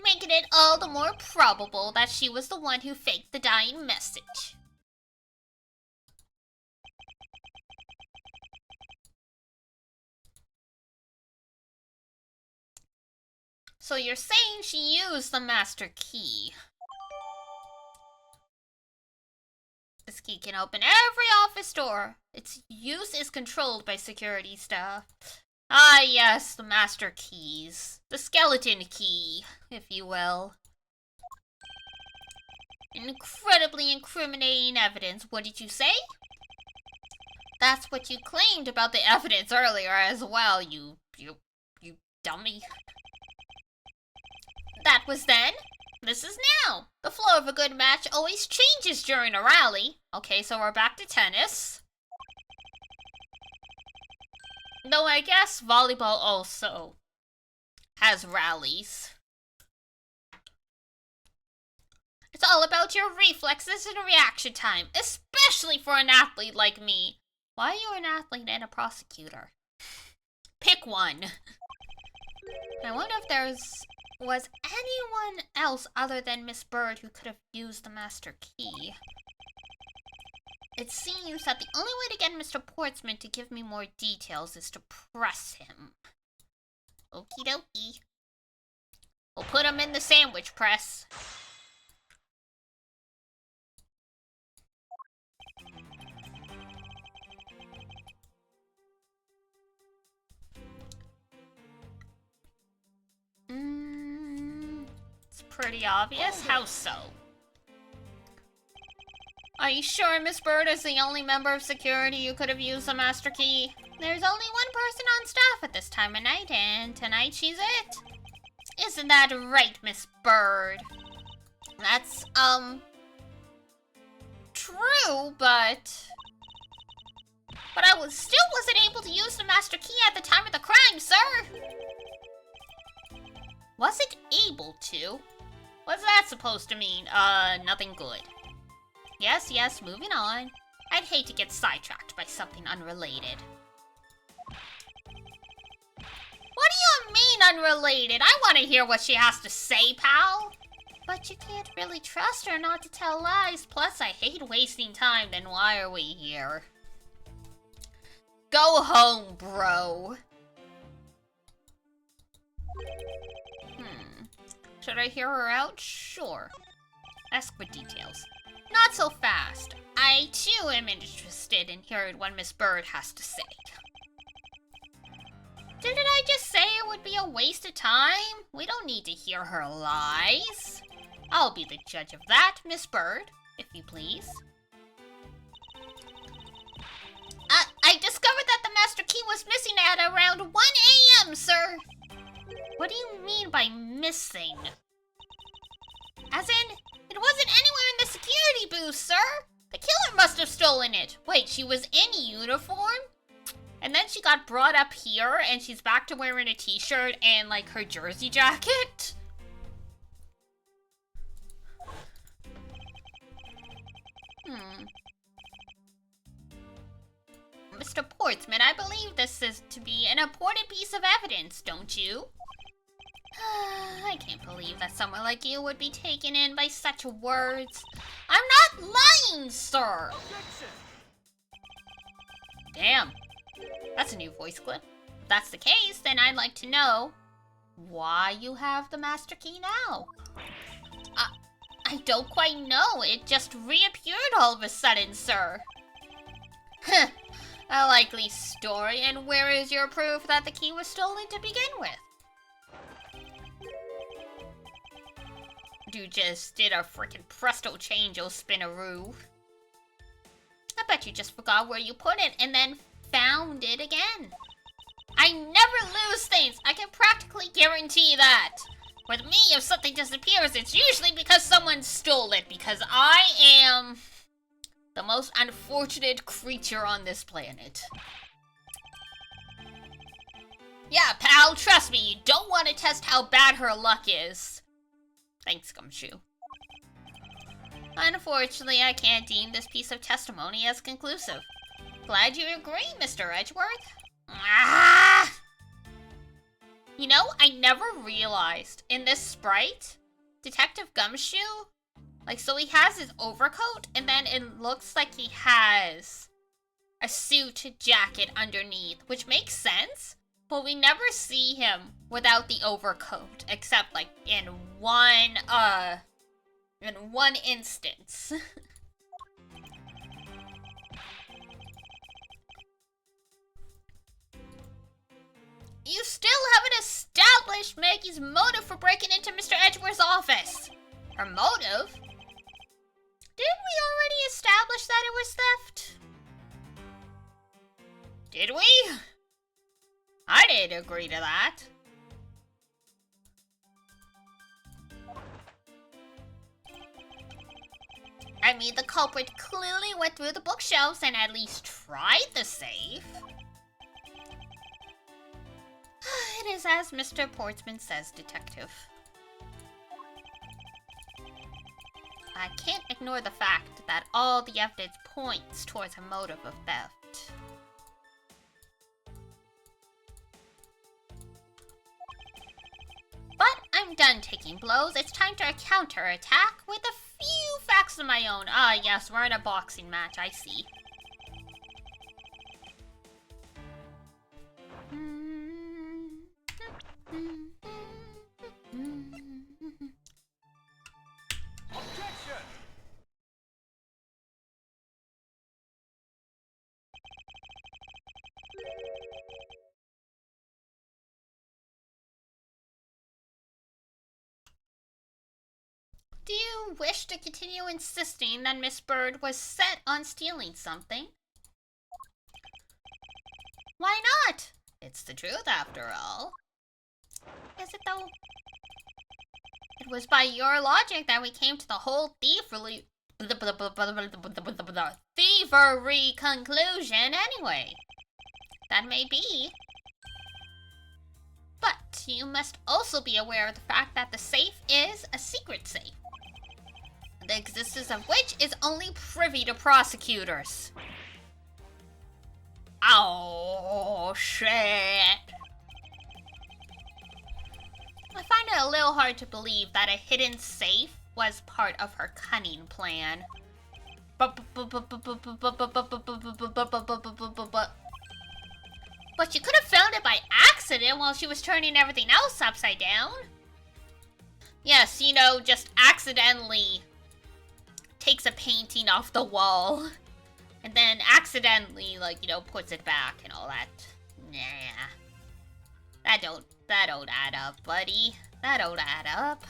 Making it all the more probable that she was the one who faked the dying message. So you're saying she used the master key. This key can open every office door. Its use is controlled by security staff. Ah yes, the master keys. The skeleton key, if you will. Incredibly incriminating evidence, what did you say? That's what you claimed about the evidence earlier as well, you dummy. That was then. This is now. The flow of a good match always changes during a rally. Okay, so we're back to tennis. Though I guess volleyball also has rallies. It's all about your reflexes and reaction time, especially for an athlete like me. Why are you an athlete and a prosecutor? Pick one. I wonder if was anyone else other than Miss Bird who could have used the master key. It seems that the only way to get Mr. Portsman to give me more details is to press him. Okie dokie. We'll put him in the sandwich press. It's pretty obvious. How so? Are you sure Miss Bird is the only member of security who could have used the master key? There's only one person on staff at this time of night, and tonight she's it. Isn't that right, Miss Bird? That's, true, but I still wasn't able to use the master key at the time of the crime, sir! Wasn't able to? What's that supposed to mean? Nothing good. Yes, moving on. I'd hate to get sidetracked by something unrelated. What do you mean unrelated? I want to hear what she has to say, pal. But you can't really trust her not to tell lies. Plus, I hate wasting time. Then why are we here? Go home, bro. Should I hear her out? Sure. Ask for details. Not so fast. I, too, am interested in hearing what Miss Bird has to say. Didn't I just say it would be a waste of time? We don't need to hear her lies. I'll be the judge of that, Miss Bird, if you please. I discovered that the master key was missing at around 1 a.m., sir. What do you mean by missing? As in, it wasn't anywhere in the security booth, sir. The killer must have stolen it. Wait, she was in uniform? And then she got brought up here and she's back to wearing a t-shirt and like her jersey jacket? Mr. Portsman, I believe this is to be an important piece of evidence, don't you? I can't believe that someone like you would be taken in by such words. I'm not lying, sir! Objection! Damn. That's a new voice clip. If that's the case, then I'd like to know why you have the master key now. I don't quite know. It just reappeared all of a sudden, sir. Heh. A likely story. And where is your proof that the key was stolen to begin with? Dude just did a freaking presto change-o spinaroo. I bet you just forgot where you put it and then found it again. I never lose things. I can practically guarantee that. With me, if something disappears, it's usually because someone stole it, because I am the most unfortunate creature on this planet. Yeah, pal, trust me, you don't want to test how bad her luck is. Thanks, Gumshoe. Unfortunately, I can't deem this piece of testimony as conclusive. Glad you agree, Mr. Edgeworth. Ah! You know, I never realized in this sprite, Detective Gumshoe, like, so he has his overcoat, and then it looks like he has a suit jacket underneath, which makes sense, but we never see him without the overcoat, except, like, in one instance. You still haven't established Maggie's motive for breaking into Mr. Edgeworth's office. Her motive? Didn't we already establish that it was theft? Did we? I didn't agree to that. I mean, the culprit clearly went through the bookshelves and at least tried the safe. It is as Mr. Portsman says, Detective. I can't ignore the fact that all the evidence points towards a motive of theft. But I'm done taking blows. It's time to counterattack with a few facts of my own. Ah, yes, we're in a boxing match, I see. Objection! Do you wish to continue insisting that Miss Bird was set on stealing something? Why not? It's the truth, after all. Is it, though? It was by your logic that we came to the whole thievery conclusion anyway. That may be. But you must also be aware of the fact that the safe is a secret safe, the existence of which is only privy to prosecutors. Oh, shit. I find it a little hard to believe that a hidden safe was part of her cunning plan. But she could have found it by accident while she was turning everything else upside down. Yes, you know, just accidentally takes a painting off the wall. And then accidentally, like, you know, puts it back and all that. Nah. That don't add up, buddy. That don't add up.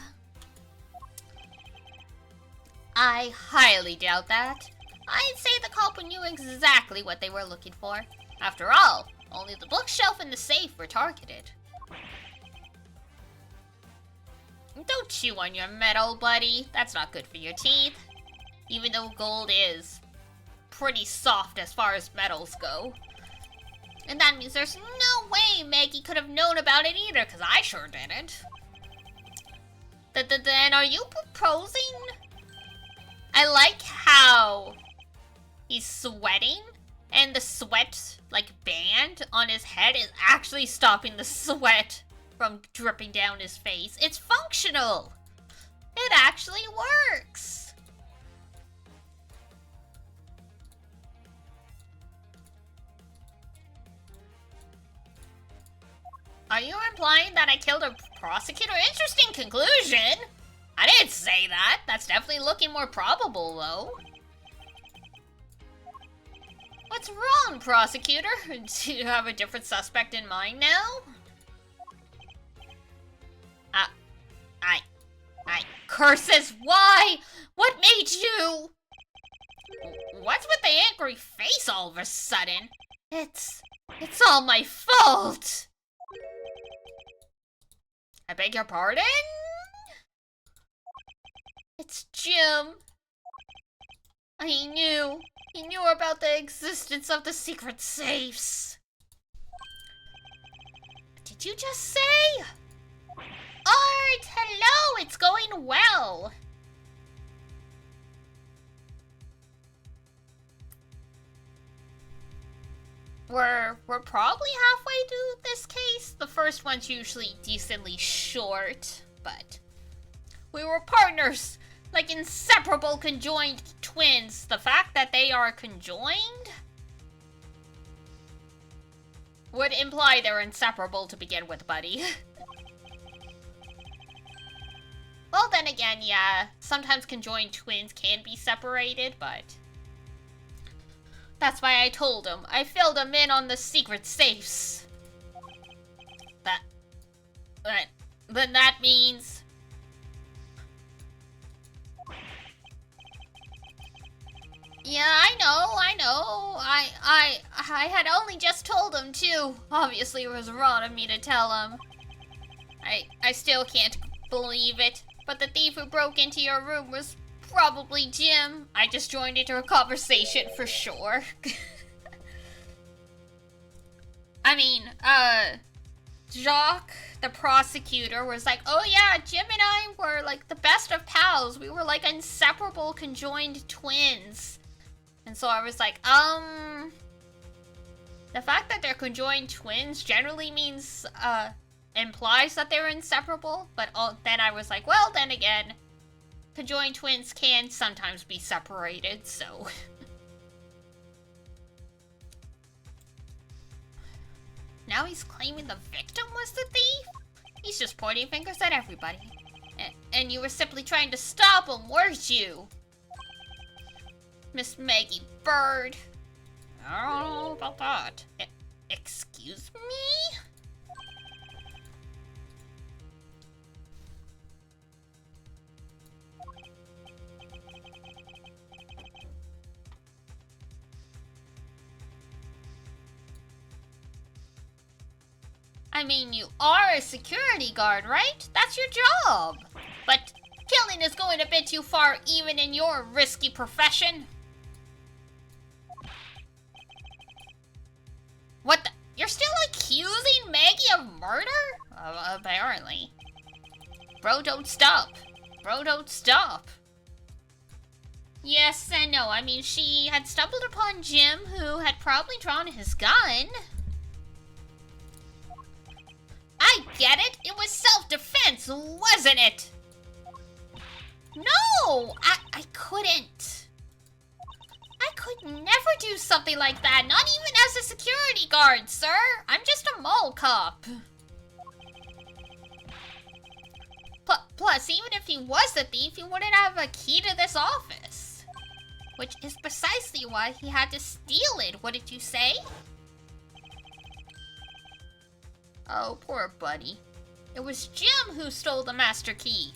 I highly doubt that. I'd say the culprit knew exactly what they were looking for. After all, only the bookshelf and the safe were targeted. Don't chew on your metal, buddy. That's not good for your teeth. Even though gold is pretty soft as far as metals go. And that means there's no way Maggie could have known about it either, because I sure didn't. Then are you proposing? I like how he's sweating, and the sweat, like, band on his head is actually stopping the sweat from dripping down his face. It's functional. It actually works. Are you implying that I killed a prosecutor? Interesting conclusion. I didn't say that. That's definitely looking more probable, though. What's wrong, prosecutor? Do you have a different suspect in mind now? Curses, why? What made you? What's with the angry face all of a sudden? It's all my fault. I beg your pardon? It's Jim. He knew about the existence of the secret safes. Did you just say? Art, hello, it's going well. We're probably halfway through this case. The first one's usually decently short, but we were partners, like inseparable conjoined twins. The fact that they are conjoined would imply they're inseparable to begin with, buddy. Well, then again, yeah, sometimes conjoined twins can be separated, but that's why I told him. I filled him in on the secret safes. Then that means... Yeah, I know. I had only just told him, too. Obviously, it was wrong of me to tell him. I still can't believe it. But the thief who broke into your room was probably Jim. I just joined into a conversation for sure. I mean, Jacques, the prosecutor, was like, oh yeah, Jim and I were like the best of pals. We were like inseparable conjoined twins. And so I was like, the fact that they're conjoined twins generally means, implies that they're inseparable. But then I was like, well, then again, conjoined twins can sometimes be separated, so... Now he's claiming the victim was the thief? He's just pointing fingers at everybody. And you were simply trying to stop him, weren't you? Miss Maggie Bird. I don't know about that. Excuse me? I mean, you are a security guard, right? That's your job. But killing is going a bit too far even in your risky profession. What the? You're still accusing Maggie of murder? Apparently. Bro, don't stop. Bro, don't stop. Yes and no. I mean, she had stumbled upon Jim, who had probably drawn his gun. I get it. It was self-defense, wasn't it? No! I couldn't. I could never do something like that, not even as a security guard, sir. I'm just a mall cop. Plus, even if he was a thief, he wouldn't have a key to this office. Which is precisely why he had to steal it, what did you say? Oh, poor buddy. It was Jim who stole the master key.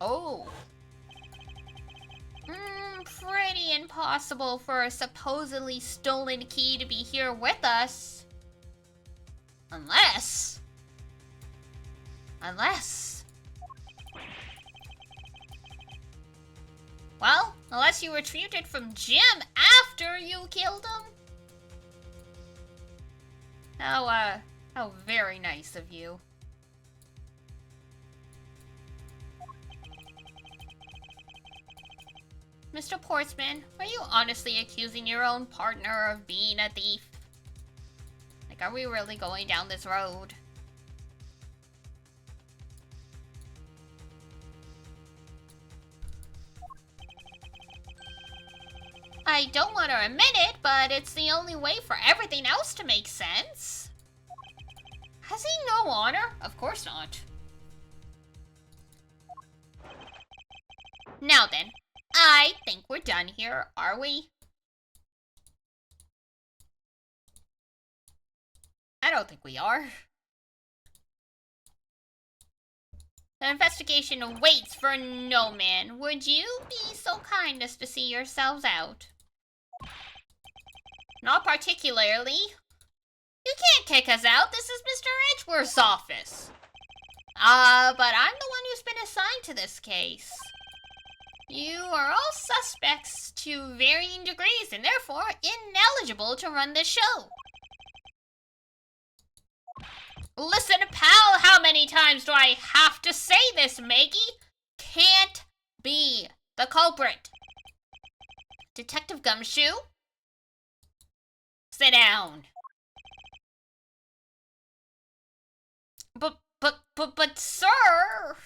Oh. Pretty impossible for a supposedly stolen key to be here with us. Unless... Well, unless you retrieved it from Jim after you killed him. How very nice of you. Mr. Portsman, are you honestly accusing your own partner of being a thief? Like, are we really going down this road? I don't want to admit it, but it's the only way for everything else to make sense. Has he no honor? Of course not. Now then, I think we're done here, are we? I don't think we are. The investigation waits for no man. Would you be so kind as to see yourselves out? Not particularly. You can't kick us out. This is Mr. Edgeworth's office. But I'm the one who's been assigned to this case. You are all suspects to varying degrees and therefore ineligible to run this show. Listen, pal, how many times do I have to say this, Maggie? Can't be the culprit. Detective Gumshoe? Sit down. But, sir!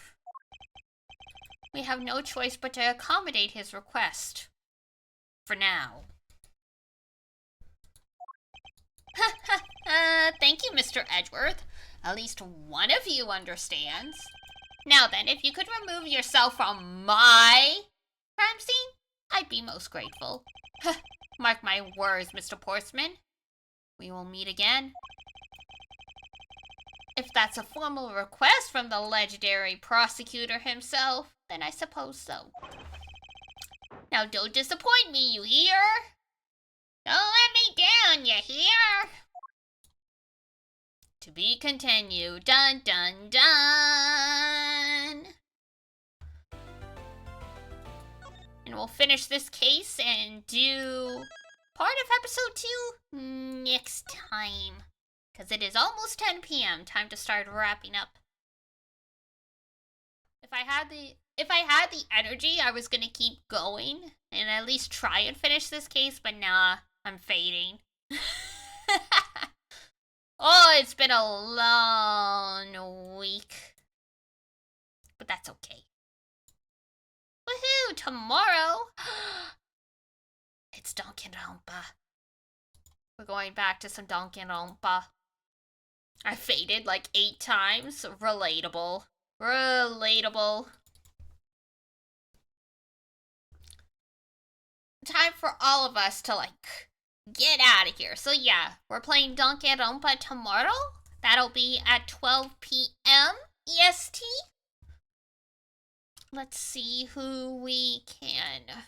We have no choice but to accommodate his request. For now. Thank you, Mr. Edgeworth. At least one of you understands. Now then, if you could remove yourself from my crime scene, I'd be most grateful. Mark my words, Mr. Portsman. We will meet again. If that's a formal request from the legendary prosecutor himself, then I suppose so. Now don't disappoint me, you hear? Don't let me down, you hear? To be continued. Dun dun dun! And we'll finish this case and do part of episode 2 next time. Because it is almost 10 p.m. Time to start wrapping up. If I had the energy, I was gonna keep going and at least try and finish this case, but nah, I'm fading. Oh, it's been a long week. But that's okay. Woohoo! Tomorrow! It's Danganronpa. We're going back to some Danganronpa. I faded like 8 times. Relatable. Relatable. Time for all of us to, like, get out of here. So yeah, we're playing Danganronpa tomorrow. That'll be at 12 p.m. EST. Let's see who we can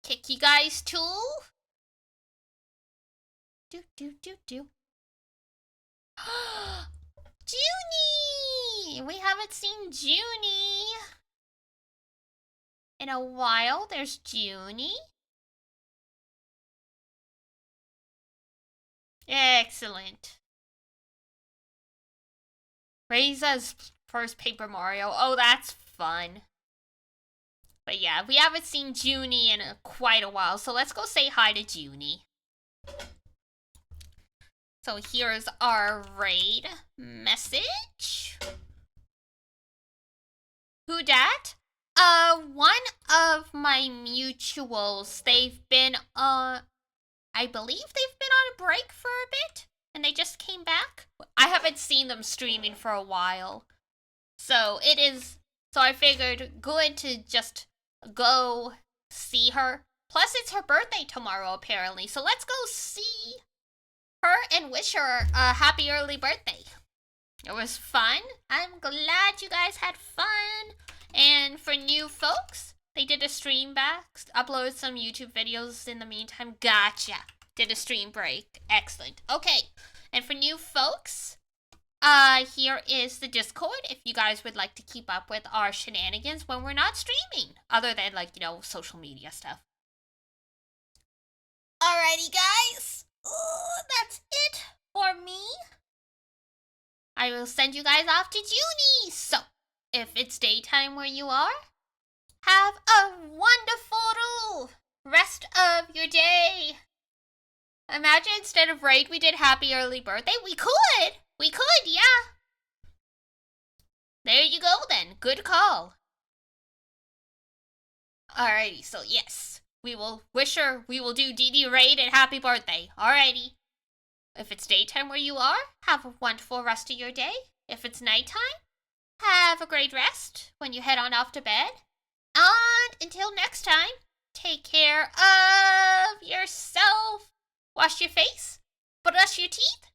kick you guys to. Do. Junie! We haven't seen Junie in a while. There's Junie. Excellent. Reiza's first Paper Mario. Oh, that's fun. But yeah, we haven't seen Junie in quite a while, so let's go say hi to Junie. So here's our raid message. Who dat? One of my mutuals. They've been I believe they've been on a break for a bit, and they just came back. I haven't seen them streaming for a while, so it is. So I figured good to just go see her. Plus, it's her birthday tomorrow, apparently. So let's go see her and wish her a happy early birthday. It was fun. I'm glad you guys had fun. And for new folks, they did a stream back, uploaded some YouTube videos in the meantime. Gotcha. Did a stream break. Excellent. Okay. And for new folks, here is the Discord if you guys would like to keep up with our shenanigans when we're not streaming. Other than, like, social media stuff. Alrighty, guys. That's it for me. I will send you guys off to Junie. So, if it's daytime where you are, have a wonderful rest of your day. Imagine instead of raid, we did happy early birthday. We could, yeah. There you go then. Good call. Alrighty, so yes, we will wish her, we will do DD raid and happy birthday. Alrighty. If it's daytime where you are, have a wonderful rest of your day. If it's nighttime, have a great rest when you head on off to bed. And until next time, take care of yourself. Wash your face, brush your teeth,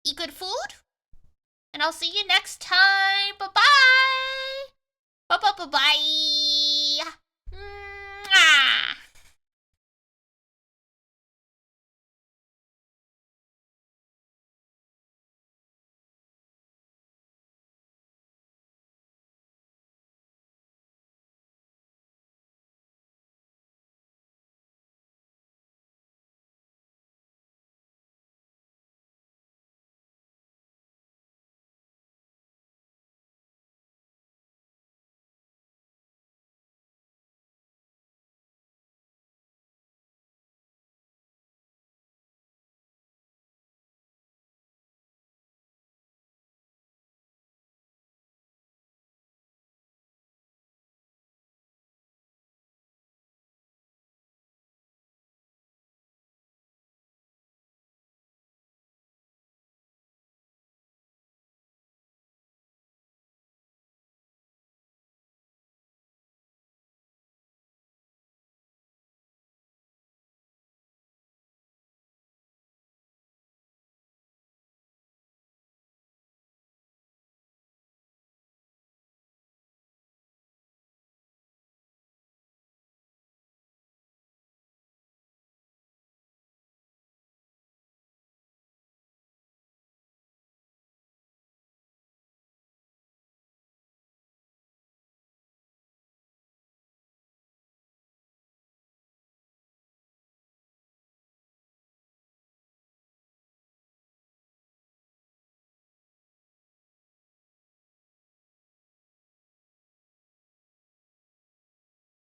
eat good food, and I'll see you next time. Bye-bye. Bye-bye-bye-bye.